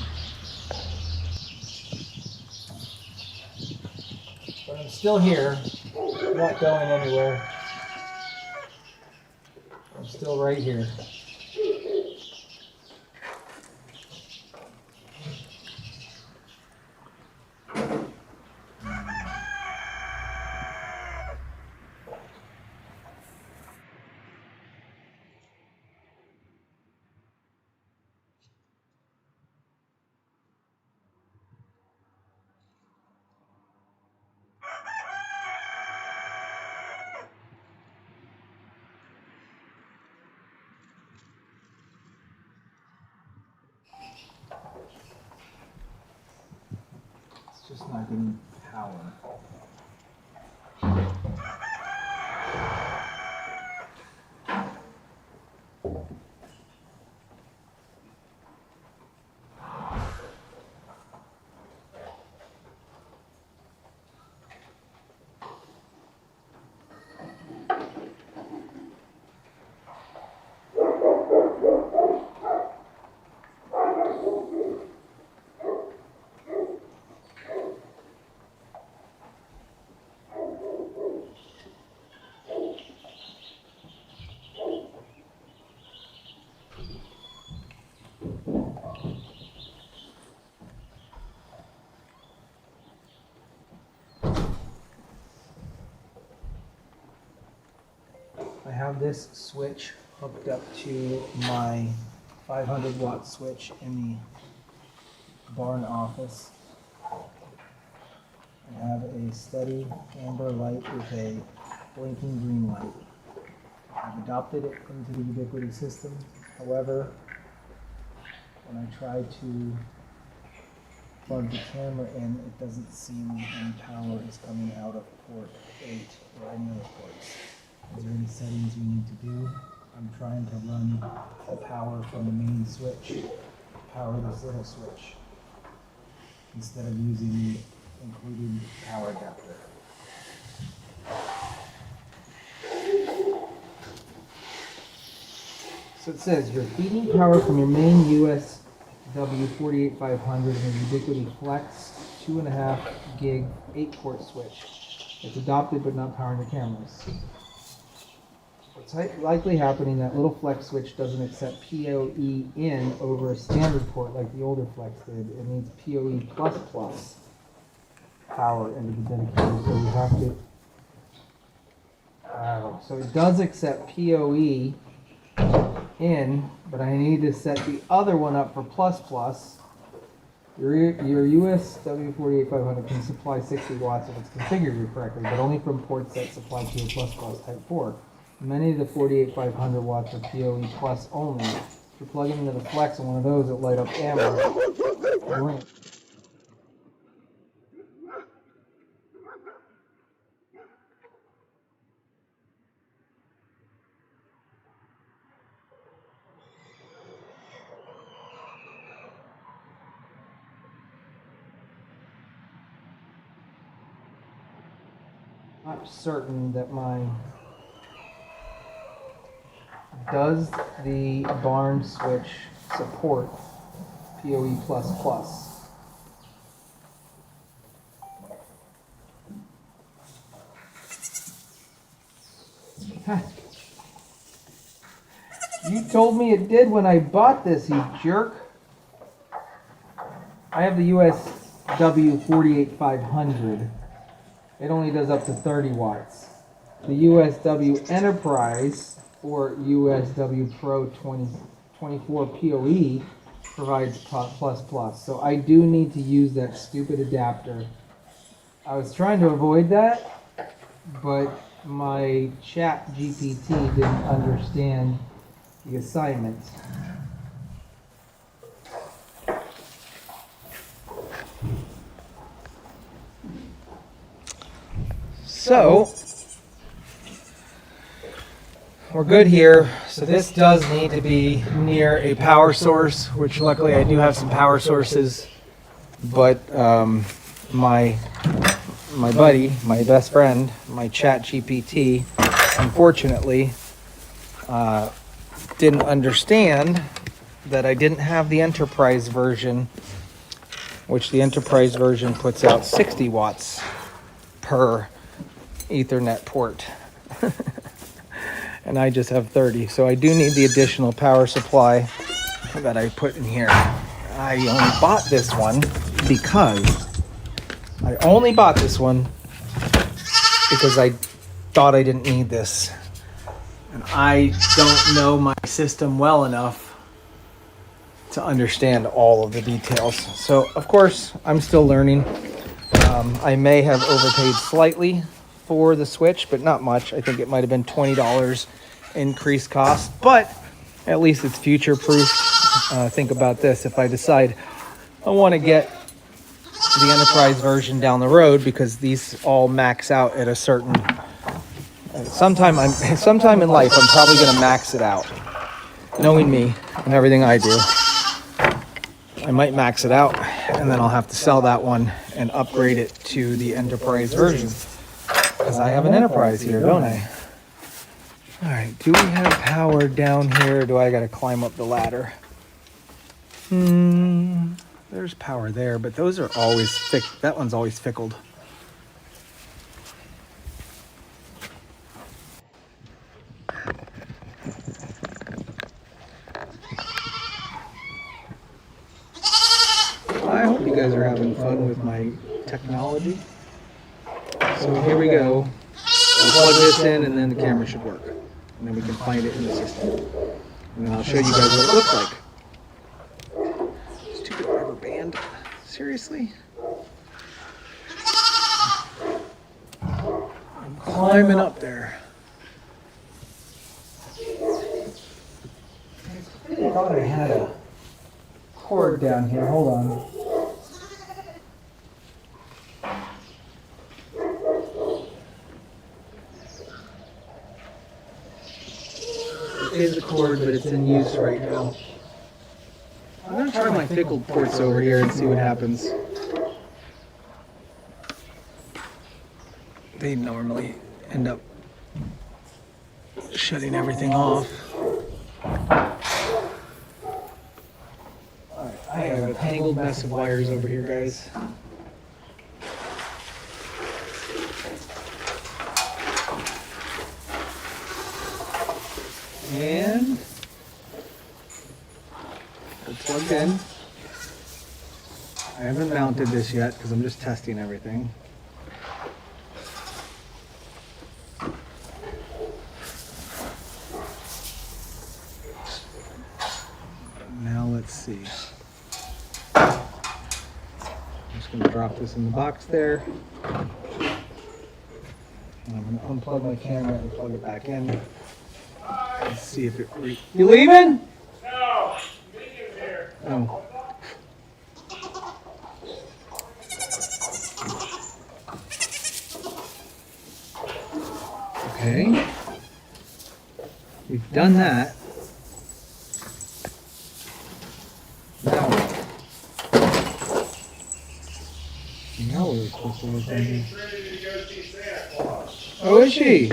[SPEAKER 2] But I'm still here, I'm not going anywhere. I'm still right here. It's just not getting power. I have this switch hooked up to my 500 watt switch in the barn office. I have a steady amber light with a blinking green light. I've adopted it into the Ubiquity system. However, when I try to plug the camera in, it doesn't seem any power is coming out of port 8 or any other ports. Is there any settings we need to do? I'm trying to run the power from the main switch, power this little switch, instead of using the included power adapter. So it says you're feeding power from your main USW 48500 and a Ubiquiti Flex 2.5 gig 8-port switch. It's adopted but not powering the cameras. What's likely happening, that little Flex switch doesn't accept PoE in over a standard port like the older Flex did. It needs PoE++ power into the dedicated, so we have to. So it does accept PoE in, but I need to set the other one up for ++. Your USW 48500 can supply 60 watts if it's configured correctly, but only from ports that supply to a ++ Type 4. Many of the 48500 watts are PoE plus only. If you're plugging into the Flex on one of those, it'll light up amber. Green. I'm certain that does the barn switch support PoE++? You told me it did when I bought this, you jerk. I have the USW 48500. It only does up to 30 watts. The USW Enterprise or USW Pro 2024 PoE provides ++. So I do need to use that stupid adapter. I was trying to avoid that, but my chat GPT didn't understand the assignment. So we're good here. So this does need to be near a power source, which luckily I do have some power sources, but my buddy, my best friend, my chat GPT, unfortunately didn't understand that I didn't have the Enterprise version, which the Enterprise version puts out 60 watts per Ethernet port. And I just have 30, so I do need the additional power supply that I put in here. I only bought this one because I thought I didn't need this. And I don't know my system well enough to understand all of the details. So, of course, I'm still learning. I may have overpaid slightly for the switch, but not much. I think it might have been $20 increased cost, but at least it's future proof. Think about this. If I decide I want to get the Enterprise version down the road, because these all max out at a certain sometime in life, I'm probably going to max it out. Knowing me and everything I do, I might max it out, and then I'll have to sell that one and upgrade it to the Enterprise version. Because I have an Enterprise here, don't I? All right, do we have power down here, or do I got to climb up the ladder? There's power there, but those are always thick. That one's always fickled. I hope you guys are having fun with my technology. So here we go. We'll plug this in, and then the camera should work. And then we can find it in the system. And then I'll show you guys what it looks like. Stupid rubber band. Seriously? I'm climbing up there. I thought I had a cord down here. Hold on. is a cord, but it's in use right now. I'm gonna try my pickled ports over here and see what happens. They normally end up shutting everything off. Alright, I have a tangled mess of wires over here, guys. And it's plugged in. I haven't mounted this yet because I'm just testing everything. Now let's see. I'm just going to drop this in the box there. And I'm going to unplug my camera and plug it back in. Let's see if it. You leaving?
[SPEAKER 6] No, Megan's here.
[SPEAKER 2] Oh. Okay. We've done that. Now we're supposed to look at it.
[SPEAKER 6] Megan's ready to go see Santa Claus.
[SPEAKER 2] Oh, is she?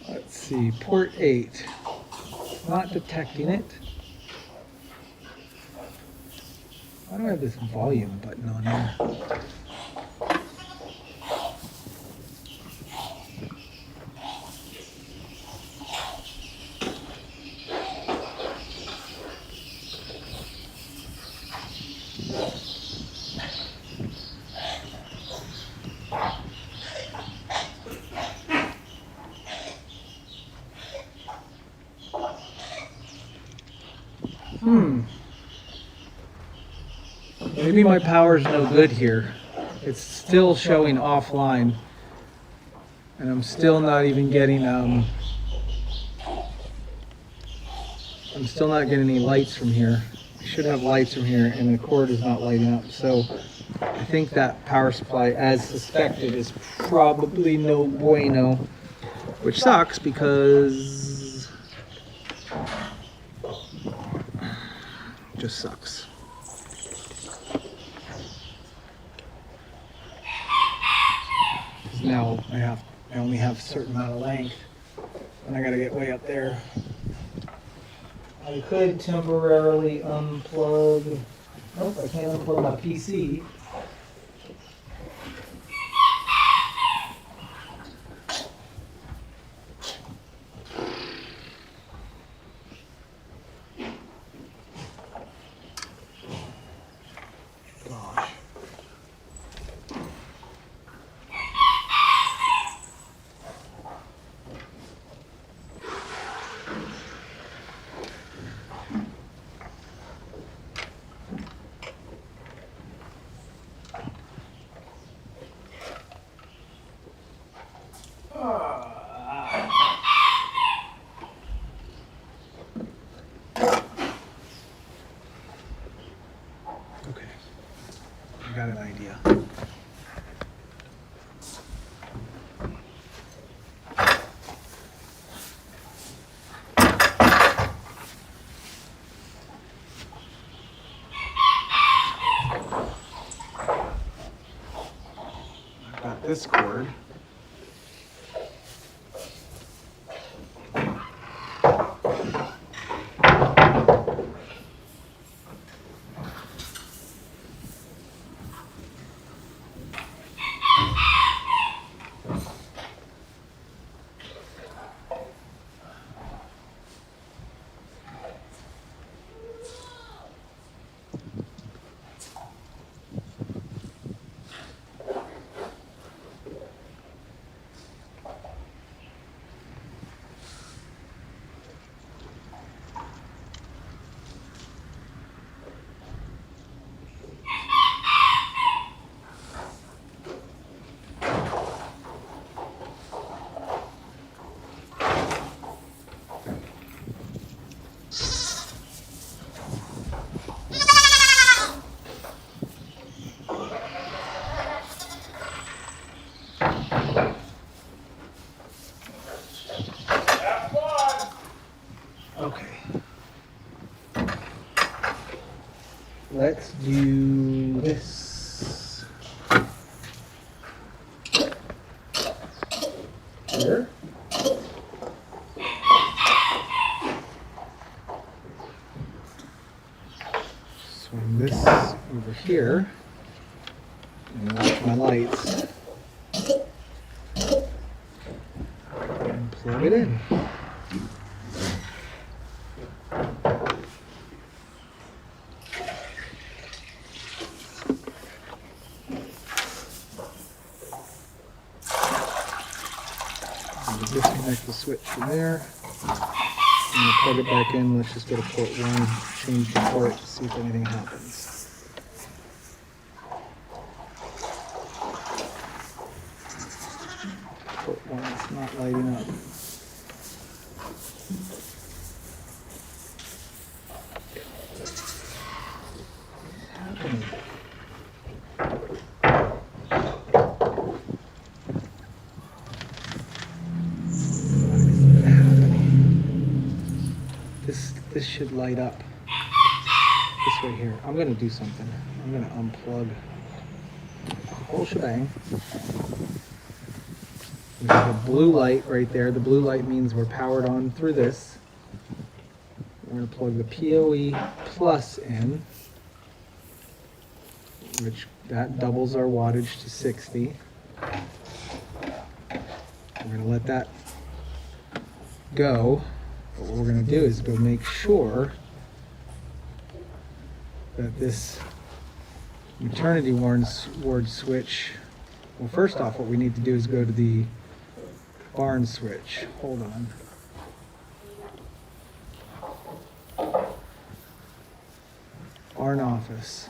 [SPEAKER 2] Let's see, port 8. Not detecting it. Why do I have this volume button on here? Maybe my power's no good here. It's still showing offline. And I'm still not even getting, I'm still not getting any lights from here. I should have lights from here and the cord is not lighting up. So I think that power supply, as suspected, is probably no bueno. Which sucks because just sucks. Now I only have a certain amount of length and I gotta get way up there. I could temporarily unplug. Nope, I can't unplug my PC. Gosh. Okay, I got an idea. I've got this cord. Okay. Let's do this. Here. Swing this over here. And watch my lights. And plug it in. Disconnect the switch from there. I'm gonna plug it back in. Let's just go to port 1, change the port, see if anything happens. Port 1 is not lighting up. What's happening? This should light up. This right here. I'm gonna do something. I'm gonna unplug the whole shebang. We have a blue light right there. The blue light means we're powered on through this. We're gonna plug the PoE plus in, which that doubles our wattage to 60. We're gonna let that go. But what we're going to do is go make sure that this maternity ward switch, well, first off, what we need to do is go to the barn switch. Hold on. Barn office.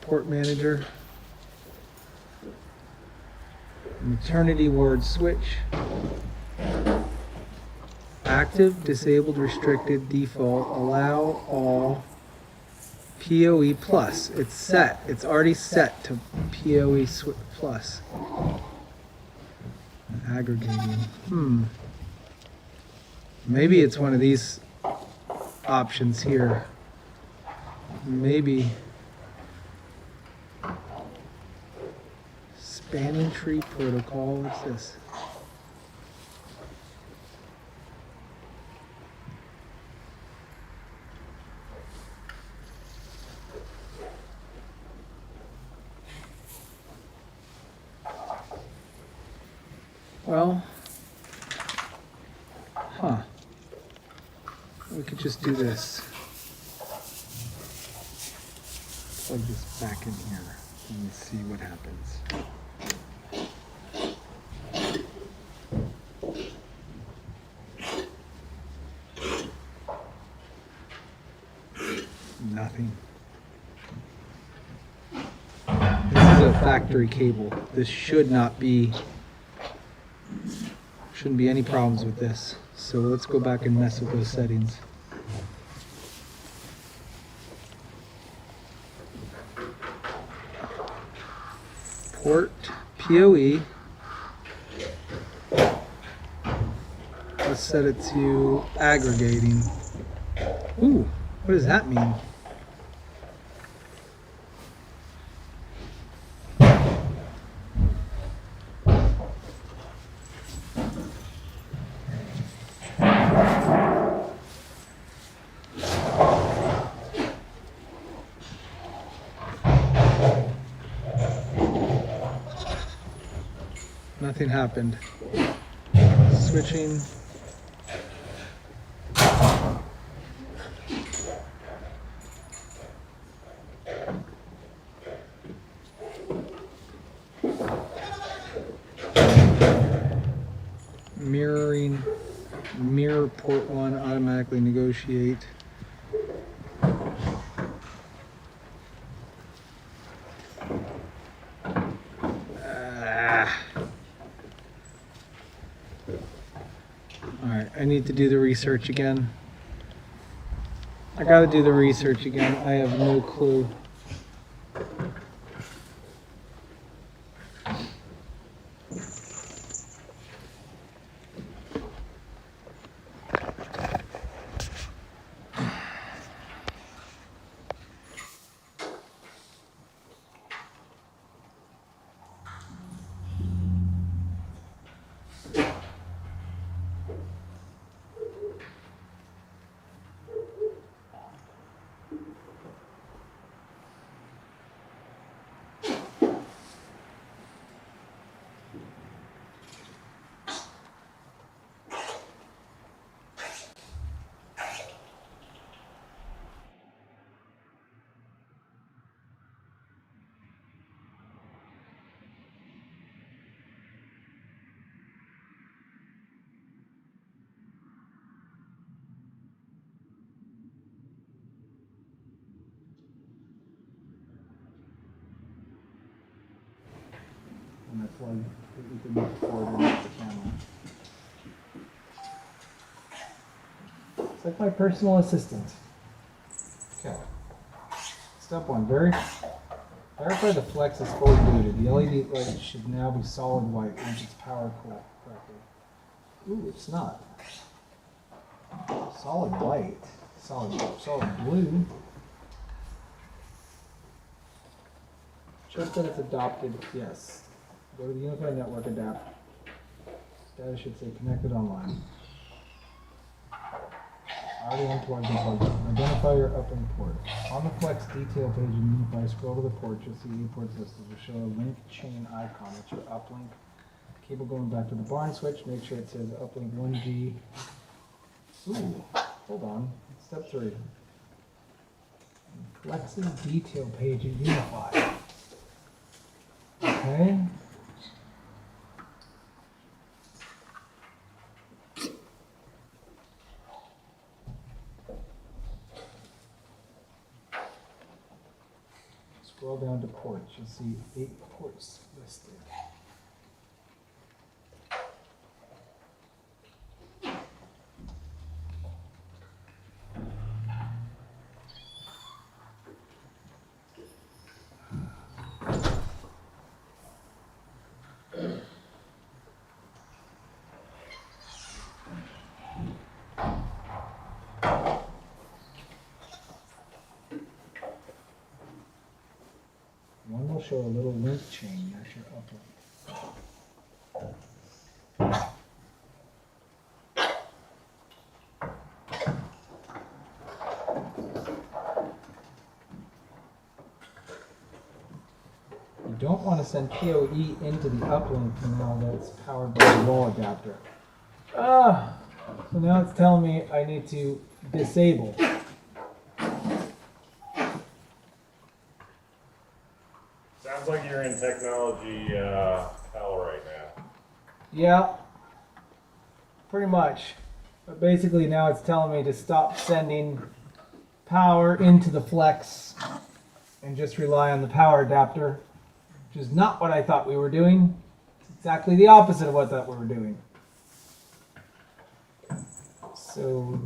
[SPEAKER 2] Port manager. Maternity ward switch. Active, disabled, restricted, default, allow all, PoE plus. It's set. It's already set to PoE plus. Aggregating. Maybe it's one of these options here. Maybe. Spanning tree protocol. What's this? Well, we could just do this. Plug this back in here and see what happens. Nothing. This is a factory cable. This shouldn't be any problems with this. So let's go back and mess with those settings. Port PoE. Let's set it to aggregating. Ooh, what does that mean? Nothing happened. Switching. Mirror port 1 automatically negotiate. Alright, I need to do the research again. I gotta do the research again. I have no clue. the cord underneath the camera. It's like my personal assistant. Okay. Step 1, verify the flex is fully booted. The LED light should now be solid white once it's powered correctly. Ooh, it's not. Solid white. Solid blue. Check that it's adopted. Yes. Go to the Unified Network Adapt. Status should say connected online. Already unplugged and plugged in. Identify your uplink port. On the Flex detail page in Unify, scroll to the port, you'll see 8 ports listed. You'll show a link chain icon. That's your uplink. Cable going back to the barn switch. Make sure it says uplink 1G. Ooh, hold on. Step 3. Flex's detail page in Unify. Okay. Scroll down to ports. You'll see 8 ports listed. One will show a little link chain. That's your uplink. You don't want to send PoE into the uplink now that's powered by the wall adapter. So now it's telling me I need to disable.
[SPEAKER 6] Sounds like you're in technology hell right now.
[SPEAKER 2] Yeah, pretty much. But basically now it's telling me to stop sending power into the Flex and just rely on the power adapter, which is not what I thought we were doing. It's exactly the opposite of what I thought we were doing. So,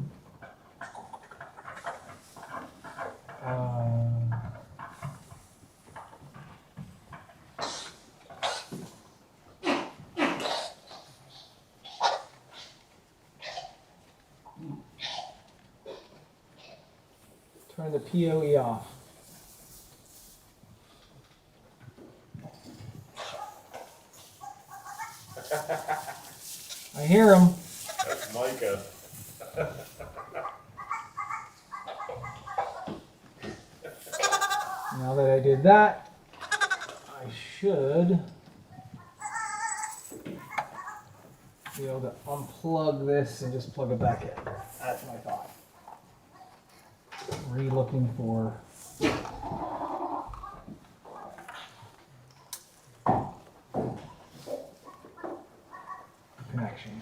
[SPEAKER 2] turn the PoE off. I hear him.
[SPEAKER 6] That's Micah.
[SPEAKER 2] Now that I did that, I should be able to unplug this and just plug it back in. That's my thought. Re-looking for connection.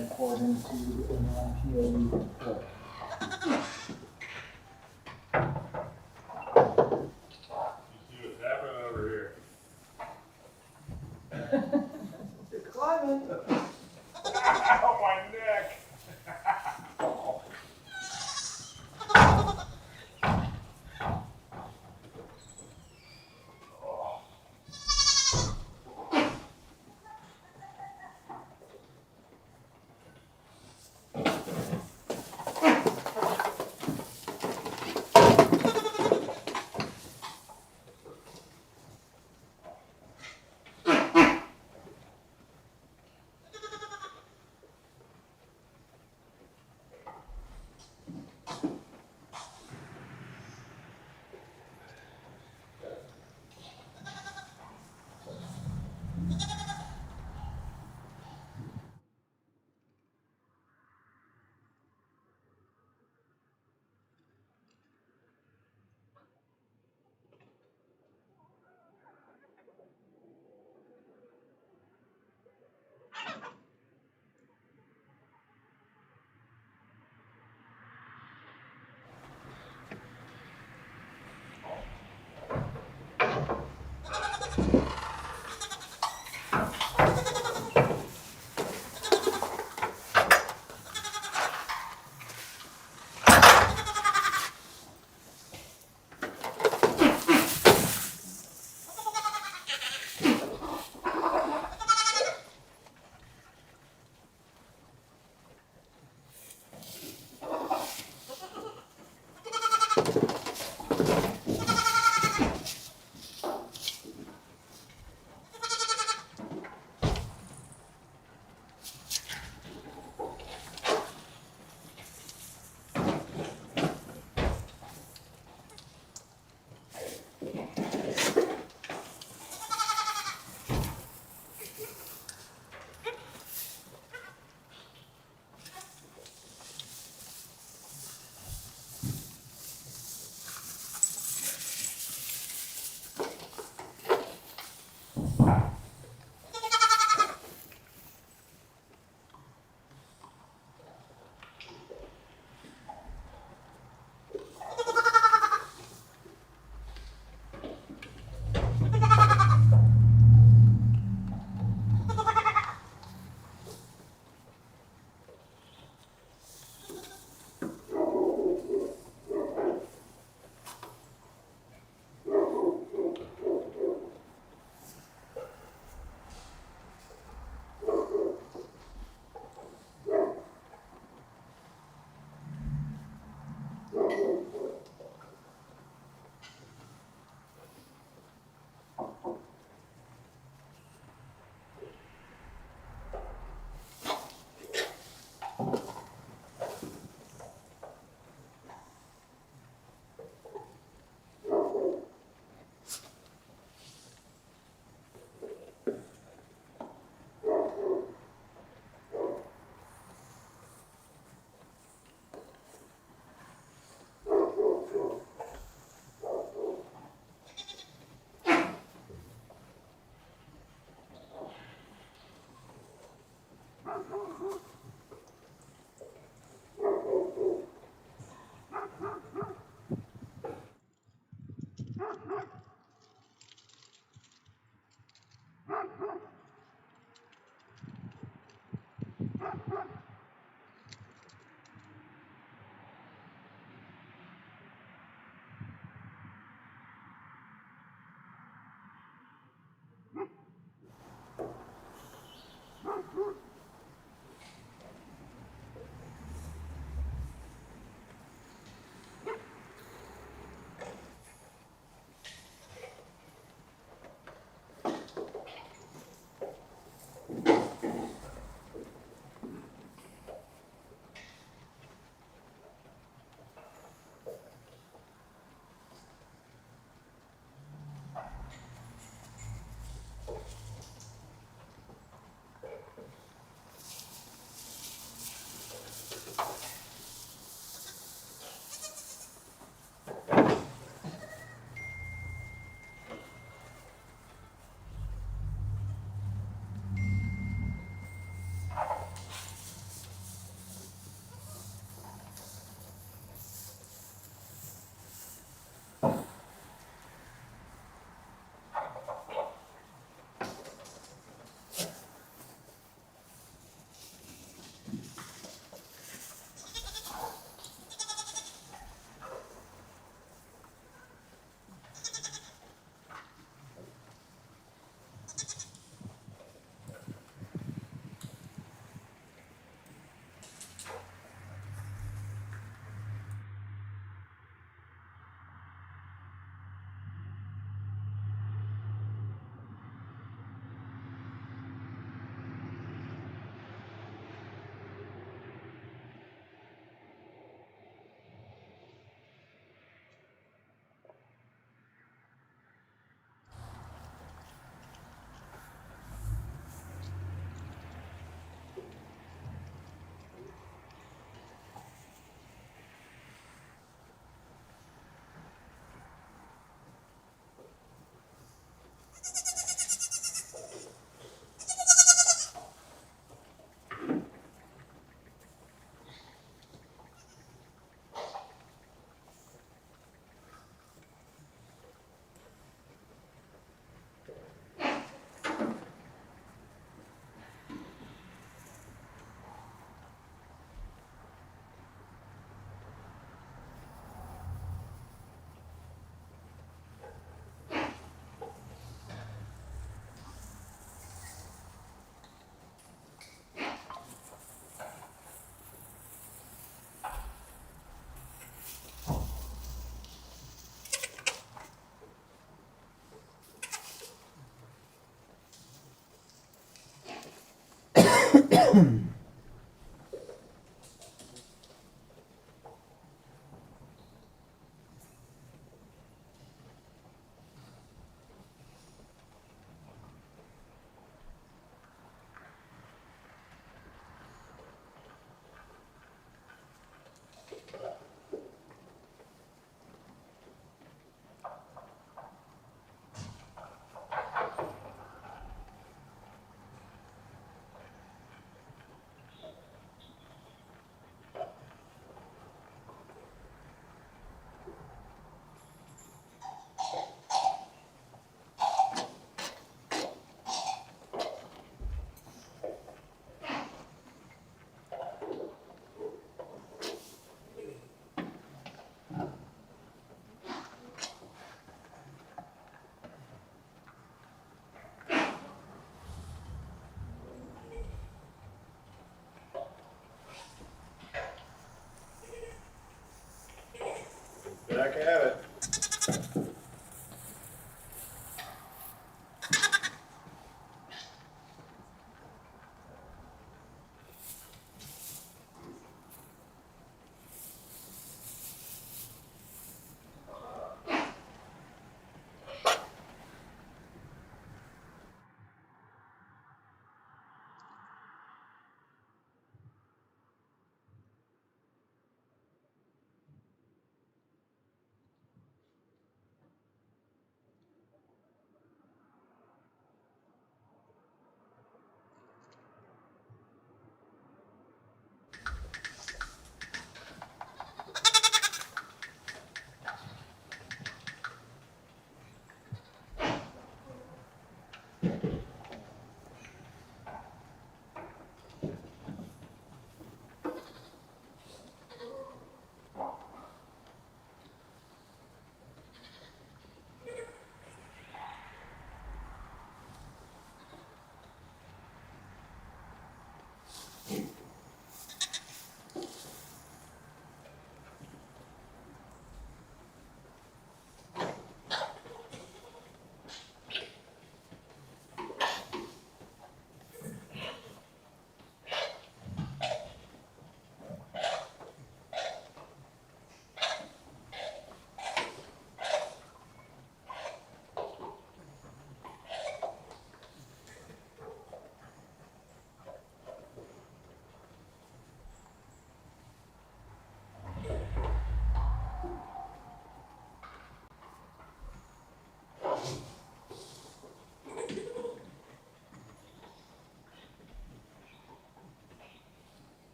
[SPEAKER 2] according to an LPO report.
[SPEAKER 6] You see what's happening over here.
[SPEAKER 2] It's climbing.
[SPEAKER 6] Ow, my neck!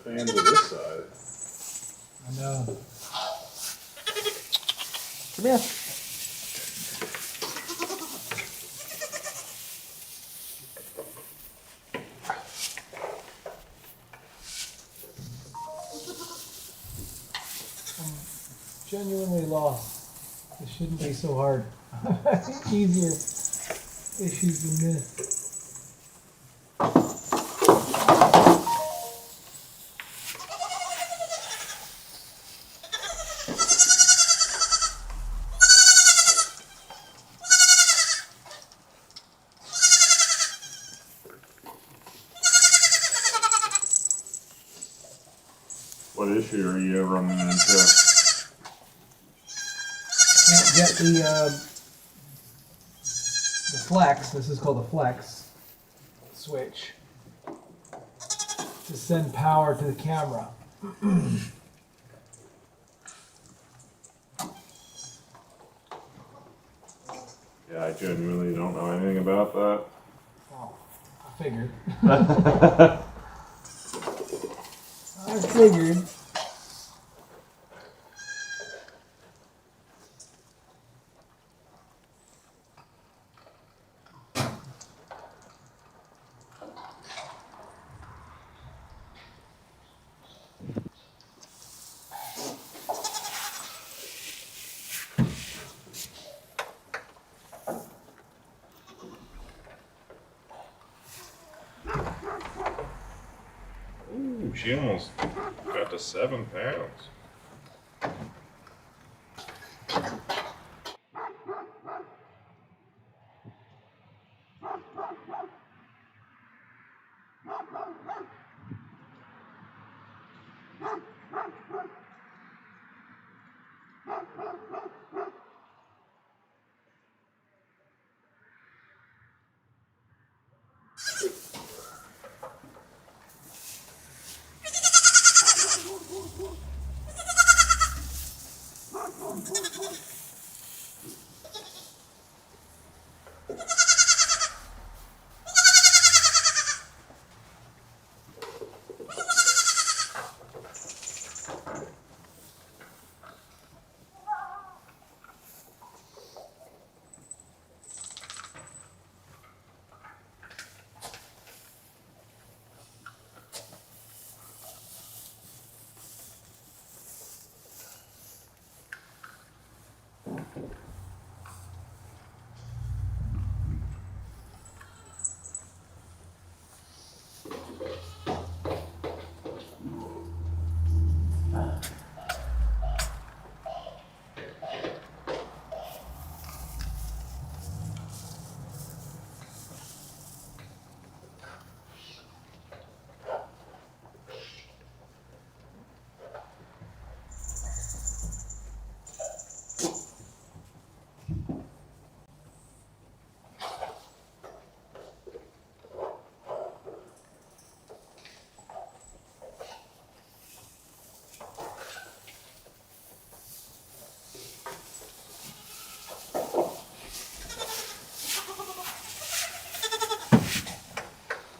[SPEAKER 6] fans of this side.
[SPEAKER 2] I know. Come here. I'm genuinely lost. This shouldn't be so hard. I think easier issues than this.
[SPEAKER 6] What issue are you running into?
[SPEAKER 2] Can't get the flex. This is called the flex switch to send power to the camera.
[SPEAKER 6] Yeah, I genuinely don't know anything about that.
[SPEAKER 2] Oh, I figured. I figured.
[SPEAKER 6] Ooh, she almost got to 7 pounds.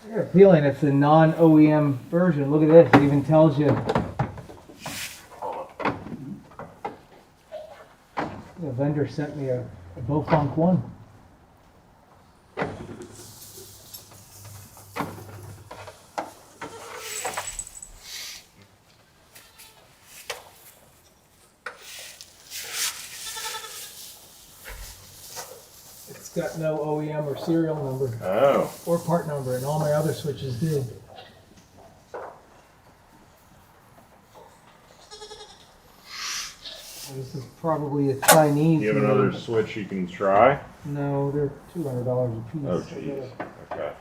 [SPEAKER 2] I got a feeling it's a non-OEM version. Look at this. It even tells you. The vendor sent me a Bofunk one. It's got no OEM or serial number
[SPEAKER 6] Oh.
[SPEAKER 2] or part number, and all my other switches do. This is probably a Chinese.
[SPEAKER 6] Do you have another switch you can try?
[SPEAKER 2] No, they're $200 a piece.
[SPEAKER 6] Oh, jeez. Okay.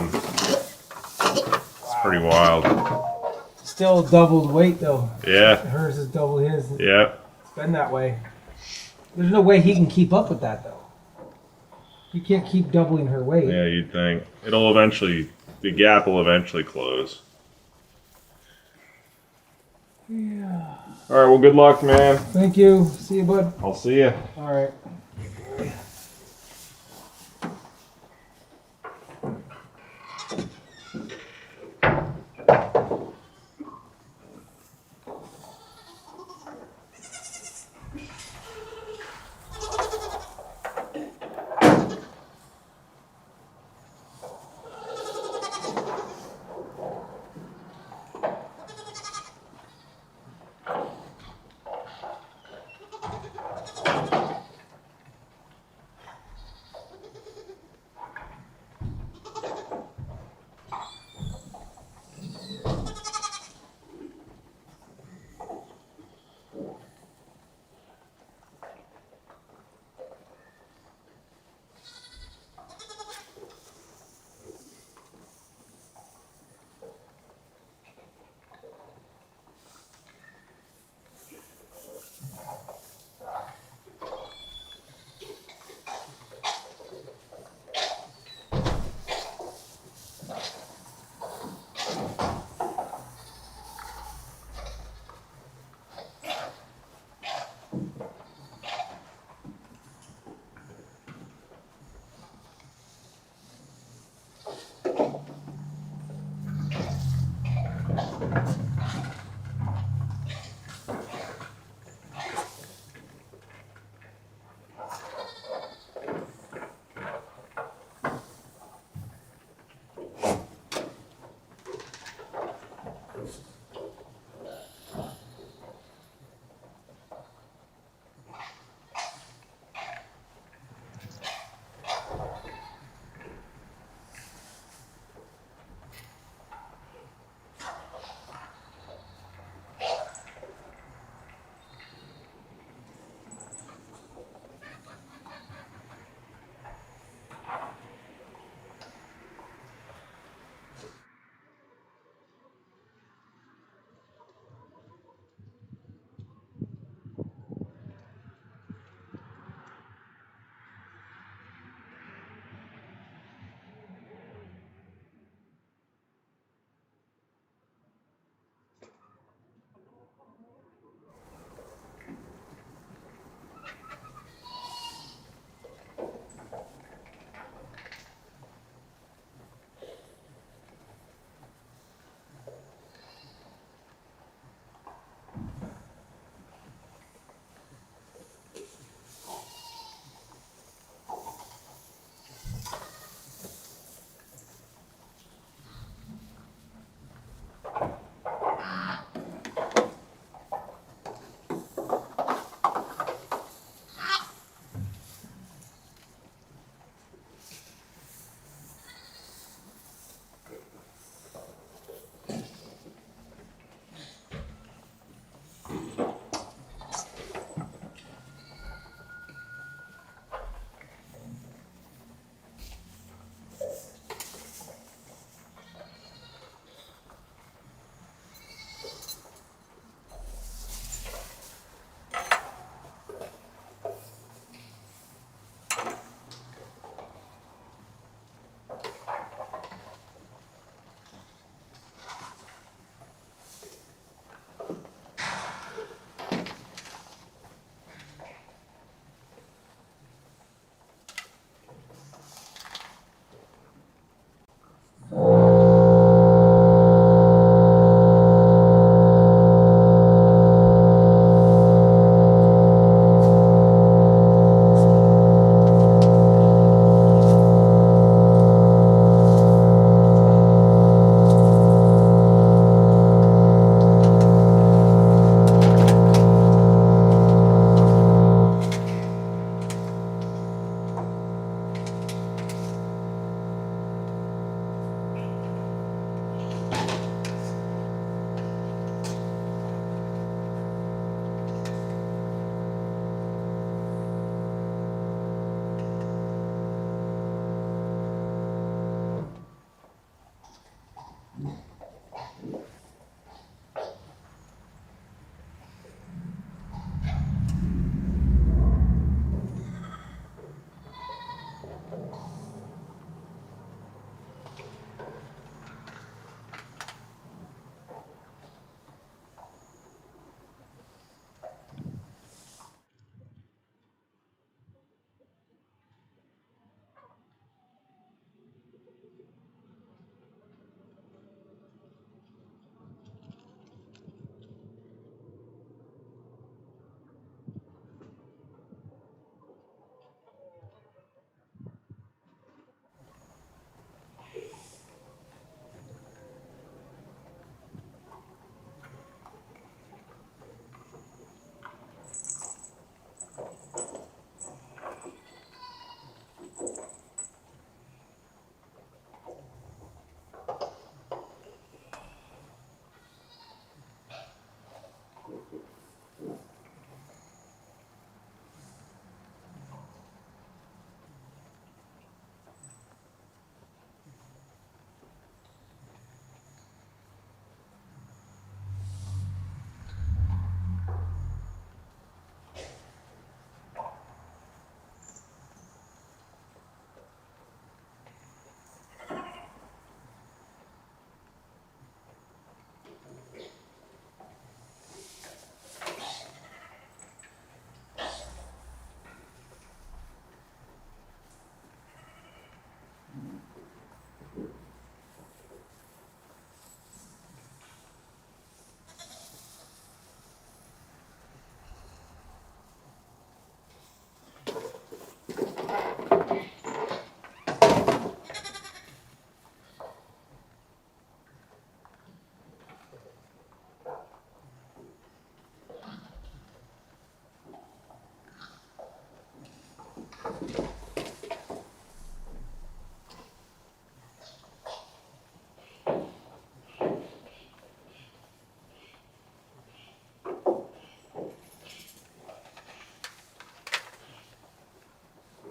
[SPEAKER 6] one. It's pretty wild.
[SPEAKER 2] Still doubled weight though.
[SPEAKER 6] Yeah.
[SPEAKER 2] Hers is double his.
[SPEAKER 6] Yeah.
[SPEAKER 2] It's been that way. There's no way he can keep up with that though. He can't keep doubling her weight.
[SPEAKER 6] Yeah, you'd think. It'll eventually, the gap will eventually close.
[SPEAKER 2] Yeah.
[SPEAKER 6] All right, well, good luck, man.
[SPEAKER 2] Thank you. See you, bud.
[SPEAKER 6] I'll see you.
[SPEAKER 2] All right.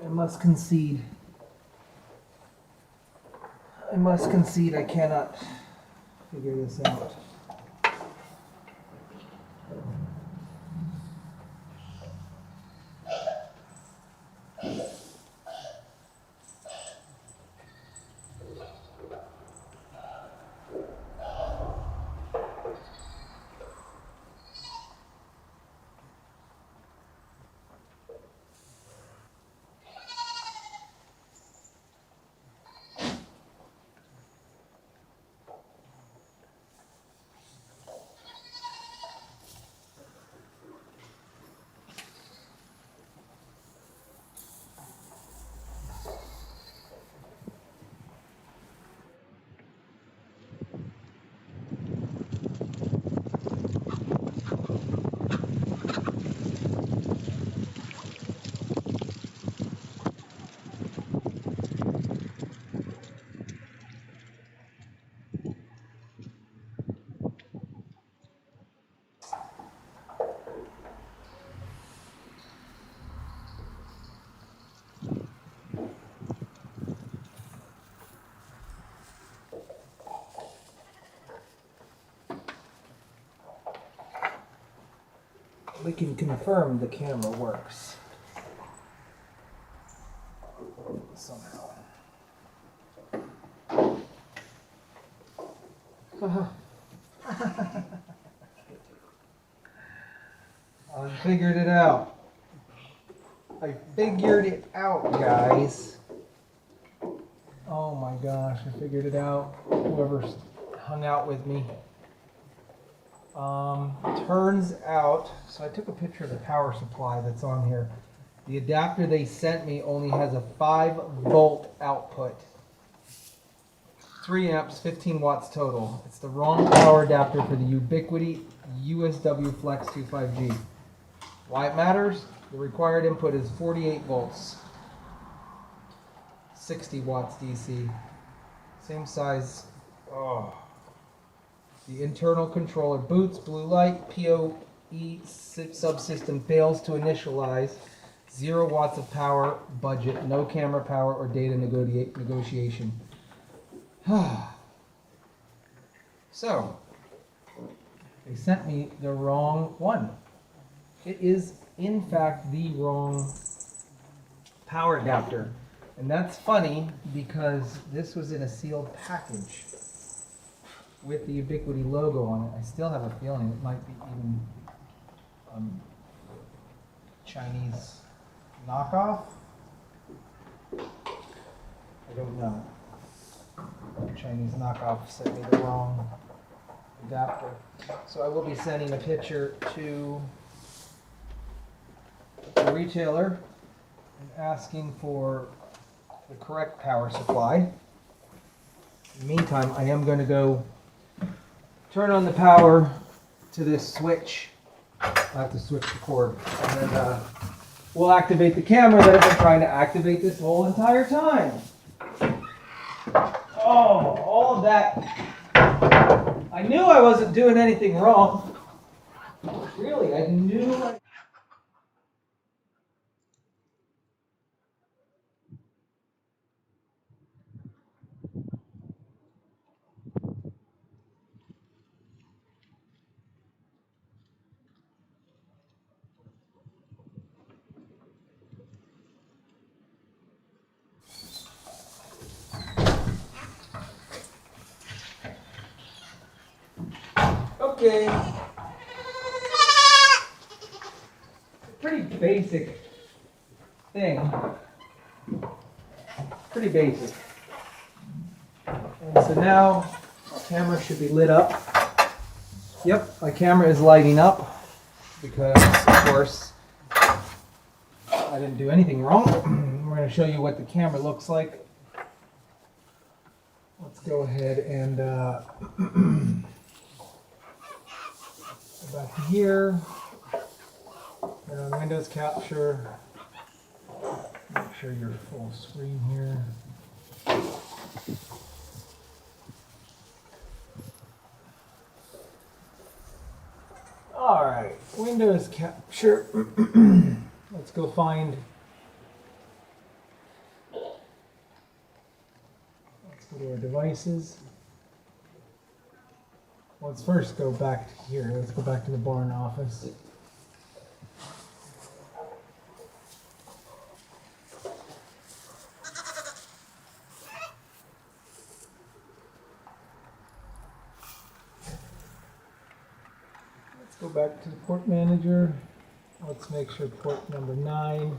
[SPEAKER 2] I must concede. I cannot figure this out. We can confirm the camera works somehow. I figured it out. I figured it out, guys. Oh my gosh, I figured it out. Whoever's hung out with me. Turns out, so I took a picture of the power supply that's on here. The adapter they sent me only has a 5-volt output. 3 amps, 15 watts total. It's the wrong power adapter for the Ubiquiti USW Flex 25G. Why it matters? The required input is 48 volts. 60 watts DC. Same size. Oh. The internal controller boots, blue light, PoE subsystem fails to initialize, 0 watts of power, budget, no camera power or data negotiation. So, they sent me the wrong one. It is, in fact, the wrong power adapter. And that's funny because this was in a sealed package with the Ubiquiti logo on it. I still have a feeling it might be even Chinese knockoff. I don't know. Chinese knockoff sent me the wrong adapter. So I will be sending a picture to the retailer and asking for the correct power supply. In the meantime, I am going to go turn on the power to this switch. I have to switch the cord. And then we'll activate the camera that I've been trying to activate this whole entire time. Oh, all of that. I knew I wasn't doing anything wrong. Really, I knew. Okay. Pretty basic thing. Pretty basic. And so now our camera should be lit up. Yep, my camera is lighting up because, of course, I didn't do anything wrong. We're going to show you what the camera looks like. Let's go ahead and go back to here. Turn on Windows Capture. Make sure you're full screen here. All right, Windows Capture. Let's go find. Let's go to our devices. Let's first go back to here. Let's go back to the barn office. Go back to the port manager. Let's make sure port number 9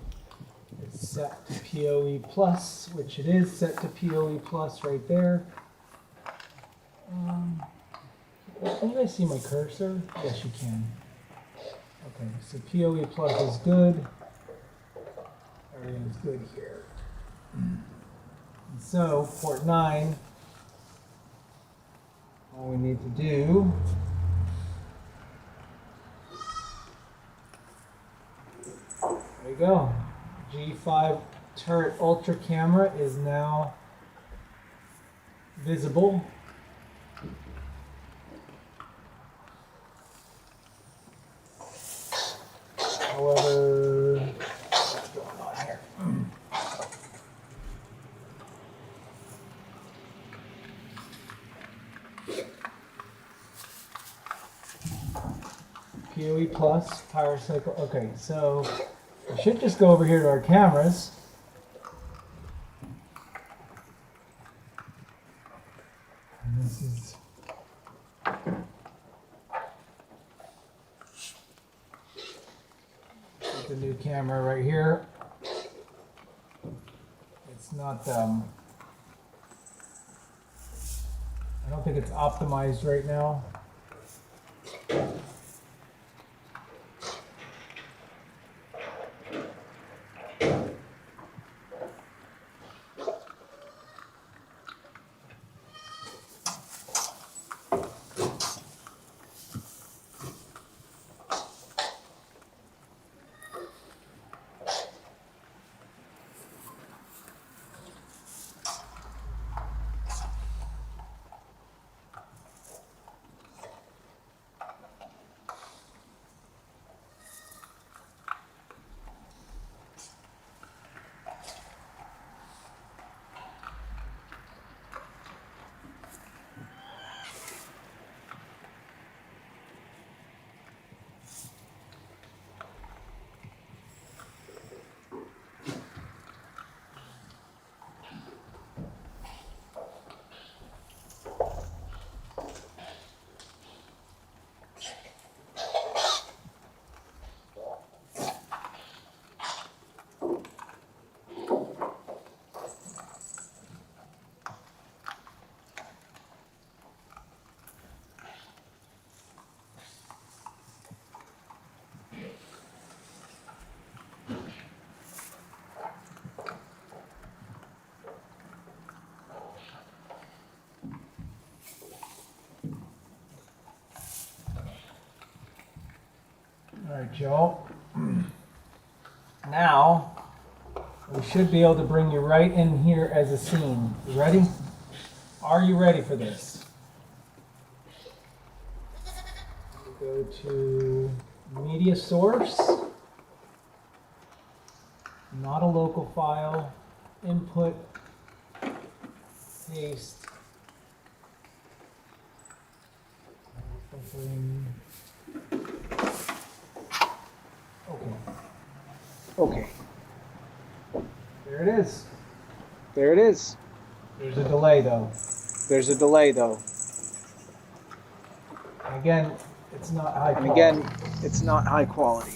[SPEAKER 2] is set to PoE plus, which it is set to PoE plus right there. Can you guys see my cursor? Yes, you can. Okay, so PoE plus is good. Everything's good here. And so port 9, all we need to do there you go. G5 turret ultra camera is now visible. However, what's going on here? PoE plus, power cycle. Okay, so we should just go over here to our cameras. And this is the new camera right here. It's not, I don't think it's optimized right now. All right, Joe. Now, we should be able to bring you right in here as a scene. You ready? Are you ready for this? Go to Media source. Not a local file. Input. Paste. Filtering. Okay. There it is. There it is. There's a delay though. There's a delay though. Again, it's not high quality. And again, it's not high quality.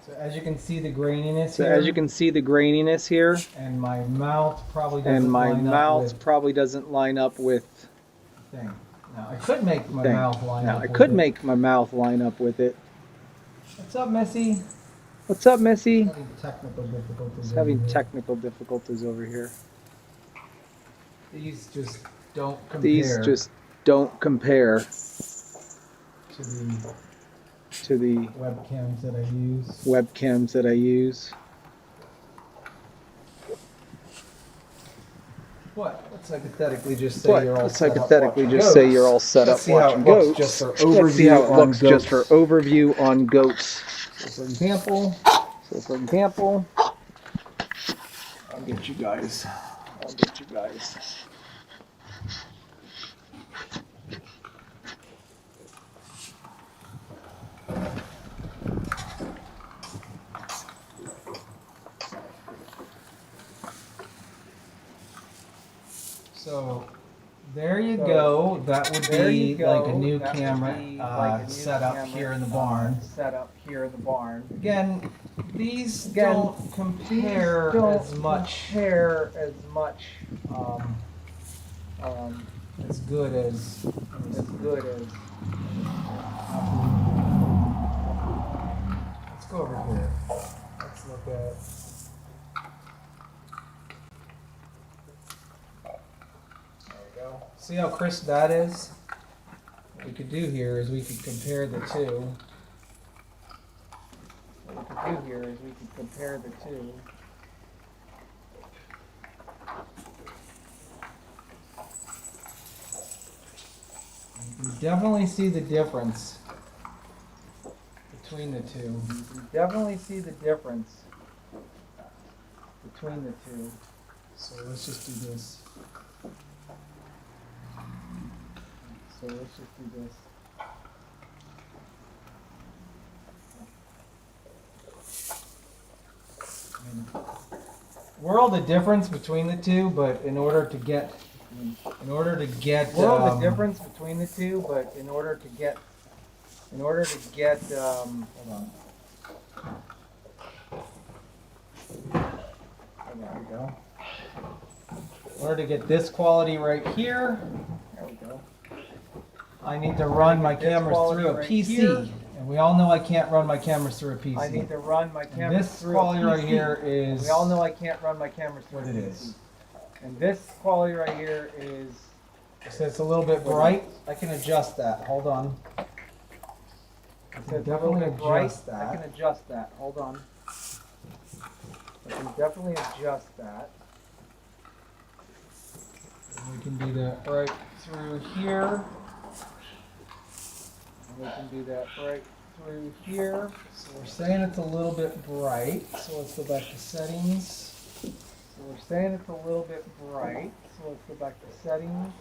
[SPEAKER 2] So as you can see the graininess here. As you can see the graininess here. And my mouth probably doesn't line up with thing. Now I could make my mouth line up. Now I could make my mouth line up with it. What's up, Missy? What's up, Missy? Having technical difficulties. Having technical difficulties over here. These just don't compare. These just don't compare to the webcams that I use. Webcams that I use. What? Let's hypothetically just say you're all set up. Say you're all set up watching goats. Let's see how it looks just for overview on goats. So for example, I'll get you guys. So there you go. That would be like a new camera set up here in the barn. Again, these don't compare as much as good as. Let's go over here. Let's look at. See how crisp that is? What we could do here is we could compare the two. You can definitely see the difference between the two. So let's just do this. World of difference between the two, but in order to get hold on. There we go. In order to get this quality right here, I need to run my cameras through a PC. And we all know I can't run my cameras through a PC. This quality right here is what it is. And this quality right here is. So it's a little bit bright. I can adjust that. Hold on. I can definitely adjust that. I can adjust that. Hold on. I can definitely adjust that. And we can do that right through here. And we can do that right through here. So we're saying it's a little bit bright. So let's go back to settings.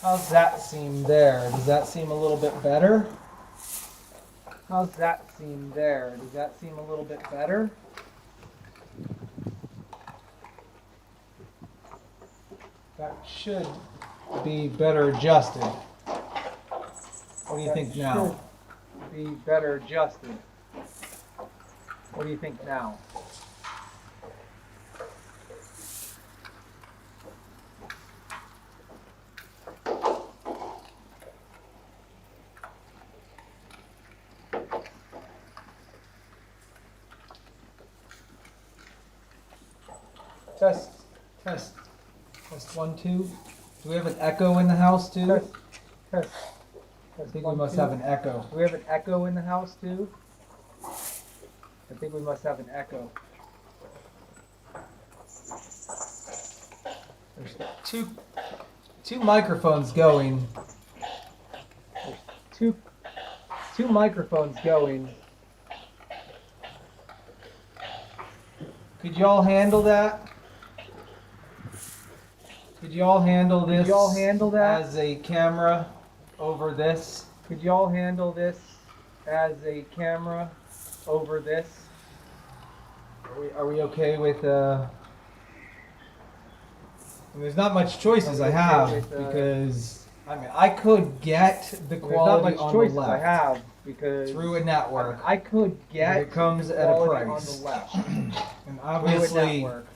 [SPEAKER 2] How's that seem there? Does that seem a little bit better? That should be better adjusted. What do you think now? Test. Test. Test 1, 2. Do we have an echo in the house too?
[SPEAKER 8] Test. Test.
[SPEAKER 2] I think we must have an echo.
[SPEAKER 8] Do we have an echo in the house too? I think we must have an echo.
[SPEAKER 2] There's two microphones going.
[SPEAKER 8] Two microphones going.
[SPEAKER 2] Could y'all handle that? Could y'all handle this?
[SPEAKER 8] Could y'all handle that?
[SPEAKER 2] As a camera over this?
[SPEAKER 8] Could y'all handle this as a camera over this?
[SPEAKER 2] Are we okay with and there's not much choices I have because I mean I could get the quality
[SPEAKER 8] There's not much
[SPEAKER 2] on
[SPEAKER 8] choices
[SPEAKER 2] the
[SPEAKER 8] I
[SPEAKER 2] left
[SPEAKER 8] have because
[SPEAKER 2] through a network.
[SPEAKER 8] I could get
[SPEAKER 2] But it comes
[SPEAKER 8] the
[SPEAKER 2] at a
[SPEAKER 8] quality
[SPEAKER 2] price.
[SPEAKER 8] on the left.
[SPEAKER 2] And
[SPEAKER 8] Through a
[SPEAKER 2] obviously
[SPEAKER 8] network,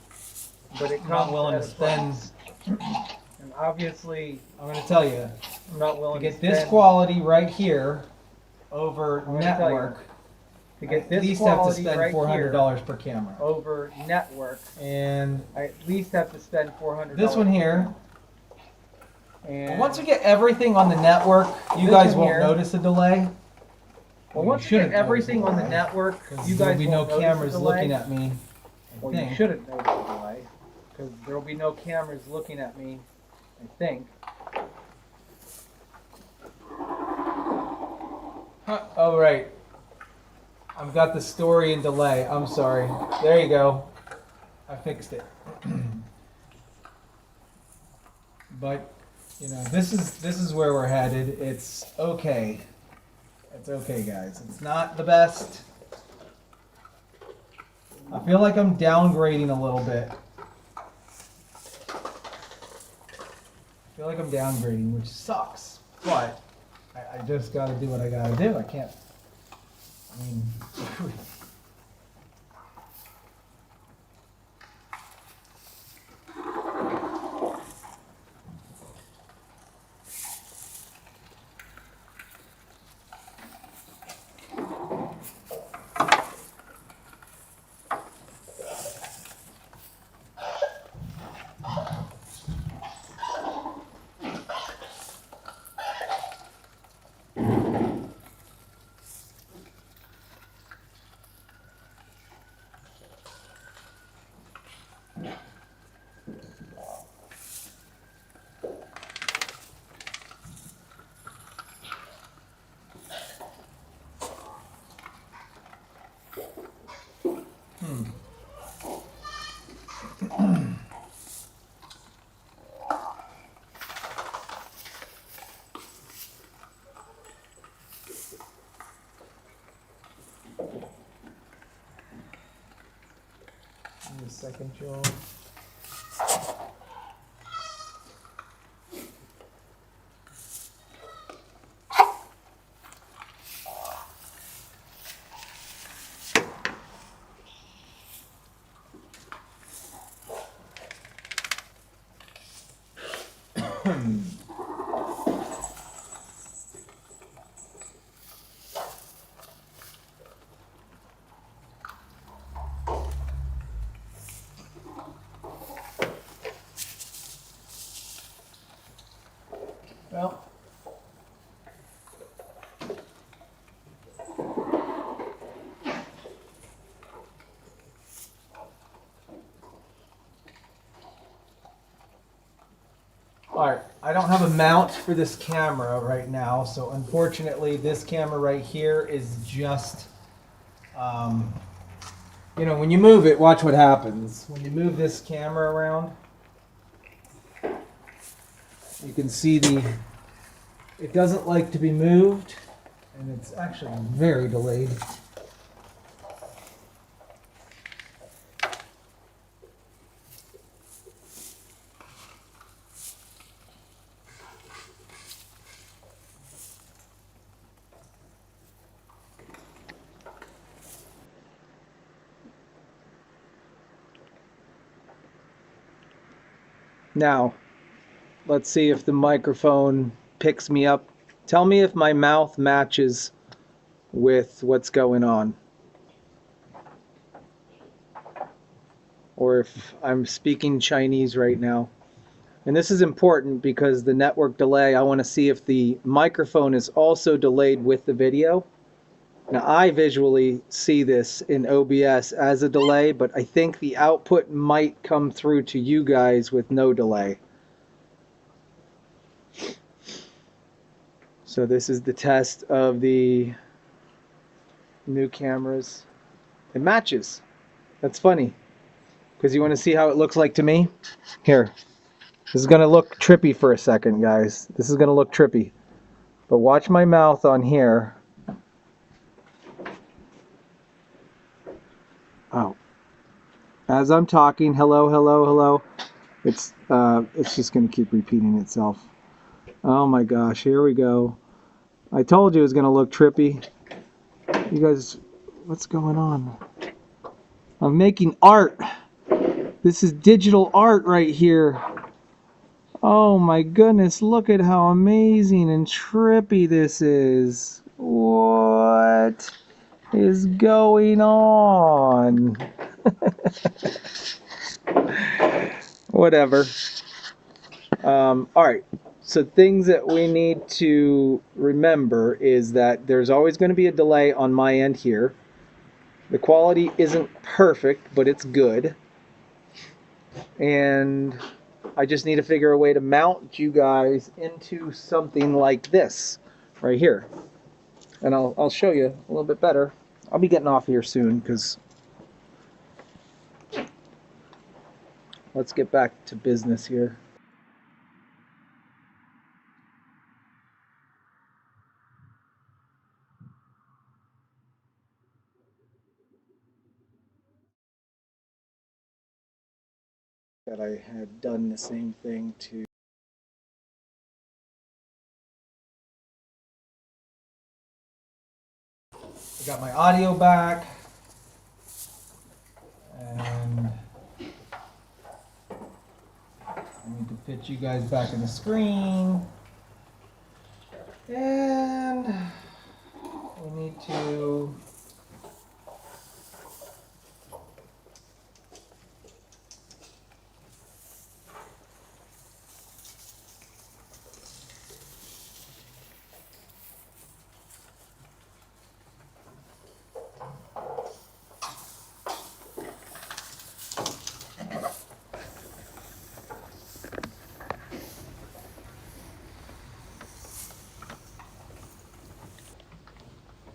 [SPEAKER 8] but it
[SPEAKER 2] I'm
[SPEAKER 8] comes
[SPEAKER 2] not willing
[SPEAKER 8] at
[SPEAKER 2] to
[SPEAKER 8] a
[SPEAKER 2] spend.
[SPEAKER 8] price. And obviously,
[SPEAKER 2] I'm going to tell you
[SPEAKER 8] I'm not
[SPEAKER 2] to
[SPEAKER 8] willing
[SPEAKER 2] get
[SPEAKER 8] to spend,
[SPEAKER 2] this quality right here over
[SPEAKER 8] I'm gonna tell you,
[SPEAKER 2] network.
[SPEAKER 8] to
[SPEAKER 2] I
[SPEAKER 8] get
[SPEAKER 2] at
[SPEAKER 8] this
[SPEAKER 2] least have to
[SPEAKER 8] quality
[SPEAKER 2] spend
[SPEAKER 8] right
[SPEAKER 2] $400
[SPEAKER 8] here
[SPEAKER 2] per camera.
[SPEAKER 8] over network.
[SPEAKER 2] And
[SPEAKER 8] I at least have to spend $400.
[SPEAKER 2] this one here.
[SPEAKER 8] And
[SPEAKER 2] Once we get everything on the network, you
[SPEAKER 8] This
[SPEAKER 2] guys
[SPEAKER 8] one
[SPEAKER 2] won't
[SPEAKER 8] here.
[SPEAKER 2] notice a delay.
[SPEAKER 8] well,
[SPEAKER 2] you
[SPEAKER 8] once you
[SPEAKER 2] shouldn't
[SPEAKER 8] get everything
[SPEAKER 2] notice a
[SPEAKER 8] on the
[SPEAKER 2] delay,
[SPEAKER 8] network,
[SPEAKER 2] 'cause
[SPEAKER 8] you
[SPEAKER 2] there'll
[SPEAKER 8] guys
[SPEAKER 2] be
[SPEAKER 8] won't
[SPEAKER 2] no
[SPEAKER 8] notice
[SPEAKER 2] cameras
[SPEAKER 8] a delay.
[SPEAKER 2] looking at me. I
[SPEAKER 8] Well,
[SPEAKER 2] think.
[SPEAKER 8] you shouldn't notice a delay because there will be no cameras looking at me. I think.
[SPEAKER 2] Huh, oh right. I've got the story in delay. I'm sorry. There you go. I fixed it. But you know, this is where we're headed. It's okay. It's okay, guys. It's not the best. I feel like I'm downgrading a little bit. I feel like I'm downgrading, which sucks. But I just got to do what I got to do. I can't. I mean. Give me a second, Joe. Well, alright, I don't have a mount for this camera right now, so unfortunately this camera right here is just, you know, when you move it, watch what happens. When you move this camera around, you can see it doesn't like to be moved, and it's actually very delayed. Now, let's see if the microphone picks me up. Tell me if my mouth matches with what's going on. or if I'm speaking Chinese right now. And this is important because the network delay, I want to see if the microphone is also delayed with the video. Now I visually see this in OBS as a delay, but I think the output might come through to you guys with no delay. So this is the test of the new cameras. It matches. That's funny. Because you want to see how it looks like to me? Here. This is going to look trippy for a second, guys. This is going to look trippy. But watch my mouth on here. Oh. As I'm talking, hello, hello, hello. It's just going to keep repeating itself. Oh my gosh, here we go. I told you it was going to look trippy. You guys, what's going on? I'm making art. This is digital art right here. Oh my goodness, look at how amazing and trippy this is. What is going on? Whatever. Alright, so things that we need to remember is that there's always going to be a delay on my end here. The quality isn't perfect, but it's good. And I just need to figure a way to mount you guys into something like this right here. And I'll show you a little bit better. I'll be getting off here soon because let's get back to business here. That I had done the same thing to I got my audio back, and I need to fit you guys back in the screen, and we need to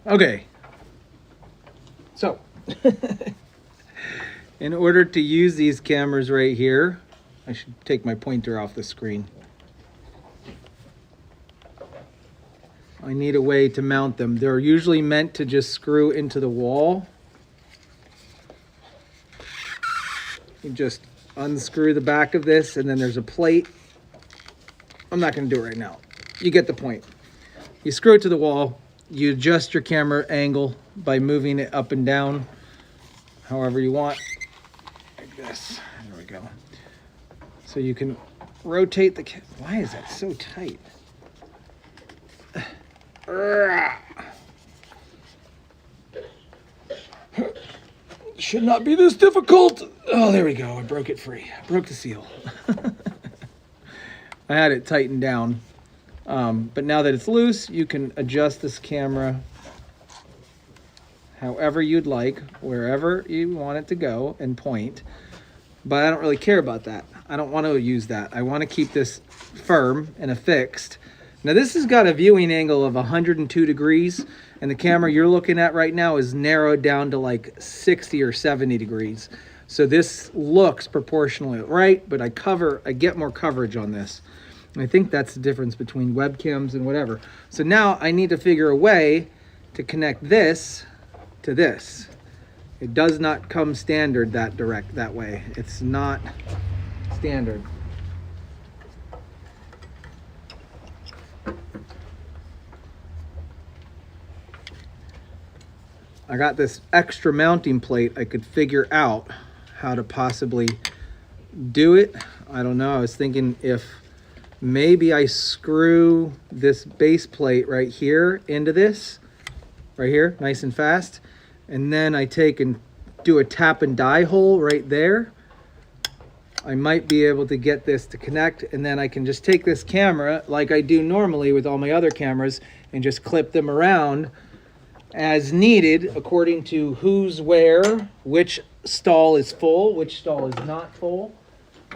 [SPEAKER 2] Okay, so in order to use these cameras right here, I should take my pointer off the screen. I need a way to mount them. They're usually meant to just screw into the wall. You just unscrew the back of this, and then there's a plate. I'm not going to do it right now. You get the point. You screw it to the wall. You adjust your camera angle by moving it up and down however you want, like this. There we go. So you can rotate the why is that so tight? Should not be this difficult. Oh, there we go. I broke it free. I broke the seal. I had it tightened down. But now that it's loose, you can adjust this camera however you'd like, wherever you want it to go and point. But I don't really care about that. I don't want to use that. I want to keep this firm and affixed. Now this has got a viewing angle of 102 degrees, and the camera you're looking at right now is narrowed down to like 60 or 70 degrees. So this looks proportionally right, but I get more coverage on this. I think that's the difference between webcams and whatever. So now I need to figure a way to connect this to this. It does not come standard that way. It's not standard. I got this extra mounting plate. I could figure out how to possibly do it. I don't know. I was thinking if maybe I screw this base plate right here into this, right here, nice and fast. And then I take and do a tap and die hole right there. I might be able to get this to connect, and then I can just take this camera like I do normally with all my other cameras and just clip them around as needed according to who's where, which stall is full, which stall is not full.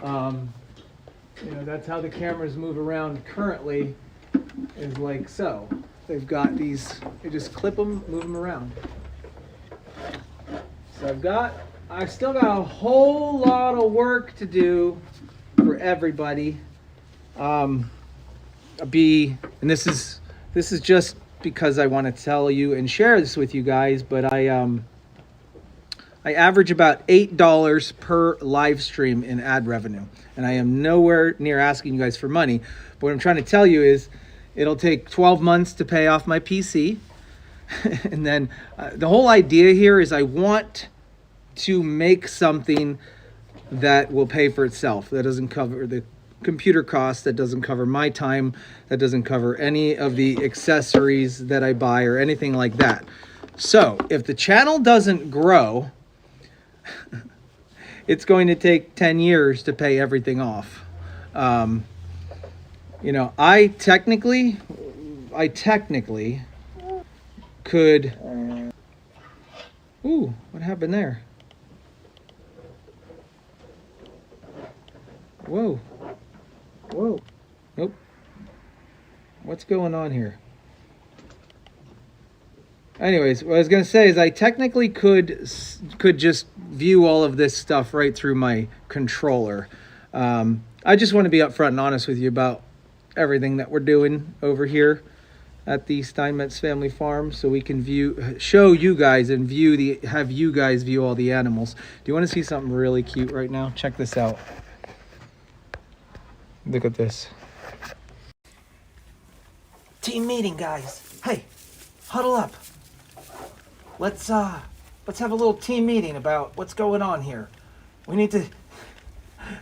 [SPEAKER 2] You know, that's how the cameras move around currently, is like so. They've got these, you just clip them, move them around. So I've still got a whole lot of work to do for everybody. And this is just because I want to tell you and share this with you guys, but I average about $8 per live stream in ad revenue, and I am nowhere near asking you guys for money. But what I'm trying to tell you is it'll take 12 months to pay off my PC. And then the whole idea here is I want to make something that will pay for itself, that doesn't cover the computer costs, that doesn't cover my time, that doesn't cover any of the accessories that I buy or anything like that. So if the channel doesn't grow, it's going to take 10 years to pay everything off. You know, I technically could, ooh, what happened there? Whoa. Whoa. Nope. What's going on here? Anyways, what I was going to say is I technically could just view all of this stuff right through my controller. I just want to be upfront and honest with you about everything that we're doing over here at the Steinmetz family farm, so we can show you guys and have you guys view all the animals. Do you want to see something really cute right now? Check this out. Look at this. Team meeting, guys. Hey, huddle up. Let's have a little team meeting about what's going on here. We need to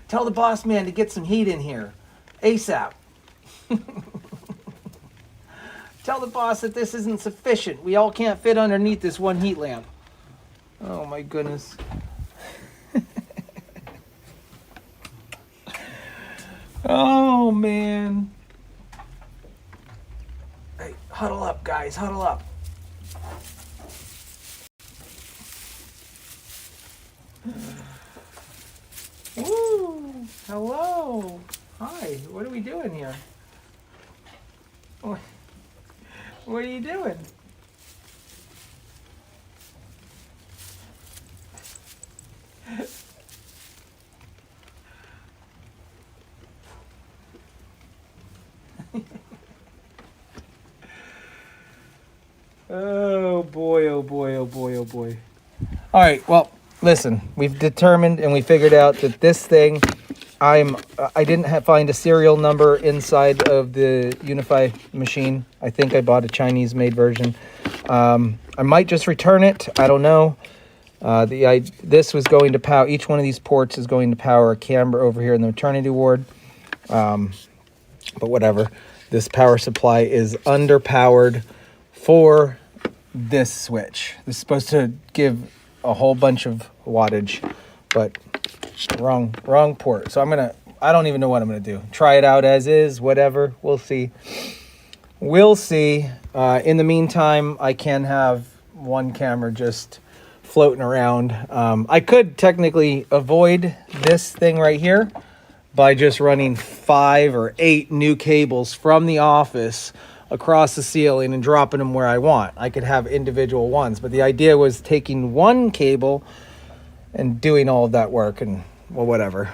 [SPEAKER 2] tell the boss man to get some heat in here ASAP. Tell the boss that this isn't sufficient. We all can't fit underneath this one heat lamp. Oh my goodness. Oh man. Hey, huddle up, guys, huddle up. Woo! Hello. Hi. What are we doing here? What are you doing? Oh boy, oh boy, oh boy, oh boy. All right, well, listen, we've determined and we figured out that this thing, I didn't find a serial number inside of the Unify machine. I think I bought a Chinese made version. I might just return it. I don't know. This was going to power, each one of these ports is going to power a camera over here in the maternity ward. But whatever. This power supply is underpowered for this switch. This is supposed to give a whole bunch of wattage, but wrong port. So I don't even know what I'm gonna do. Try it out as is, whatever. We'll see. In the meantime, I can have one camera just floating around. I could technically avoid this thing right here by just running 5 or 8 new cables from the office across the ceiling and dropping them where I want. I could have individual ones, but the idea was taking one cable and doing all of that work, and well, whatever.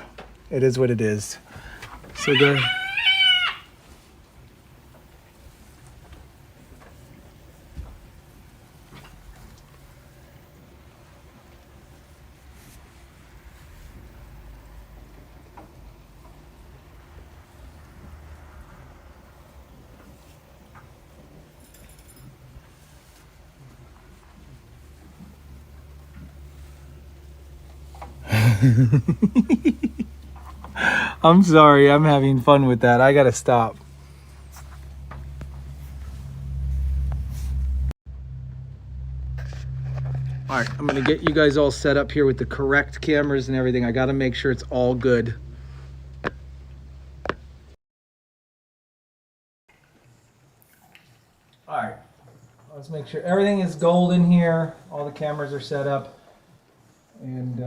[SPEAKER 2] It is what it is. So good. I'm sorry, I'm having fun with that. I gotta stop. All All right, I'm gonna get you guys all set up here with the correct cameras and everything. I gotta make sure it's all good. All right, let's make sure everything is golden here. All the cameras are set up and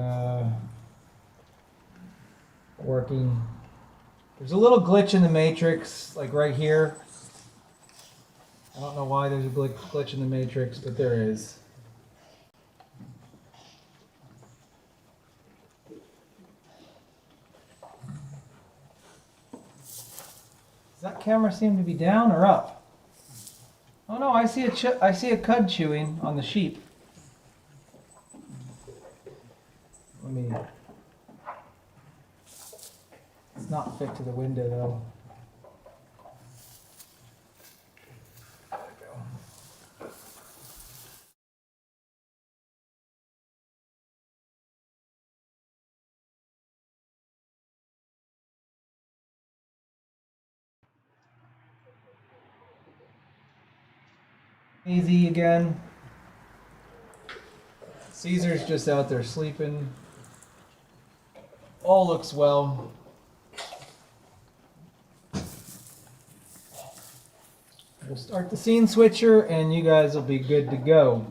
[SPEAKER 2] working. There's a little glitch in the matrix, like right here. I don't know why there's a glitch in the matrix, but there is. Does that camera seem to be down or up? Oh no, I see a cud chewing on the sheep. Let me. It's not fit to the window though. There we go. Easy again. Caesar's just out there sleeping. All looks well. We'll start the scene switcher and you guys will be good to go.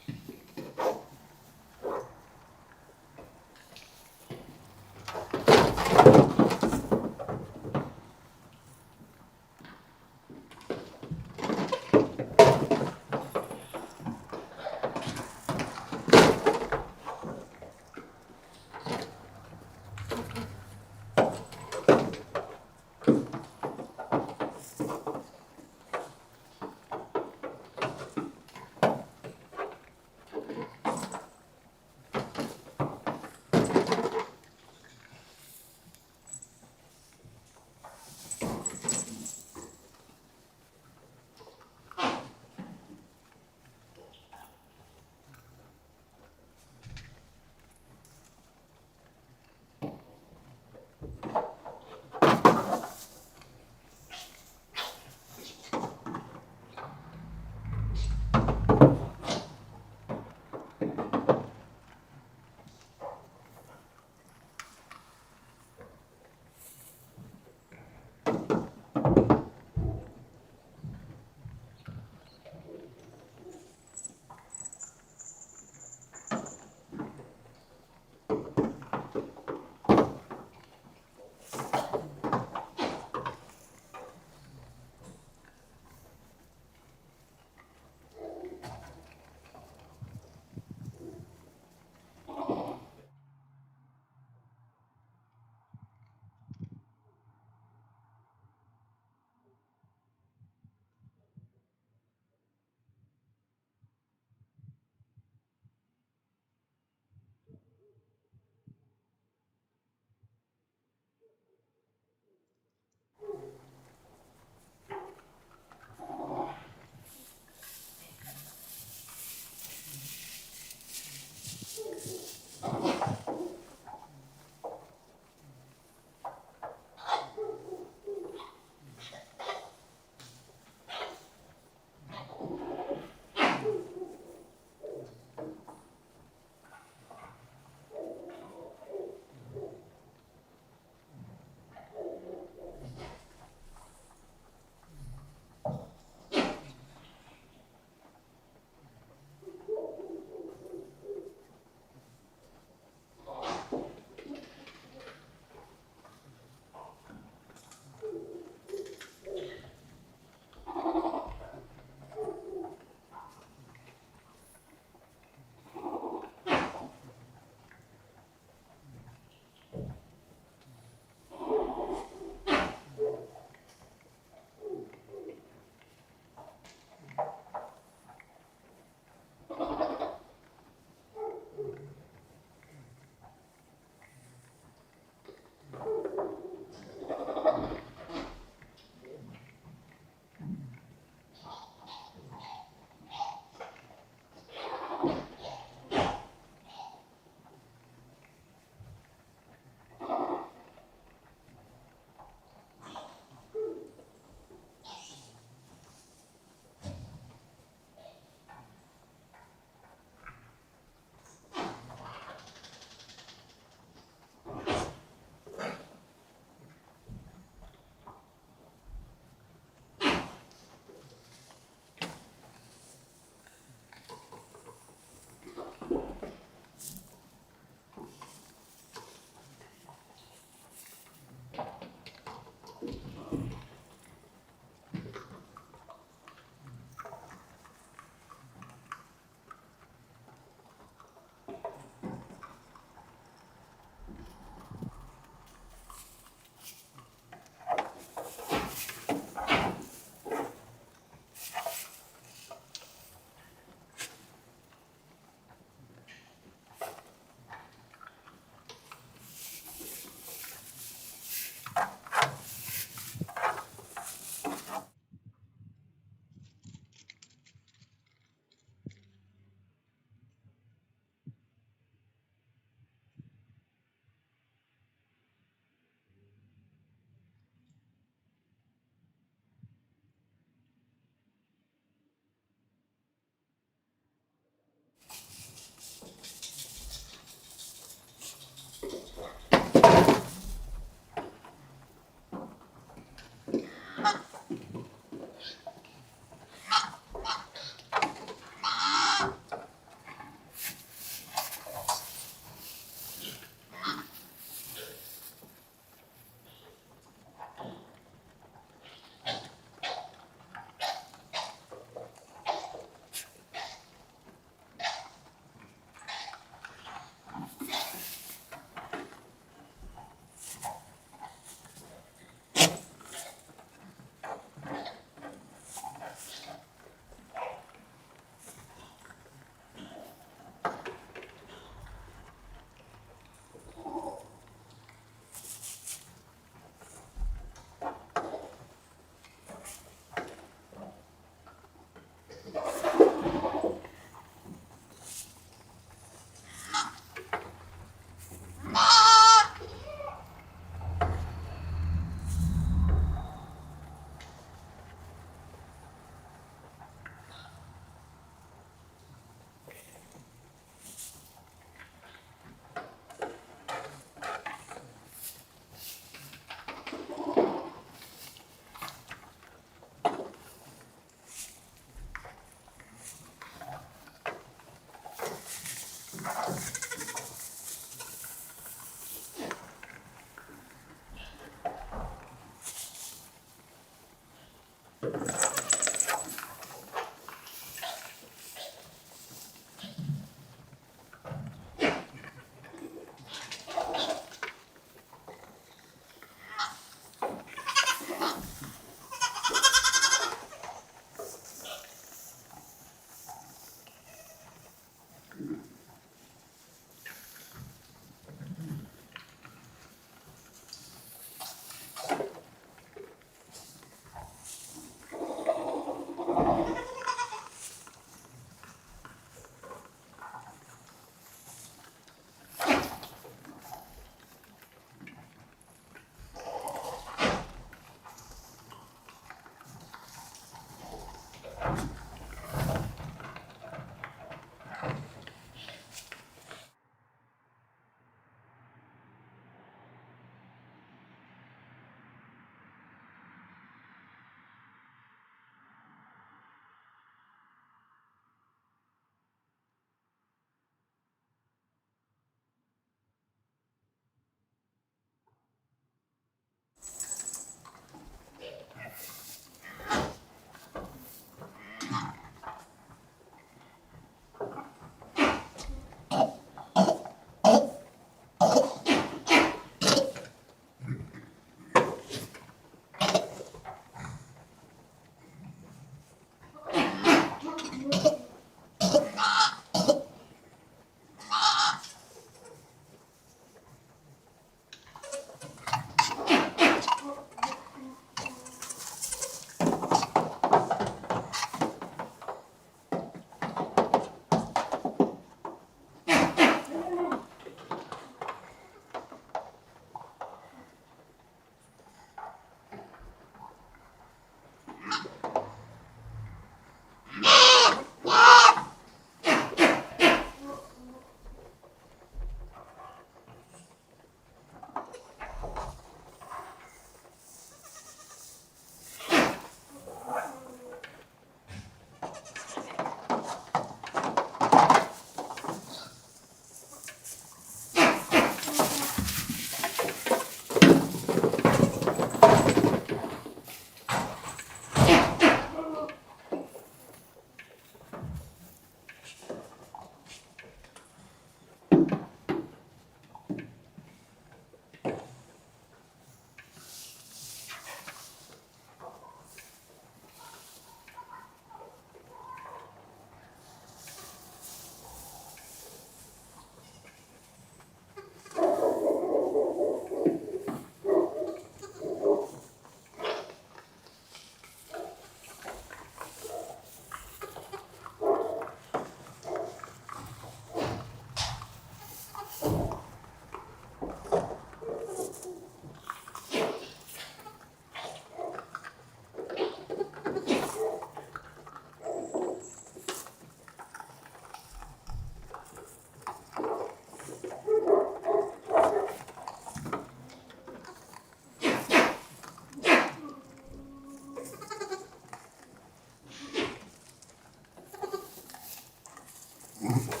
[SPEAKER 6] it.